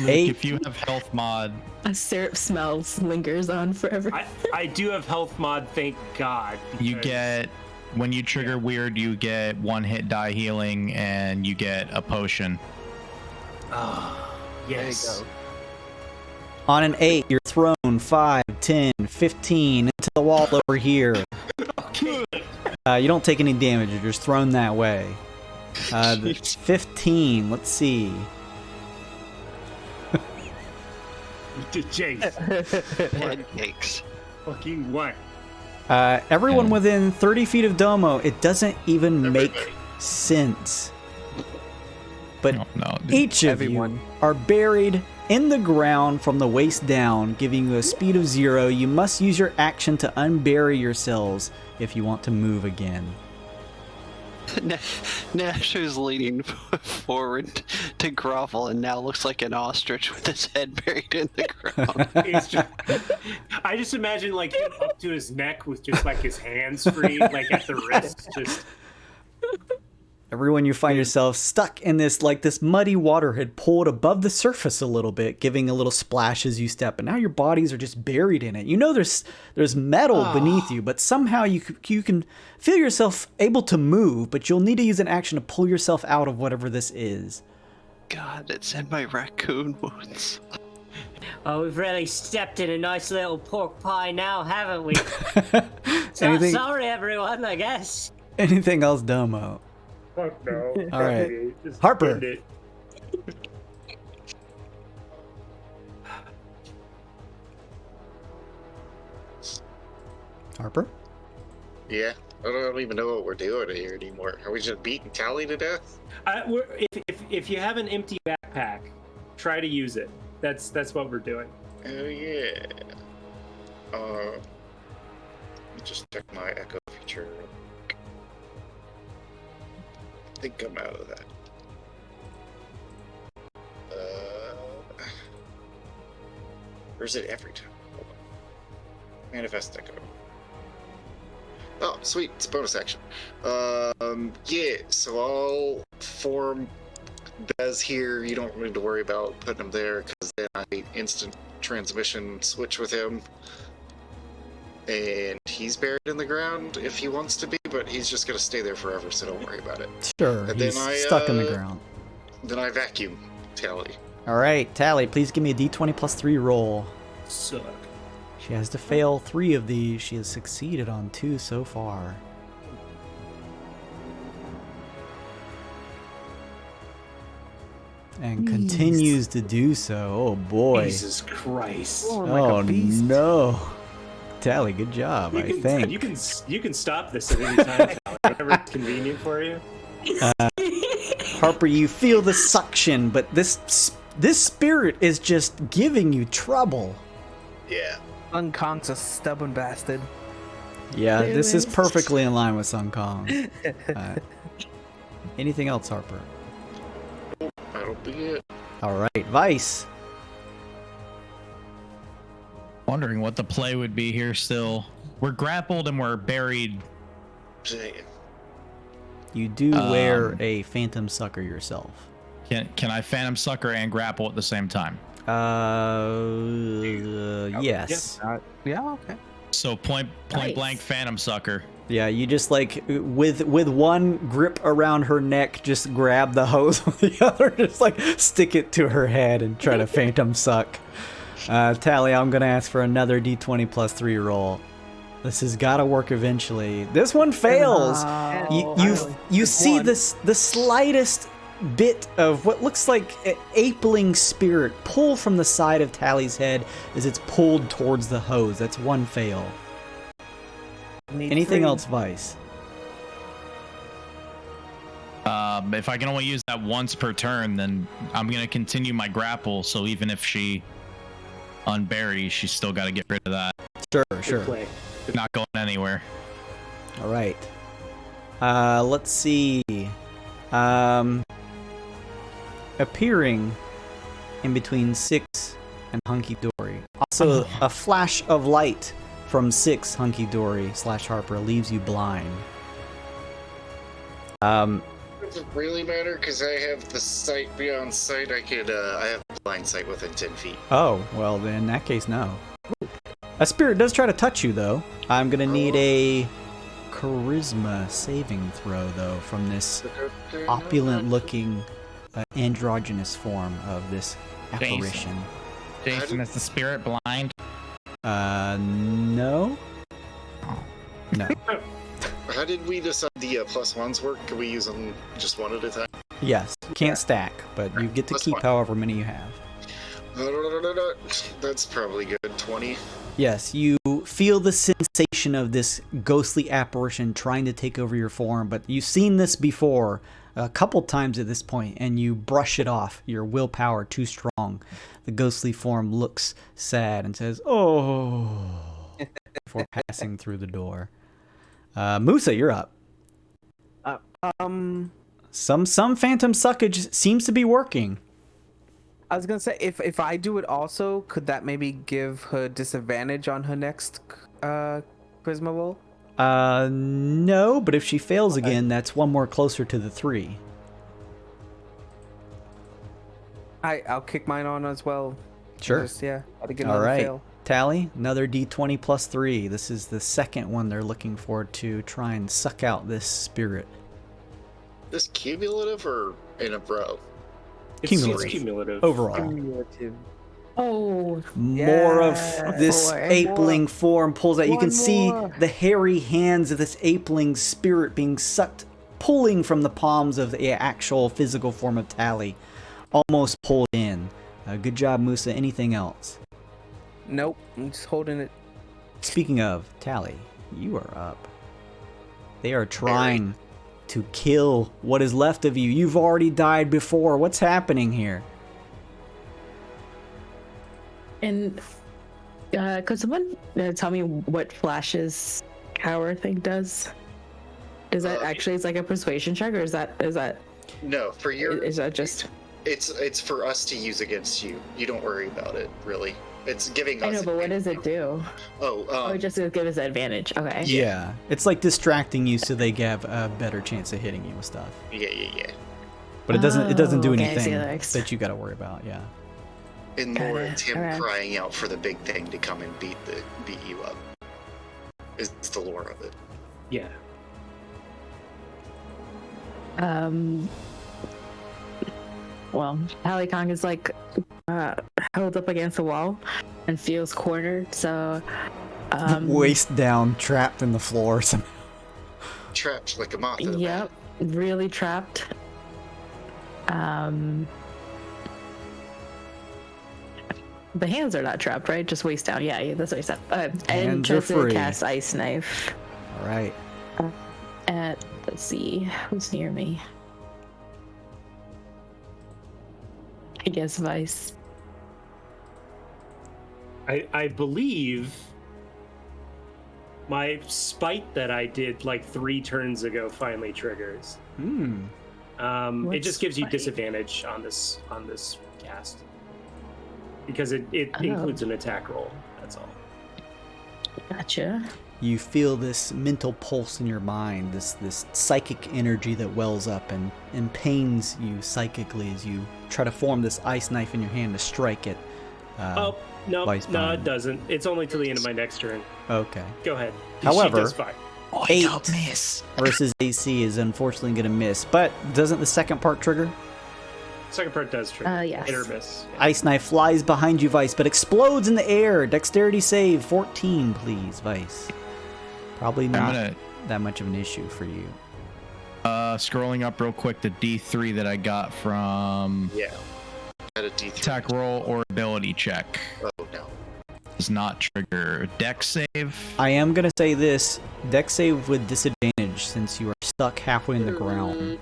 Eight. If you have health mod, A syrup smells lingers on forever. I do have health mod, thank God. you because- get when you trigger Wyrd, you get 1 hit die healing, and you get a potion. Oh, yes. On an 8, you're thrown 5, 10, 15 into the wall over here. Okay. You don't take any damage, you're just thrown that way. The 15, let's see. Jace. Pancakes. Fucking what? Everyone Okay. within 30 feet of Domo, it doesn't even make Everybody. sense. But No, dude. each of Everyone. you are buried in the ground from the waist down, giving you a speed of 0. You must use your action to unbury yourselves if you want to move again. Nash is leaning forward to grovel and now looks like an ostrich with his head buried in the ground. I just imagine like him up to his neck with just like his hands free, like at the wrist, just. Everyone, you find yourself stuck in this muddy water had pulled above the surface a little bit, giving a little splash as you step, and now your bodies are just buried in it. You know there's metal beneath you, but somehow you can feel yourself able to move, but you'll need to use an action to pull yourself out of whatever this is. God, it's in my raccoon wounds. Oh, we've really stepped in a nice little pork pie now, haven't we? Anything- Sorry, everyone, I guess. Anything else, Domo? Fuck no. All right. Just Harper. end it. Harper? Yeah, I don't even know what we're doing here anymore. Are we just beating Tally to death? If you have an empty backpack, try to use it. That's what we're doing. Oh yeah. Let me just check my echo feature. I think I'm out of that. Or is it every time? Hold on. Manifest echo. Oh, sweet, it's a bonus action. Yeah, so I'll form Bez here. You don't need to worry about putting him there, because then I instant transmission switch with him. And he's buried in the ground if he wants to be, but he's just gonna stay there forever, so don't worry about it. Sure, And he's then I, stuck in the ground. Then I vacuum Tally. All right, Tally, please give me a d20 plus 3 roll. Suck. She has to fail 3 of these. She has succeeded on 2 so far. And continues to do so. Oh boy. Jesus Christ. Oh no. Tally, good job, I think. You can stop this at any time, whenever it's convenient for you. Harper, you feel the suction, but this spirit is just giving you trouble. Yeah. Sun Kong's a stubborn bastard. Yeah, this is perfectly in line with Sun Kong. Anything else, Harper? That'll be it. All right, Vice. Wondering what the play would be here still. We're grappled and we're buried. You do wear a phantom sucker yourself. Can I phantom sucker and grapple at the same time? Yes. Yeah, okay. So point Nice. blank phantom sucker. Yeah, you just like with one grip around her neck, just grab the hose with the other, just like stick it to her head and try to phantom suck. Tally, I'm gonna ask for another D20 plus 3 roll. This has got to work eventually. This one fails. You see the slightest bit of what looks like an apeling spirit pull from the side of Tally's head as it's pulled towards the hose. That's one fail. Anything else, Vice? If I can only use that once per turn, then I'm gonna continue my grapple. So even if she unburies, she's still got to get rid of that. Sure. Not going anywhere. All right. Let's see. Appearing in between 6 and Hunky Dory. Also, a flash of light from 6 Hunky Dory / Harper leaves you blind. Does it really matter? Because I have the sight beyond sight. I have blind sight within 10 feet. Oh, well, then in that case, no. A spirit does try to touch you, though. I'm going to need a charisma saving throw, though, from this opulent-looking androgynous form of this apparition. Jason, is the spirit blind? No. No. How did we decide the +1s work? Can we use them just one at a time? Yes. Can't stack, but you get to That's keep fine. however many you have. That's probably good. 20. Yes, you feel the sensation of this ghostly apparition trying to take over your form, but you've seen this before a couple times at this point, and you brush it off. Your willpower too strong. The ghostly form looks sad and says, "Oh," before passing through the door. Musa, you're up. Some phantom suckage seems to be working. I was gonna say, if I do it also, could that maybe give her disadvantage on her next charisma roll? No, but if she fails again, that's one more closer to the 3. I'll kick mine on as well. Sure. Just, yeah. I'll get All another right. fail. Tally, another D20 plus 3. This is the second one they're looking for to try and suck out this spirit. This cumulative or in a row? It's cumulative. Overall. Cumulative. Oh, More of this Four. apeling form pulls out. You can One see more. the hairy hands of this apeling spirit being sucked, pulling from the palms of the actual physical form of Tally. Almost pulled in. Good job, Musa. Anything else? Nope. I'm just holding it. Speaking of Tally, you are up. They are trying to kill what is left of you. You've already died before. What's happening here? and could someone tell me what Flash's cower thing does? Is that actually it's like a persuasion check, or is that No, for your is that just? it's for us to use against you. You don't worry about it, really. It's giving us. I know, but what does it do? Oh, Just to give us an advantage. Okay. Yeah, it's like distracting you so they have a better chance of hitting you with stuff. yeah. But it doesn't do okay, I see anything that. that you got to worry about. Yeah. And Got more it. it's him Alright. crying out for the big thing to come and beat you up. Is the lore of it. Yeah. Well, Hallie Kong is like held up against the wall and feels cornered. So, Waist down, trapped in the floor. Trapped like a moth in a yep, really trapped. The hands are not trapped, right? Just waist down. Yeah, that's what I said. And Hands are tries to free. cast Ice Knife. All right. Let's see, who's near me? I guess Vice. I believe my spite that I did like 3 turns ago finally triggers. Hmm. It What's just gives you spite? disadvantage on this cast because it includes an attack roll. That's all. Gotcha. You feel this mental pulse in your mind, this psychic energy that wells up and pains you psychically as you try to form this ice knife in your hand to strike it. No, it doesn't. It's only till the end of my next turn. Okay. Go ahead. However, she does fine. 8 versus AC is unfortunately going to miss. But doesn't the second part trigger? Second part does trigger. Yes. Hit or miss. Yeah. Ice knife flies behind you, Vice, but explodes in the air. Dexterity save 14, please, Vice. Probably not that much of an issue for you. Scrolling up real quick, the D3 that I got from At a D3. attack roll or ability check Oh no. does not trigger. Dex save. I am going to say this. Dex save with disadvantage since you are stuck halfway in the ground.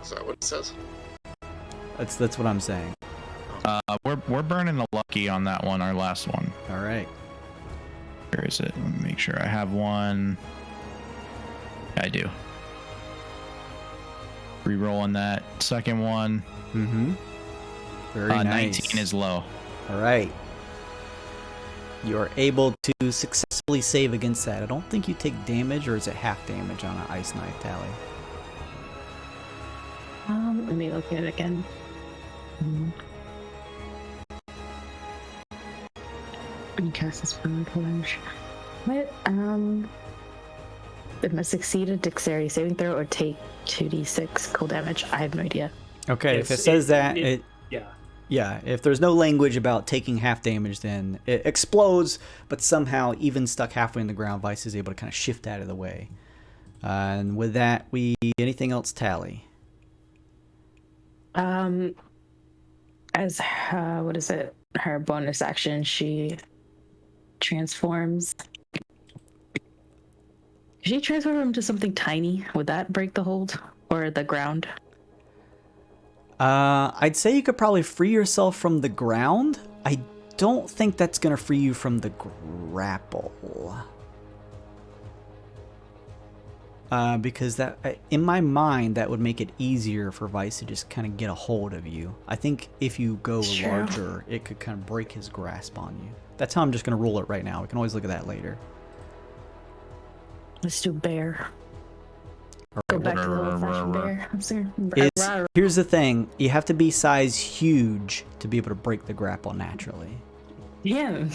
Is that what it says? That's what I'm saying. We're burning a lucky on that one, our last one. All right. Where is it? Let me make sure I have one. I do. Reroll on that second one. Mm-hmm. Very nice. 19 is low. All right. You are able to successfully save against that. I don't think you take damage, or is it half damage on an ice knife, Tally? Let me look at it again. You cast this spell plunge. What? It must succeed a dexterity saving throw or take 2d6 cold damage. I have no idea. Okay, if it says that, yeah. If there's no language about taking half damage, then it explodes, but somehow, even stuck halfway in the ground, Vice is able to kind of shift out of the way. And with that, anything else, Tally? As what is it? Her bonus action, she transforms. If she transform into something tiny, would that break the hold or the ground? I'd say you could probably free yourself from the ground. I don't think that's going to free you from the grapple. Because that, in my mind, that would make it easier for Vice to just kind of get a hold of you. I think if you go larger, it could kind of break his grasp on you. That's how I'm just going to rule it right now. We can always look at that later. Let's do bear. Go back to the old-fashioned bear. Here's the thing. You have to be size huge to be able to break the grapple naturally. Yeah.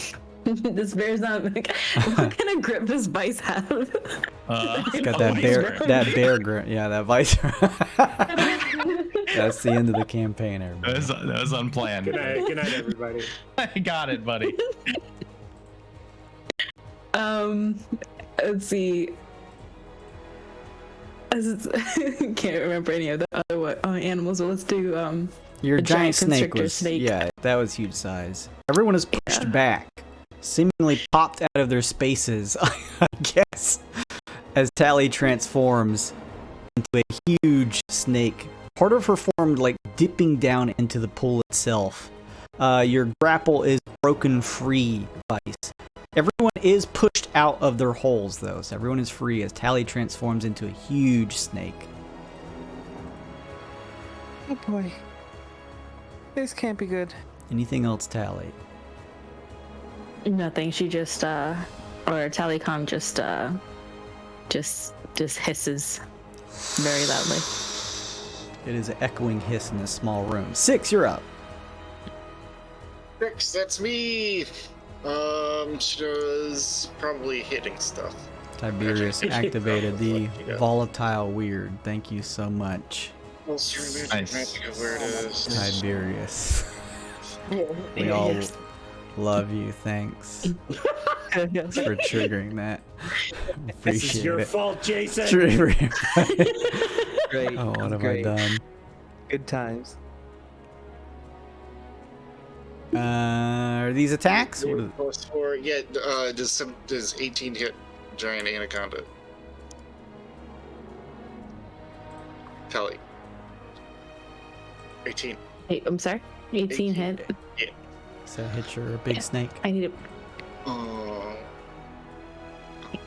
This bear's not... What kind of grip does Vice have? It's got that bear grip. Yeah, that Vice. That's the end of the campaign, everybody. That was unplanned. Good night, everybody. I got it, buddy. Let's see. Can't remember any of the other animals. So let's do your giant snake was yeah, that was huge size. Everyone is pushed back, seemingly popped out of their spaces, I guess, as Tally transforms into a huge snake. Part of her form like dipping down into the pool itself. Your grapple is broken free, Vice. Everyone is pushed out of their holes, though, so everyone is free as Tally transforms into a huge snake. Oh boy. This can't be good. Anything else, Tally? Nothing. She just, or Tallycom just hisses very loudly. It is an echoing hiss in this small room. 6, you're up. 6, that's me. She does probably hitting stuff. Tiberius activated the volatile Wyrd. Thank you so much. Nice. Where it is. Tiberius. We all love you. Thanks for triggering that. Appreciate this is your fault, Jason. Great. Oh, what have I done? Good times. Are these attacks? +4. Yeah. Does 18 hit giant anaconda? Tally. 18. Hey, I'm sorry. 18 hit. Yeah. So hit your big snake. I need to.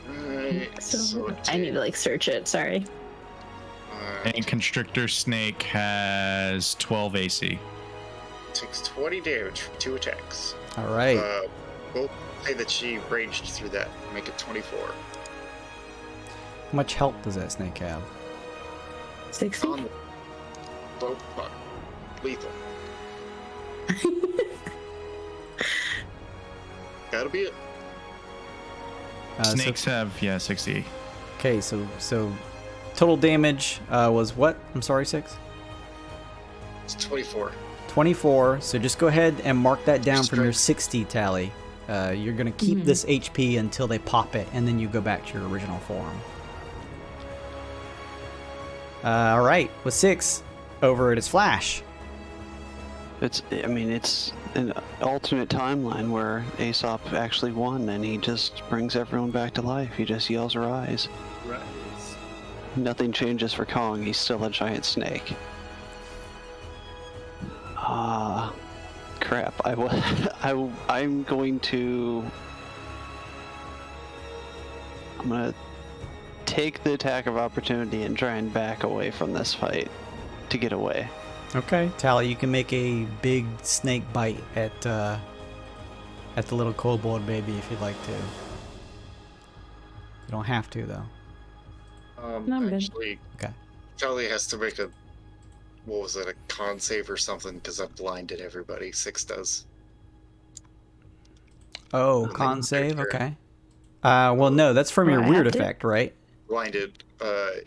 Right. So I need to like search it. Sorry. And Constrictor Snake has 12 AC. Takes 20 damage for 2 attacks. All right. We'll say that she raged through that. Make it 24. How much health does that snake have? 60? On the low fuck. Lethal. Gotta be it. Snakes have 60. Okay, so total damage was what? I'm sorry, 6? It's 24. 24. So just go ahead and mark that down from your 60 tally. You're going to keep this HP until they pop it, and then you go back to your original form. All right, with 6, over it is Flash. It's an alternate timeline where Aesop actually won, and he just brings everyone back to life. He just yells rise. Rise. Nothing changes for Kong. He's still a giant snake. Crap. I'm going to take the attack of opportunity and try and back away from this fight to get away. Okay, Tally, you can make a big snake bite at the little kobold baby if you'd like to. You don't have to, though. Actually, Okay. Charlie has to make a con save or something because I've blinded everybody. 6 does. Oh, con save? Okay. Well, no, that's from your weird effect, right? Blinded.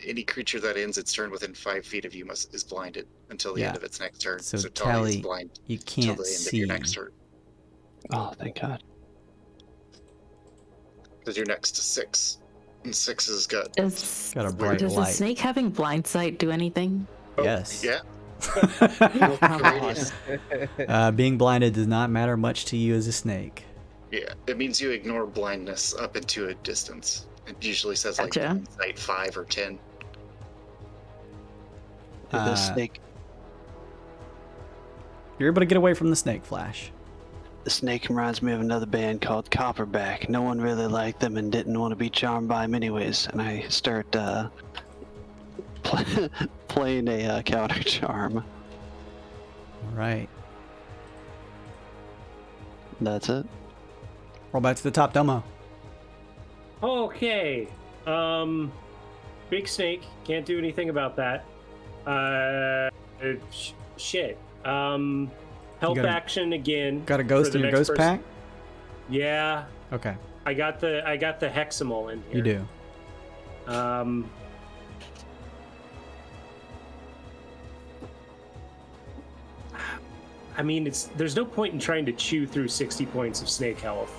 Any creature that ends its turn within 5 feet of you is blinded until the end of its next turn. So Tally is Tally, blind you until can't the end see. of your next turn. Oh, thank God. Because you're next to 6. And 6 has got... Got a bright Does light. a snake having blind sight do anything? Yes. Yeah. Being blinded does not matter much to you as a snake. Yeah. It means you ignore blindness up into a distance. It usually says like Gotcha. sight 5 or 10. The snake. You're able to get away from the snake, Flash. The snake reminds me of another band called Copperback. No one really liked them and didn't want to be charmed by them anyways. And I start playing a counter charm. All right. That's it. Roll back to the top, Domo. Okay. Big snake. Can't do anything about that. Shit. Help action again. Got a ghost in your ghost pack? Yeah. Okay. I got the Heximal in here. You do. I mean, there's no point in trying to chew through 60 points of snake health.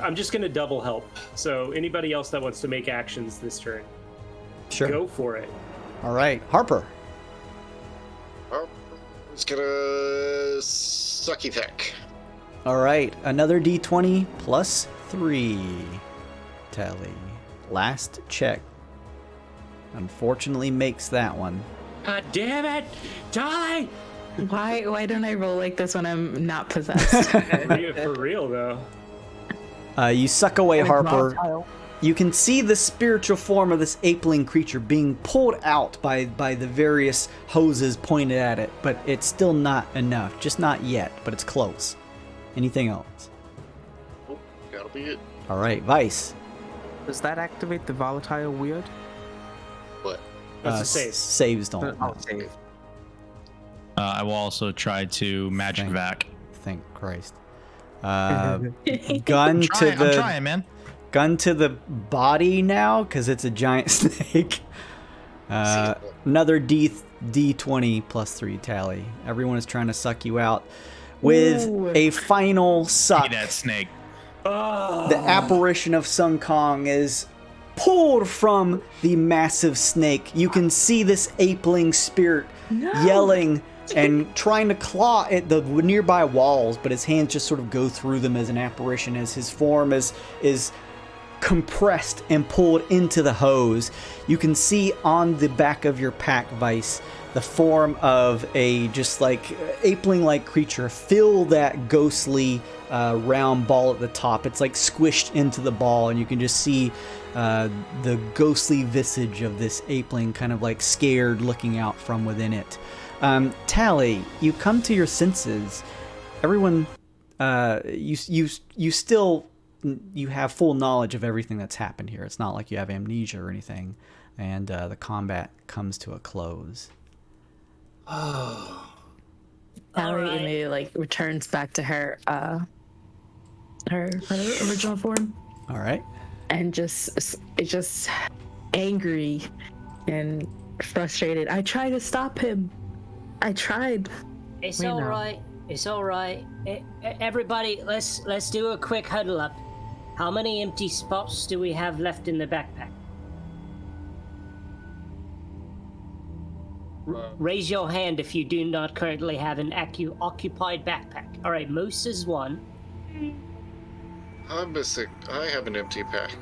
I'm just going to double help. So anybody else that wants to make actions this turn, Sure. go for it. All right, Harper. It's gonna sucky peck. All right, another D20 plus 3. Tally. Last check. Unfortunately makes that one. God damn it, Dolly! Why don't I roll like this when I'm not possessed? For real though. You suck away Harper. You can see the spiritual form of this apeling creature being pulled out by the various hoses pointed at it, but it's still not enough. Just not yet, but it's close. Anything else? Oh, that'll be it. All right, Vice. Does that activate the volatile weird? What? That's a save. Saves don't. Oh, save. I will also try to magic vac. Thank Christ. Gun to I'm the trying, man. gun to the body now because it's a giant snake. Another D20 plus 3 tally. Everyone is trying to suck you out with a final suck. Eat that snake. The apparition of Sun Kong is pulled from the massive snake. You can see this apeling spirit yelling and trying to claw at the nearby walls, but his hands just sort of go through them as an apparition, as his form is compressed and pulled into the hose. You can see on the back of your pack, Vice, the form of a just like apeling-like creature fill that ghostly round ball at the top. It's like squished into the ball, and you can just see the ghostly visage of this apeling kind of like scared looking out from within it. Tally, you come to your senses. Everyone you still you have full knowledge of everything that's happened here. It's not like you have amnesia or anything, and the combat comes to a close. Oh. Allie right. immediately like returns back to her original form. All right. And it's just angry and frustrated. I tried to stop him. I tried. It's We all know. right. It's all right. Everybody, let's do a quick huddle up. How many empty spots do we have left in the backpack? Raise your hand if you do not currently have an occupied backpack. All right, Moose is one. I'm missing. I have an empty pack.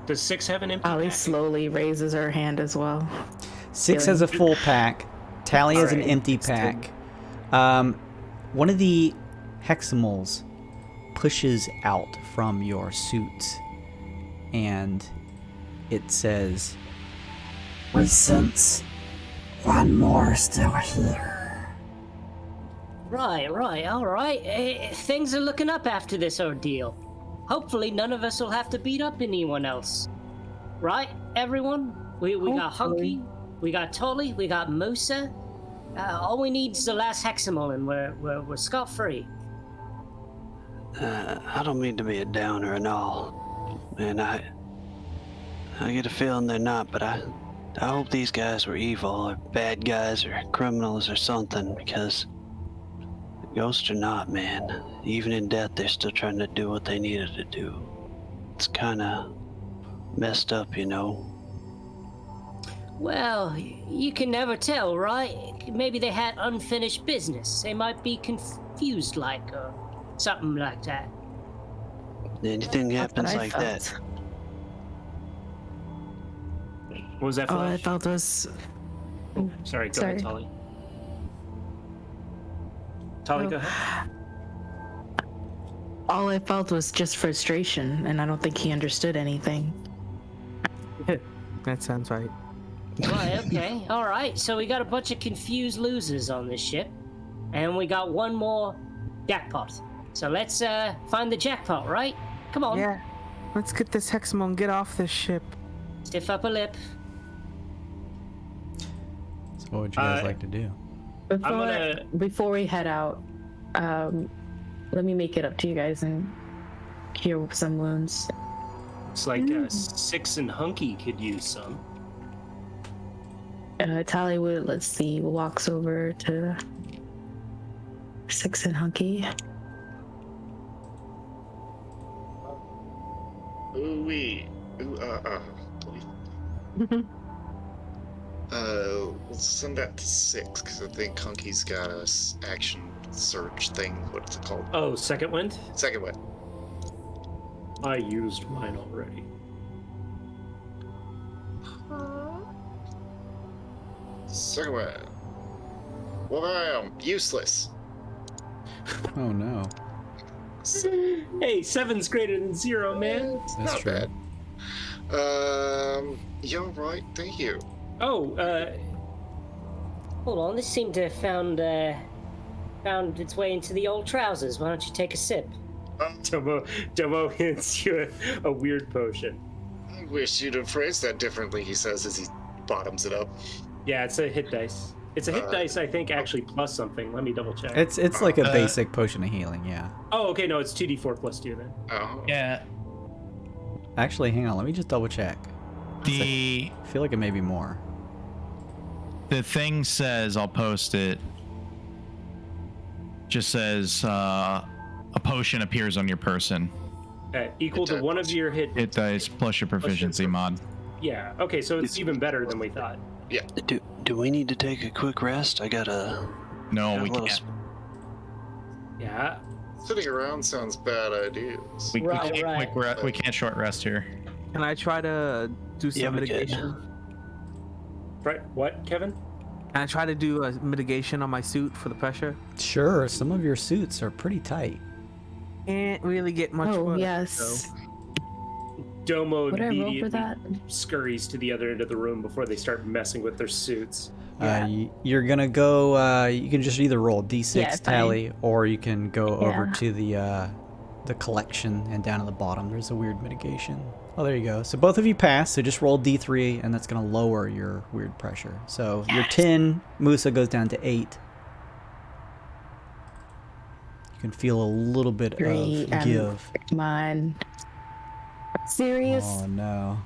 Does 6 have an empty Allie pack? slowly raises her hand as well. 6 has a full pack. Tally has an Alright. empty pack. One of the Heximals pushes out from your suit, and it says, We sense one more still here. Right, all right. Things are looking up after this ordeal. Hopefully none of us will have to beat up anyone else. Right, everyone? We got Hunky, we got Tolly, we got Musa. All we need is the last Heximal and we're scot-free. I don't mean to be a downer and all, and I get a feeling they're not, but I hope these guys were evil or bad guys or criminals or something, because ghosts or not, man, even in death they're still trying to do what they needed to do. It's kind of messed up, you know. Well, you can never tell, right? Maybe they had unfinished business. They might be confused, like, or something like that. Anything happens I like felt. that, What was that, All I Flash? felt was Sorry, go Sorry. ahead, Tolly. Tolly, Oh. go ahead. all I felt was just frustration, and I don't think he understood anything. That sounds right. Right, okay. All right, so we got a bunch of confused losers on this ship, and we got one more jackpot. So let's find the jackpot, right? Come on. Yeah. Let's get this Heximal and get off this ship. Stiff upper lip. So what would you guys like to do? Before we head out, let me make it up to you guys and heal some wounds. It's like 6 and Hunky could use some. Tallywood, let's see, walks over to 6 and Hunky. Ooh wee. Ooh we'll send that to 6 because I think Hunky's got a action surge thing. What's it called? Oh, second wind? Second one. I used mine already. Second one. Well, I am useless. Oh no. Hey, 7's greater than 0, man. That's Not true. bad. You're right. Thank you. Oh, Hold on, this seemed to have found its way into the old trousers. Why don't you take a sip? Domo hands you a weird potion. I wish you'd have phrased that differently, he says as he bottoms it up. Yeah, it's a hit dice. It's a hit dice, I think, actually plus something. Let me double check. It's like a basic potion of healing, yeah. Oh, okay, no, it's 2d4 plus 2 then. Oh. Yeah. Actually, hang on, let me just double check. The I feel like it may be more. the thing says, I'll post it. Just says a potion appears on your person. Equal to one of your hit. Hit dice plus your proficiency mod. Yeah. Okay, so it's even better than we thought. Yeah. Do we need to take a quick rest? I gotta. No, we a little can't. Yeah. Sitting around sounds bad ideas. We Right, can't right. we can't short rest here. Can I try to do some Yeah, we can. mitigation? Right. What, Kevin? Can I try to do a mitigation on my suit for the pressure? Sure, some of your suits are pretty tight. Can't really get much. Oh, work, yes. so- Domo Would I roll for immediately that? scurries to the other end of the room before they start messing with their suits. You're gonna go. You can just either roll D6 Yeah, tally, or you can go over to the collection, and down at the bottom there's a weird mitigation. Oh, there you go. So both of you pass. So just roll D3, and that's gonna lower your weird pressure. So your 10, Musa, goes down to 8. You can feel a little bit of give. Mine. Serious? Oh no.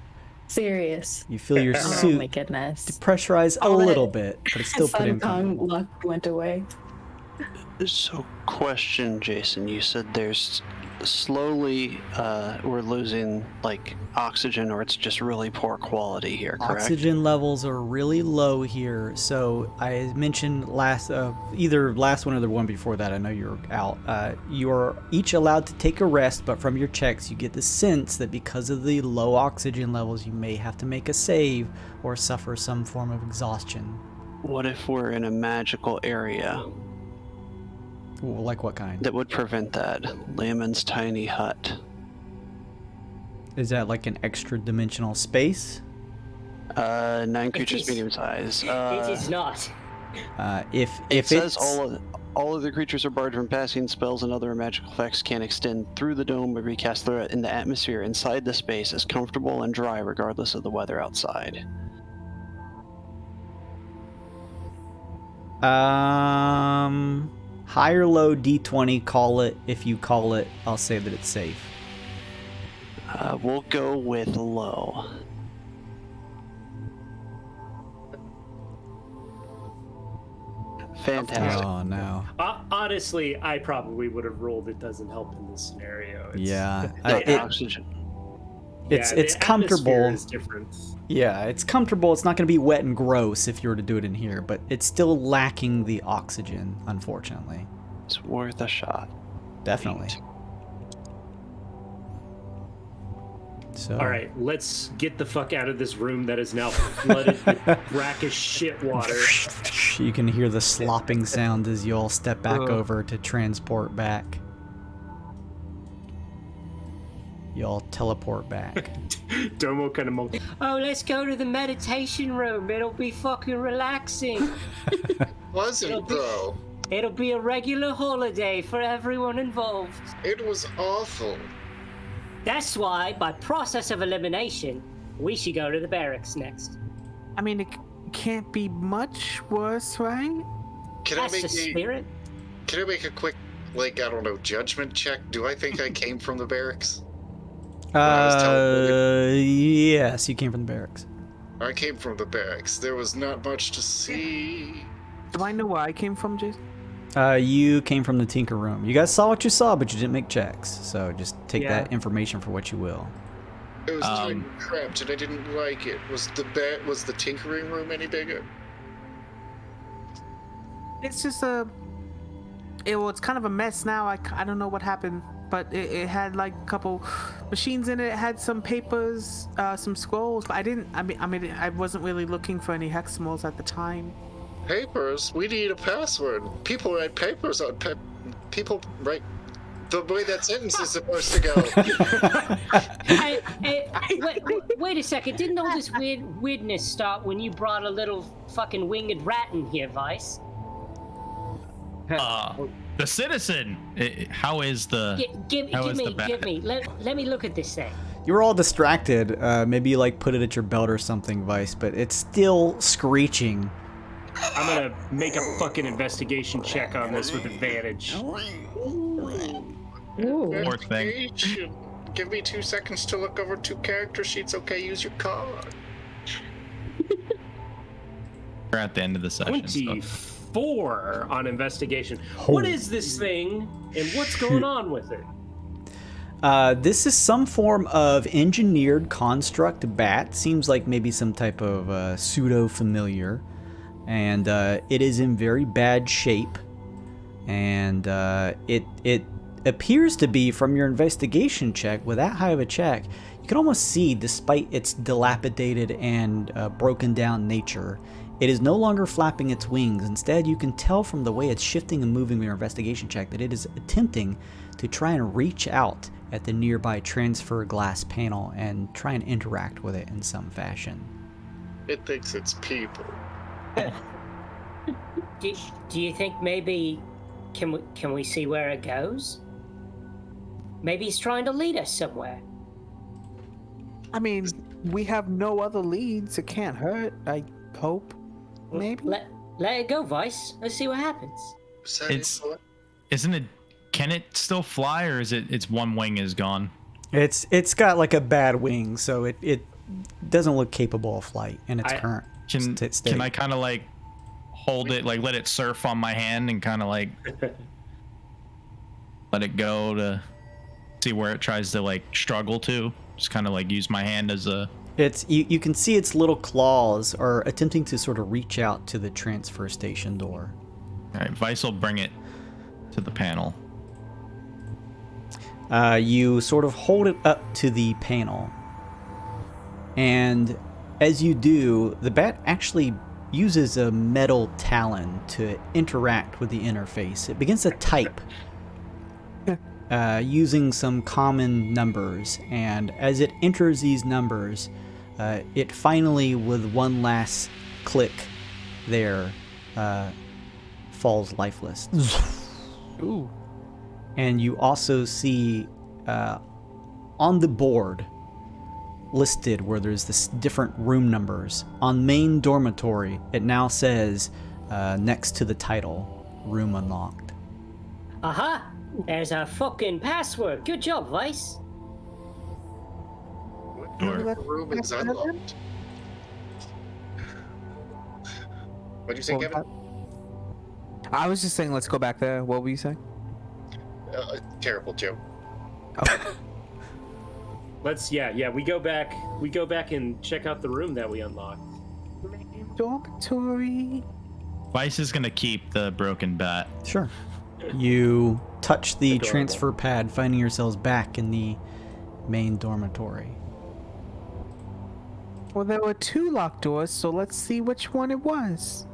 Serious. You feel your suit Oh my goodness. depressurize a little bit, but it's still pretty uncomfortable. Luck went away. So, question, Jason. You said there's slowly we're losing like oxygen, or it's just really poor quality here, correct? Oxygen levels are really low here. So I mentioned either last one or the one before that, I know you're out. You are each allowed to take a rest, but from your checks you get the sense that because of the low oxygen levels you may have to make a save or suffer some form of exhaustion. What if we're in a magical area? Like what kind? That would prevent that. Layman's tiny hut. Is that like an extra dimensional space? 9 creatures medium size. It is not. If it says all of the creatures are barred from passing spells and other magical effects can extend through the dome or be cast through it in the atmosphere inside the space is comfortable and dry regardless of the weather outside. High or low D20, call it. If you call it, I'll say that it's safe. We'll go with low. Fantastic. Oh no. Honestly, I probably would have rolled. It doesn't help in this scenario. Oxygen. It's comfortable. Is different. Yeah, it's comfortable. It's not going to be wet and gross if you were to do it in here, but it's still lacking the oxygen, unfortunately. It's worth a shot. Definitely. So. All right, let's get the fuck out of this room that is now flooded with brackish shit water. You can hear the slopping sound as you all step back over to transport back. Y'all teleport back. Domo kind of monkey. Oh, let's go to the meditation room. It'll be fucking relaxing. Wasn't, bro. It'll be a regular holiday for everyone involved. It was awful. That's why, by process of elimination, we should go to the barracks next. I mean, it can't be much worse, right? Can I make a quick, like, I don't know, judgment check? Do I think I came from the barracks? Yes, you came from the barracks. I came from the barracks. There was not much to see. Do I know where I came from, Jason? You came from the Tinker Room. You guys saw what you saw, but you didn't make checks. So just take that information for what you will. It was tiny cramped, and I didn't like it. Was the Tinkering Room any bigger? It's just it's kind of a mess now. I don't know what happened, but it had like a couple machines in it. It had some papers, some scrolls, but I wasn't really looking for any heximals at the time. Papers? We need a password. People write papers on people write the way that sentence is supposed to go. Wait a second. Didn't all this weirdness start when you brought a little fucking winged rat in here, Vice? The citizen. How is the? Give me. Let me look at this thing. You were all distracted. Maybe you like put it at your belt or something, Vice, but it's still screeching. I'm gonna make a fucking investigation check on this with advantage. Poor thing. Give me 2 seconds to look over 2 character sheets. Okay, use your card. We're at the end of the session. 24 on investigation. What is this thing, and what's going on with it? This is some form of engineered construct bat. Seems like maybe some type of pseudo-familiar. And it is in very bad shape. And it appears to be, from your investigation check, with that high of a check, you can almost see, despite its dilapidated and broken down nature, it is no longer flapping its wings. Instead, you can tell from the way it's shifting and moving with your investigation check that it is attempting to try and reach out at the nearby transfer glass panel and try and interact with it in some fashion. It thinks it's people. Do you think maybe can we see where it goes? Maybe he's trying to lead us somewhere. I mean, we have no other leads. It can't hurt. I hope. Maybe. Let it go, Vice. Let's see what happens. Isn't it? Can it still fly, or is its one wing is gone? It's got like a bad wing, so it doesn't look capable of flight in its current state. Can I kind of like hold it, like let it surf on my hand and kind of like let it go to see where it tries to like struggle to? Just kind of like use my hand as a... You can see its little claws are attempting to sort of reach out to the transfer station door. All right, Vice will bring it to the panel. You sort of hold it up to the panel, and as you do, the bat actually uses a metal talon to interact with the interface. It begins to type using some common numbers, and as it enters these numbers, it finally, with one last click there, falls lifeless. Ooh. And you also see on the board listed where there's this different room numbers. On main dormitory, it now says next to the title, room unlocked. Aha! There's our fucking password. Good job, Vice. What room is unlocked? What'd you say, Kevin? I was just saying, let's go back there. What were you saying? Terrible joke. Let's we go back and check out the room that we unlocked. Dormitory. Vice is gonna keep the broken bat. Sure. You touch the transfer pad, finding yourselves back in the main dormitory. Well, there were 2 locked doors, so let's see which one it was.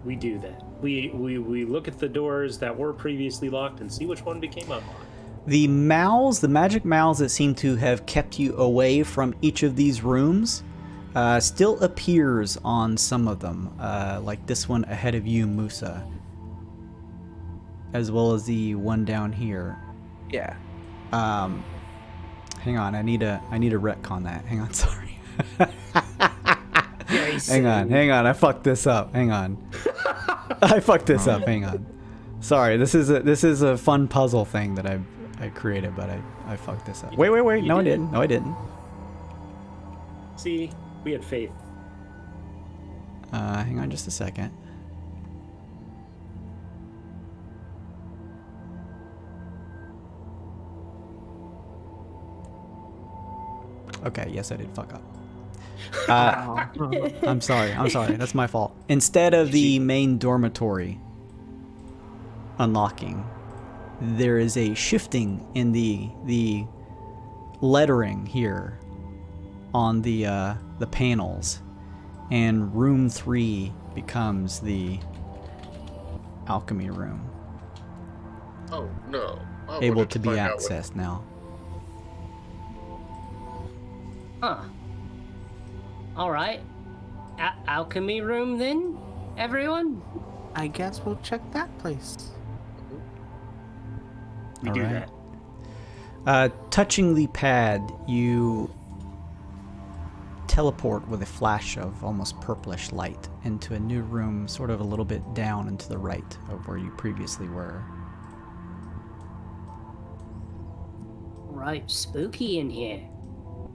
We do that. We look at the doors that were previously locked and see which one became unlocked. The mouths, the magic mouths that seem to have kept you away from each of these rooms, still appears on some of them, like this one ahead of you, Musa, as well as the one down here. Yeah. Hang on, I need to retcon that. Hang on, sorry. Hang on, I fucked this up. Hang on. I fucked this up. Hang on. Sorry, this is a fun puzzle thing that I created, but I fucked this up. Wait. No, I didn't. See, we had faith. Hang on just a second. Okay, yes, I did fuck up. I'm sorry. That's my fault. Instead of the main dormitory unlocking, there is a shifting in the lettering here on the panels, and room 3 becomes the alchemy room. Oh no! Able to be accessed now. Huh. Alright. Alchemy room then, everyone? I guess we'll check that place. We do that. Touching the pad, you teleport with a flash of almost purplish light into a new room, sort of a little bit down and to the right of where you previously were. Right, spooky in here.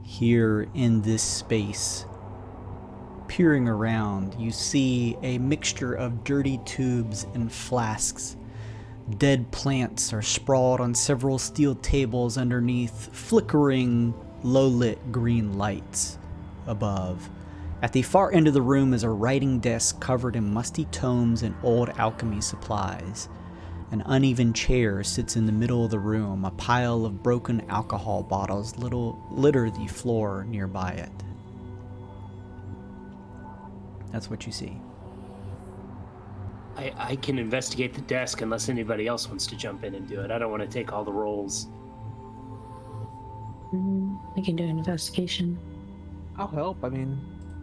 Here in this space, peering around, you see a mixture of dirty tubes and flasks. Dead plants are sprawled on several steel tables underneath flickering, low-lit green lights above. At the far end of the room is a writing desk covered in musty tomes and old alchemy supplies. An uneven chair sits in the middle of the room. A pile of broken alcohol bottles litter the floor nearby it. That's what you see. I can investigate the desk unless anybody else wants to jump in and do it. I don't want to take all the roles. I can do an investigation. I'll help. I mean,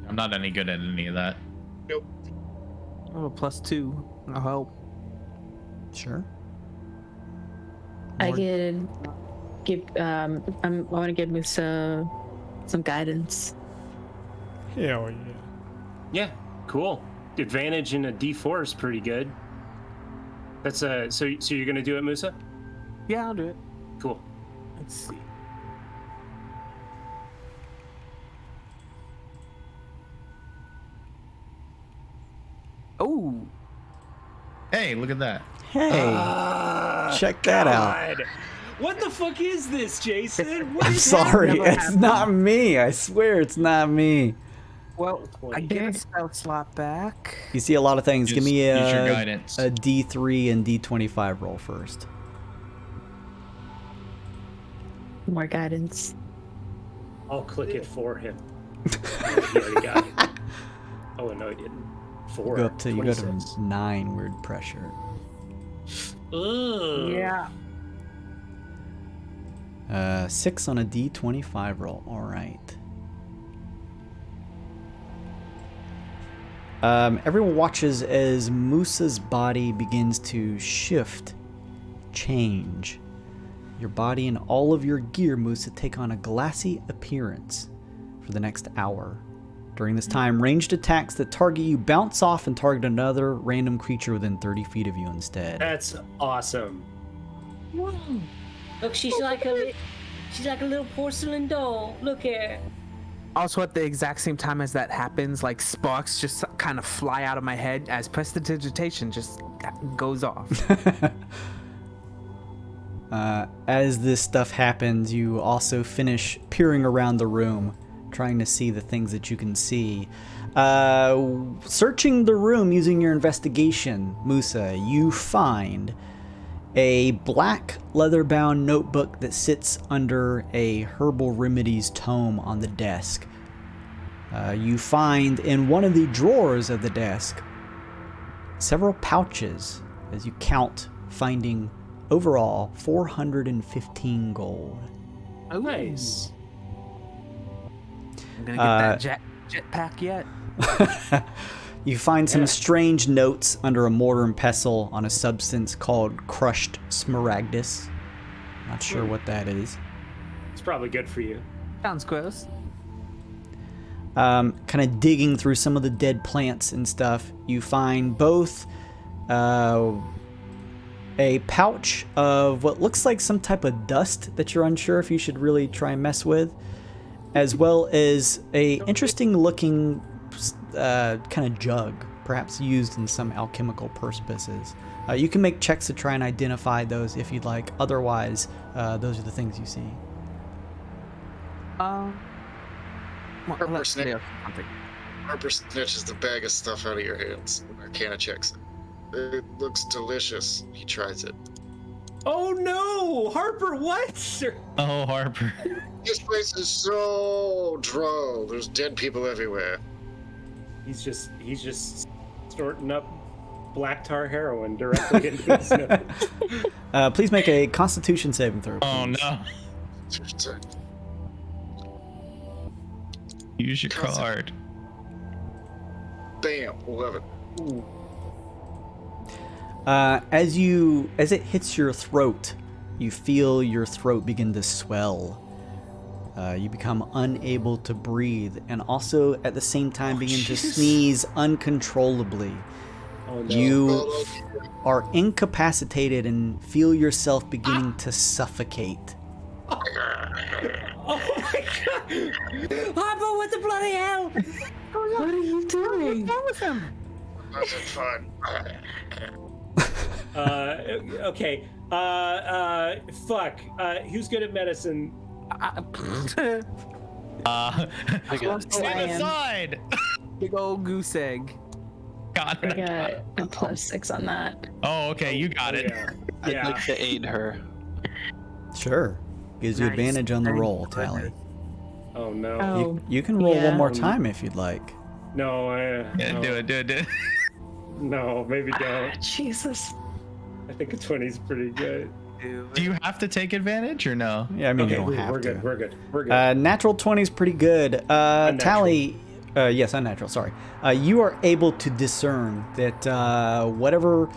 I'm not any good at any of that. Nope. I have a +2. I'll help. Sure. I could give. I want to give Musa some guidance. Hell yeah. Yeah, cool. Advantage in a D4 is pretty good. That's so you're gonna do it, Musa? Yeah, I'll do it. Cool. Let's see. Oh. Hey, look at that. Hey, check that out. What the fuck is this, Jason? What I'm is sorry, happening? it's not me. I swear it's not me. Well, I get a spell slot back. You see a lot of things. Give Just me use your guidance. a D3 and D25 roll first. More guidance. I'll click it for him. He already got it. Oh no, he didn't. 4. You go to 26. 9 word pressure. Ugh. Yeah. 6 on a D25 roll. All right. Everyone watches as Musa's body begins to shift, change. Your body and all of your gear, Musa, take on a glassy appearance for the next hour. During this time, ranged attacks that target you bounce off and target another random creature within 30 feet of you instead. That's awesome. Whoa. Look, she's like a little porcelain doll. Look here. Also, at the exact same time as that happens, like sparks just kind of fly out of my head as prestidigitation just goes off. As this stuff happens, you also finish peering around the room, trying to see the things that you can see. Searching the room using your investigation, Musa, you find a black leather-bound notebook that sits under a herbal remedies tome on the desk. You find in one of the drawers of the desk several pouches as you count, finding overall 415 gold. Oh, nice. I'm gonna get that jetpack yet. You find some strange notes under a mortar and pestle on a substance called crushed smaragdus. Not sure what that is. It's probably good for you. Sounds gross. Kind of digging through some of the dead plants and stuff, you find both a pouch of what looks like some type of dust that you're unsure if you should really try and mess with, as well as a interesting looking kind of jug, perhaps used in some alchemical purposes. You can make checks to try and identify those if you'd like. Otherwise, those are the things you see. Harper snatches the bag of stuff out of your hands. Arcana checks. It looks delicious. He tries it. Oh no, Harper! What? Oh, Harper. This place is so droll. There's dead people everywhere. He's just snorting up black tar heroin directly into his nose. Please make a Constitution saving throw. Oh no. Use your card. Bam, 11. Ooh. As it hits your throat, you feel your throat begin to swell. You become unable to breathe, and also at the same time begin to sneeze uncontrollably. Oh, no. You are incapacitated and feel yourself beginning to suffocate. Oh my god! Harper, what the bloody hell? What are you doing? What's wrong with him? Wasn't fun. Okay. Fuck. Who's good at medicine? Stand aside. Big old goose egg. Got I it. got a +6 on that. Oh, okay, you got it. Yeah. I'd Yeah. like to aid her. Sure. Gives you Nice. advantage on the roll, Tally. Oh no. Oh, You can roll yeah. one more time if you'd like. No. Yeah, no. do it. No, maybe don't. Jesus. I think a 20 is pretty good. Do you have to take advantage or no? Yeah, I mean, Okay, you don't have we're to. good. We're good. Natural 20 is pretty good. Tally, Yes, unnatural, sorry. You are able to discern that whatever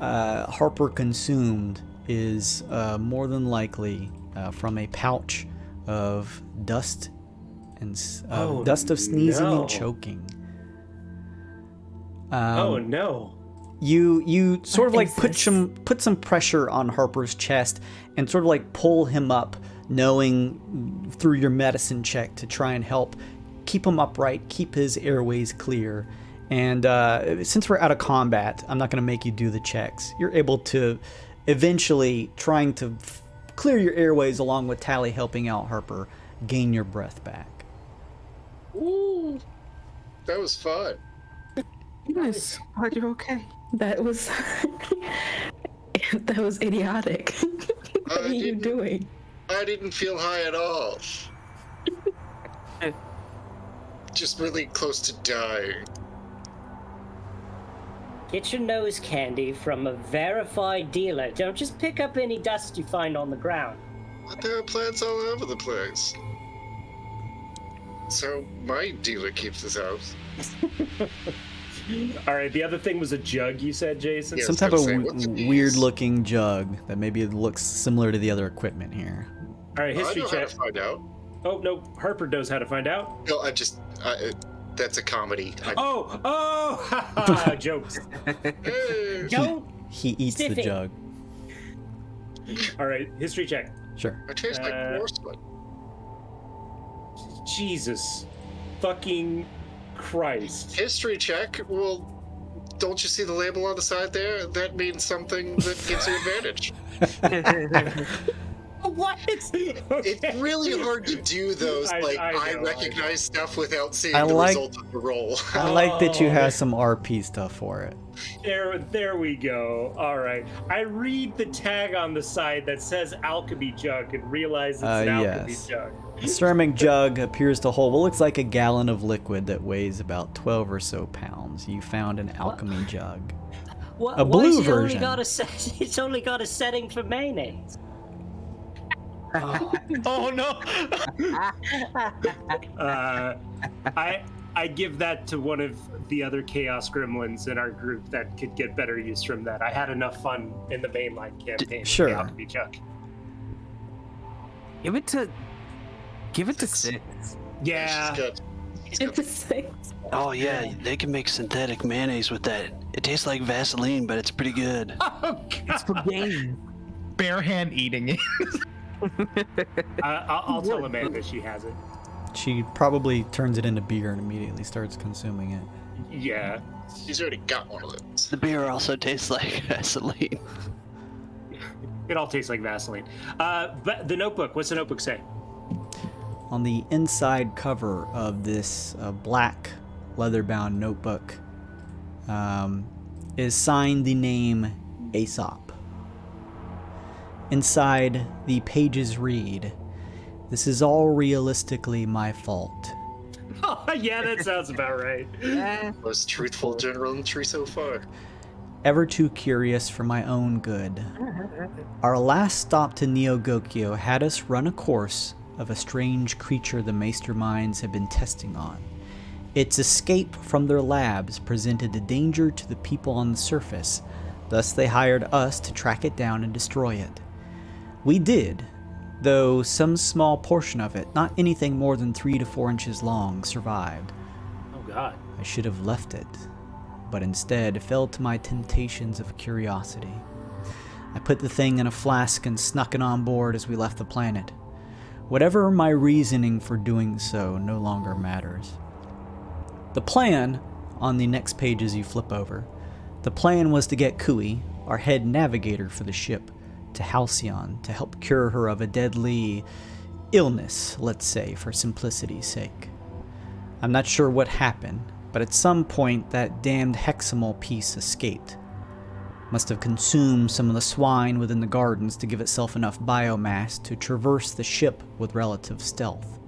Harper consumed is more than likely from a pouch of dust and dust of sneezing and choking. Oh no. You sort of like put some pressure on Harper's chest and sort of like pull him up, knowing through your medicine check to try and help keep him upright, keep his airways clear. And since we're out of combat, I'm not going to make you do the checks. You're able to eventually, trying to clear your airways along with Tally helping out Harper, gain your breath back. Ooh, that was fun. Goodness, are you okay? That was that was idiotic. What are you doing? I didn't feel high at all. Just really close to dying. Get your nose candy from a verified dealer. Don't just pick up any dust you find on the ground. But there are plants all over the place. So my dealer keeps this out. All right, the other thing was a jug, you said, Jason? Yeah, Some type of weird-looking jug that maybe looks similar to the other equipment here. All right, history I know check. how to find out. Oh, no, Harper knows how to find out. No, that's a comedy. Jokes. Hey. Don't He eats Stiffy. the jug. All right, history check. Sure. I taste like porcelain. Jesus fucking Christ. History check? Well, don't you see the label on the side there? That means something that gives you advantage. What? It's really hard to do those. I recognize stuff without seeing the result of the roll. I like that you have some RP stuff for it. There we go. All right. I read the tag on the side that says alchemy jug and realize it's an alchemy jug. The ceramic jug appears to hold what looks like a gallon of liquid that weighs about 12 or so pounds. You found an alchemy jug. A blue version. It's only got a setting for mayonnaise. Oh no! I give that to one of the other chaos gremlins in our group that could get better use from that. I had enough fun in the mainline campaign. Sure. With the alchemy jug. Give it to Six. Yeah. It's a 6. Oh yeah, they can make synthetic mayonnaise with that. It tastes like Vaseline, but it's pretty good. Oh, It's for game. Bare hand eating it. I'll tell Amanda she has it. She probably turns it into beer and immediately starts consuming it. Yeah. She's already got one of those. The beer also tastes like Vaseline. It all tastes like Vaseline. But the notebook, what's the notebook say? On the inside cover of this black leather-bound notebook is signed the name Aesop. Inside, the pages read, "This is all realistically my fault." Oh, yeah, that sounds about right. Most truthful general entry so far. Ever too curious for my own good. Our last stop to Neogokyo had us run a course of a strange creature the masterminds have been testing on. Its escape from their labs presented a danger to the people on the surface, thus they hired us to track it down and destroy it. We did, though some small portion of it, not anything more than 3 to 4 inches long, survived. Oh, God. I should have left it, but instead fell to my temptations of curiosity. I put the thing in a flask and snuck it on board as we left the planet. Whatever my reasoning for doing so no longer matters. The plan, on the next pages you flip over, the plan was to get Kui, our head navigator for the ship, to Halcyon to help cure her of a deadly illness, let's say, for simplicity's sake. I'm not sure what happened, but at some point that damned Heximal piece escaped. Must have consumed some of the swine within the gardens to give itself enough biomass to traverse the ship with relative stealth.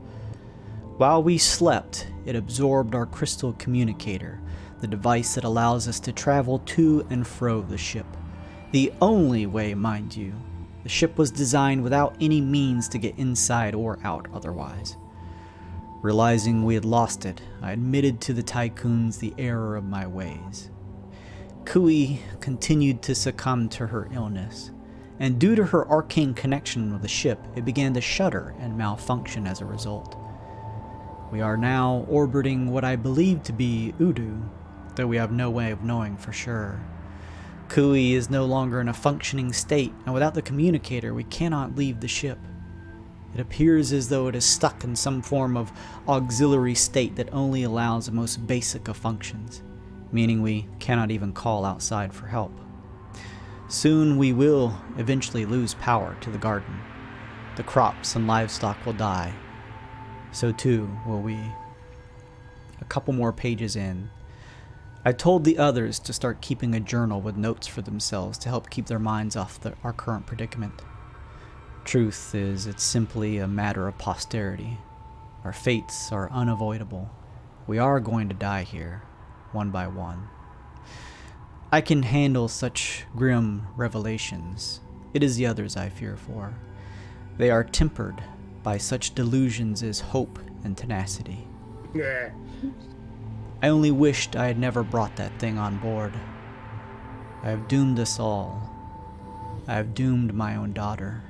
While we slept, it absorbed our crystal communicator, the device that allows us to travel to and fro the ship. The only way, mind you. The ship was designed without any means to get inside or out otherwise. Realizing we had lost it, I admitted to the tycoons the error of my ways. Kui continued to succumb to her illness, and due to her arcane connection with the ship, it began to shudder and malfunction as a result. We are now orbiting what I believe to be Udu, though we have no way of knowing for sure. Kui is no longer in a functioning state, and without the communicator, we cannot leave the ship. It appears as though it is stuck in some form of auxiliary state that only allows the most basic of functions, meaning we cannot even call outside for help. Soon we will eventually lose power to the garden. The crops and livestock will die. So too will we. A couple more pages in, I told the others to start keeping a journal with notes for themselves to help keep their minds off our current predicament. Truth is, it's simply a matter of posterity. Our fates are unavoidable. We are going to die here, one by one. I can handle such grim revelations. It is the others I fear for. They are tempered by such delusions as hope and tenacity. Yeah. I only wished I had never brought that thing on board. I have doomed us all. I have doomed my own daughter.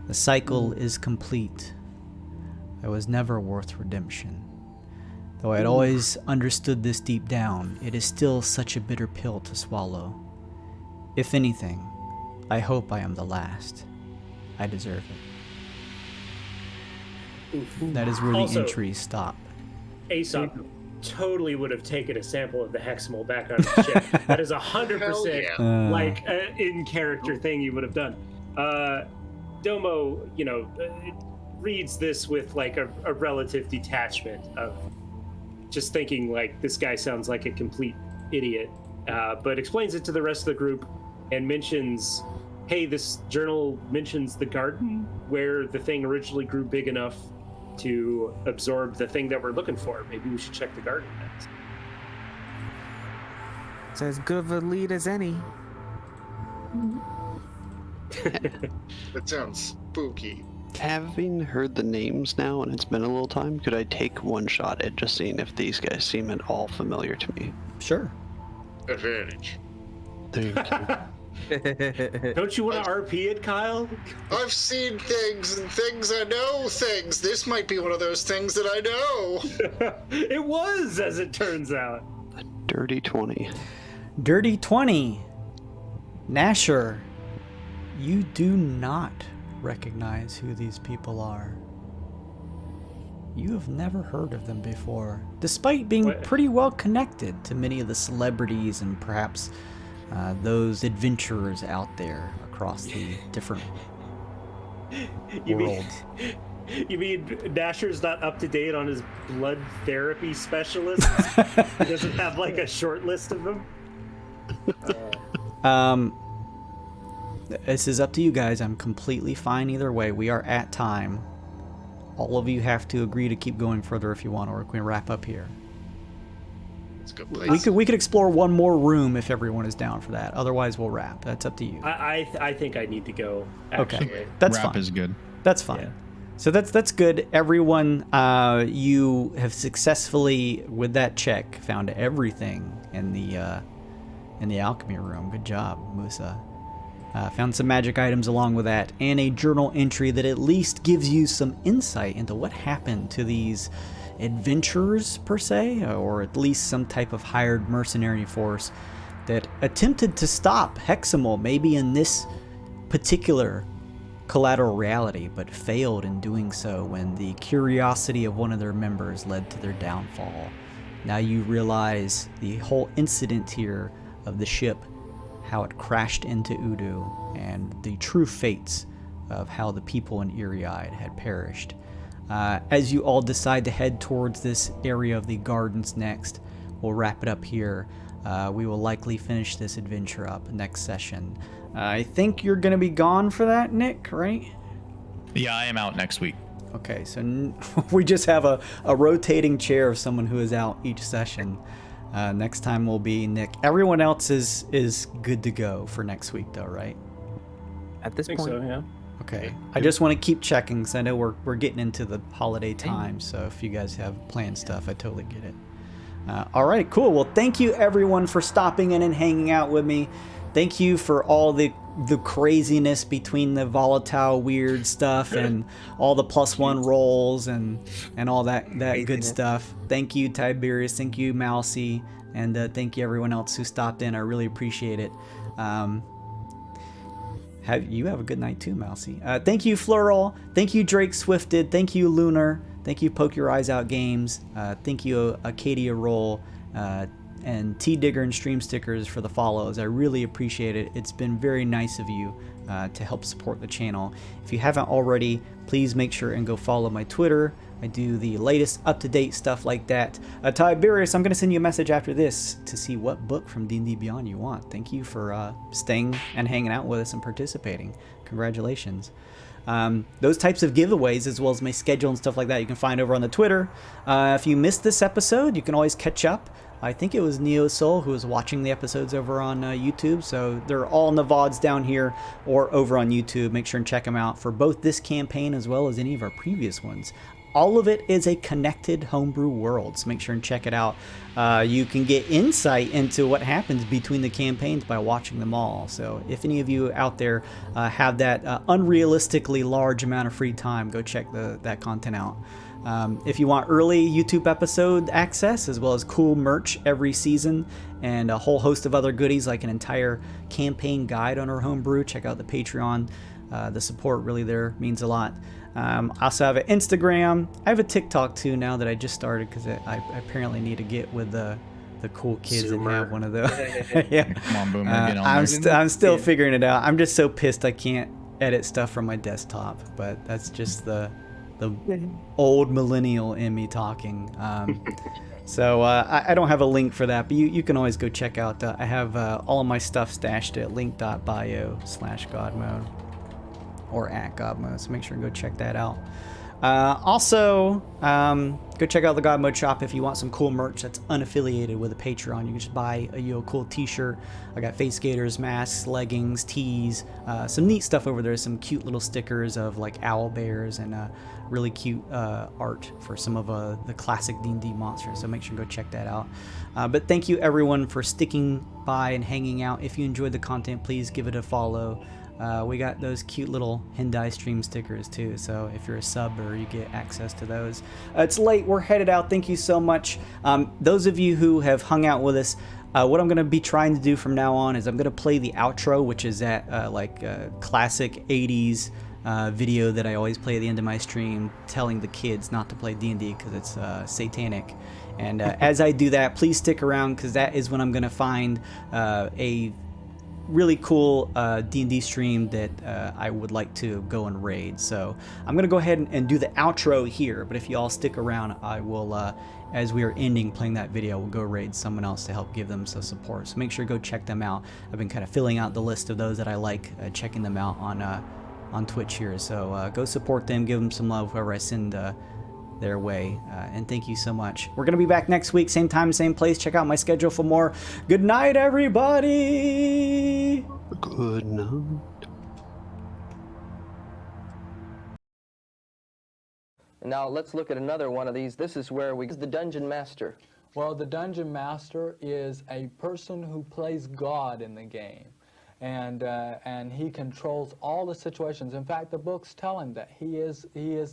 The cycle is complete. I was never worth redemption. Though I had always understood this deep down, it is still such a bitter pill to swallow. If anything, I hope I am the last. I deserve it. That is where the entries stop. Aesop totally would have taken a sample of the Heximal back on the ship. That is 100% like an in-character thing you would have done. Domo, reads this with like a relative detachment of just thinking like this guy sounds like a complete idiot, but explains it to the rest of the group and mentions, hey, this journal mentions the garden where the thing originally grew big enough to absorb the thing that we're looking for. Maybe we should check the garden next. It's as good of a lead as any. That sounds spooky. Having heard the names now and it's been a little time, could I take one shot at just seeing if these guys seem at all familiar to me? Sure. Advantage. There you go. Don't you want to RP it, Kyle? I've seen things and things I know things. This might be one of those things that I know. It was, as it turns out. A dirty 20. Dirty 20. Nasher, you do not recognize who these people are. You have never heard of them before, despite being pretty well connected to many of the celebrities and perhaps those adventurers out there across the different worlds. You mean Nasher's not up to date on his blood therapy specialist? He doesn't have like a short list of them? This is up to you guys. I'm completely fine either way. We are at time. All of you have to agree to keep going further if you want, or we can wrap up here. It's a good place. We could explore one more room if everyone is down for that. Otherwise, we'll wrap. That's up to you. I think I need to go. Actually. Okay, that's Wrap fine. is good. That's fine. Yeah. So that's good. Everyone, you have successfully, with that check, found everything in the alchemy room. Good job, Musa. Found some magic items along with that, and a journal entry that at least gives you some insight into what happened to these adventurers, per se, or at least some type of hired mercenary force that attempted to stop Heximal, maybe in this particular collateral reality, but failed in doing so when the curiosity of one of their members led to their downfall. Now you realize the whole incident here of the ship, how it crashed into Udu, and the true fates of how the people in Erie-Ide had perished. As you all decide to head towards this area of the gardens next, we'll wrap it up here. We will likely finish this adventure up next session. I think you're going to be gone for that, Nick, right? Yeah, I am out next week. Okay, so we just have a rotating chair of someone who is out each session. Next time will be Nick. Everyone else is good to go for next week, though, right? At this I think point, so, yeah. Okay. I just want to keep checking because I know we're getting into the holiday time. So if you guys have planned stuff, I totally get it. All right, cool. Well, thank you everyone for stopping in and hanging out with me. Thank you for all the craziness between the volatile, weird stuff and all the +1 rolls and all that good stuff. Thank you, Tiberius. Thank you, Mousy. And thank you everyone else who stopped in. I really appreciate it. You have a good night too, Mousy. Thank you, Floral. Thank you, Drake Swifted. Thank you, Lunar. Thank you, Poke Your Eyes Out Games. Thank you, Acadia Roll. And T-Digger and Stream Stickers for the follows. I really appreciate it. It's been very nice of you to help support the channel. If you haven't already, please make sure and go follow my Twitter. I do the latest up-to-date stuff like that. Tiberius, I'm going to send you a message after this to see what book from D&D Beyond you want. Thank you for staying and hanging out with us and participating. Congratulations. Those types of giveaways, as well as my schedule and stuff like that, you can find over on the Twitter. If you missed this episode, you can always catch up. I think it was NeoSoul who was watching the episodes over on YouTube, so they're all in the VODs down here or over on YouTube. Make sure and check them out for both this campaign as well as any of our previous ones. All of it is a connected homebrew world, so make sure and check it out. You can get insight into what happens between the campaigns by watching them all. So if any of you out there have that unrealistically large amount of free time, go check that content out. If you want early YouTube episode access, as well as cool merch every season, and a whole host of other goodies like an entire campaign guide on our homebrew, check out the Patreon. The support really there means a lot. I also have an Instagram. I have a TikTok too now that I just started because I apparently need to get with the cool kids and have one of those. Yeah. Come on, Boomer, get on I'm still figuring it out. I'm just so pissed I can't edit stuff from my desktop, but that's just the old millennial in me talking. So I don't have a link for that, but you can always go check out. I have all of my stuff stashed at link.bio/godmode or at godmode, so make sure and go check that out. Also, go check out the God Mode shop if you want some cool merch that's unaffiliated with a Patreon. You can just buy a cool t-shirt. I got face skaters, masks, leggings, tees, some neat stuff over there. Some cute little stickers of like owl bears and really cute art for some of the classic D&D monsters. So make sure and go check that out. But thank you everyone for sticking by and hanging out. If you enjoyed the content, please give it a follow. We got those cute little Hendai stream stickers too, so if you're a sub or you get access to those. It's late, we're headed out, thank you so much. Those of you who have hung out with us, what I'm going to be trying to do from now on is I'm going to play the outro, which is that classic 80s video that I always play at the end of my stream, telling the kids not to play D&D because it's satanic. And as I do that, please stick around because that is when I'm going to find a really cool D&D stream that I would like to go and raid. So I'm gonna go ahead and do the outro here, but if you all stick around, I will as we are ending playing that video, we'll go raid someone else to help give them some support. So make sure to go check them out. I've been kind of filling out the list of those that I like, checking them out on Twitch here. So go support them, give them some love whoever I send their way, and thank you so much. We're gonna be back next week, same time, same place. Check out my schedule for more. Good night, everybody. Good night. Now let's look at another one of these. This is where we the Dungeon Master. Well, the Dungeon Master is a person who plays God in the game. And he controls all the situations. In fact, the books tell him that he is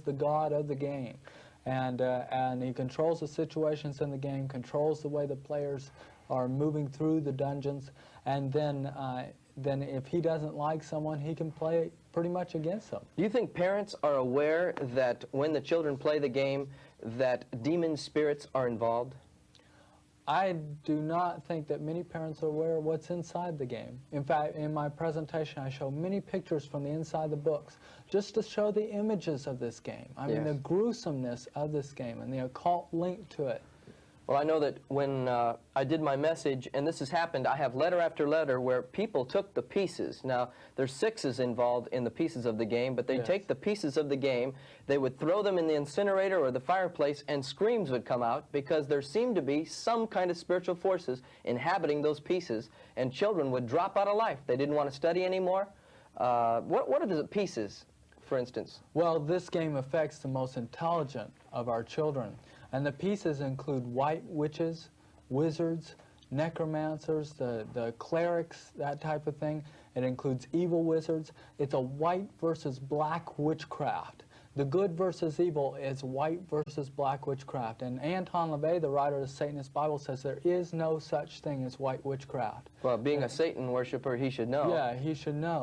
the god of the game. And he controls the situations in the game, controls the way the players are moving through the dungeons, and then if he doesn't like someone, he can play pretty much against them. Do you think parents are aware that when the children play the game, that demon spirits are involved? I do not think that many parents are aware of what's inside the game. In fact, in my presentation, I show many pictures from the inside of the books just to show the images of this game. I mean, the gruesomeness of this game and the occult link to it. Well, I know that when I did my message, and this has happened, I have letter after letter where people took the pieces. Now, there's sixes involved in the pieces of the game, but they take the pieces of the game, they would throw them in the incinerator or the fireplace, and screams would come out because there seemed to be some kind of spiritual forces inhabiting those pieces, and children would drop out of life. They didn't want to study anymore. What are the pieces? for instance? Well, this game affects the most intelligent of our children. And the pieces include white witches, wizards, necromancers, the clerics, that type of thing. It includes evil wizards. It's a white versus black witchcraft. The good versus evil is white versus black witchcraft. And Anton LaVey, the writer of the Satanist Bible, says there is no such thing as white witchcraft. Well, being a Satan worshiper, he should know. Yeah, he should know.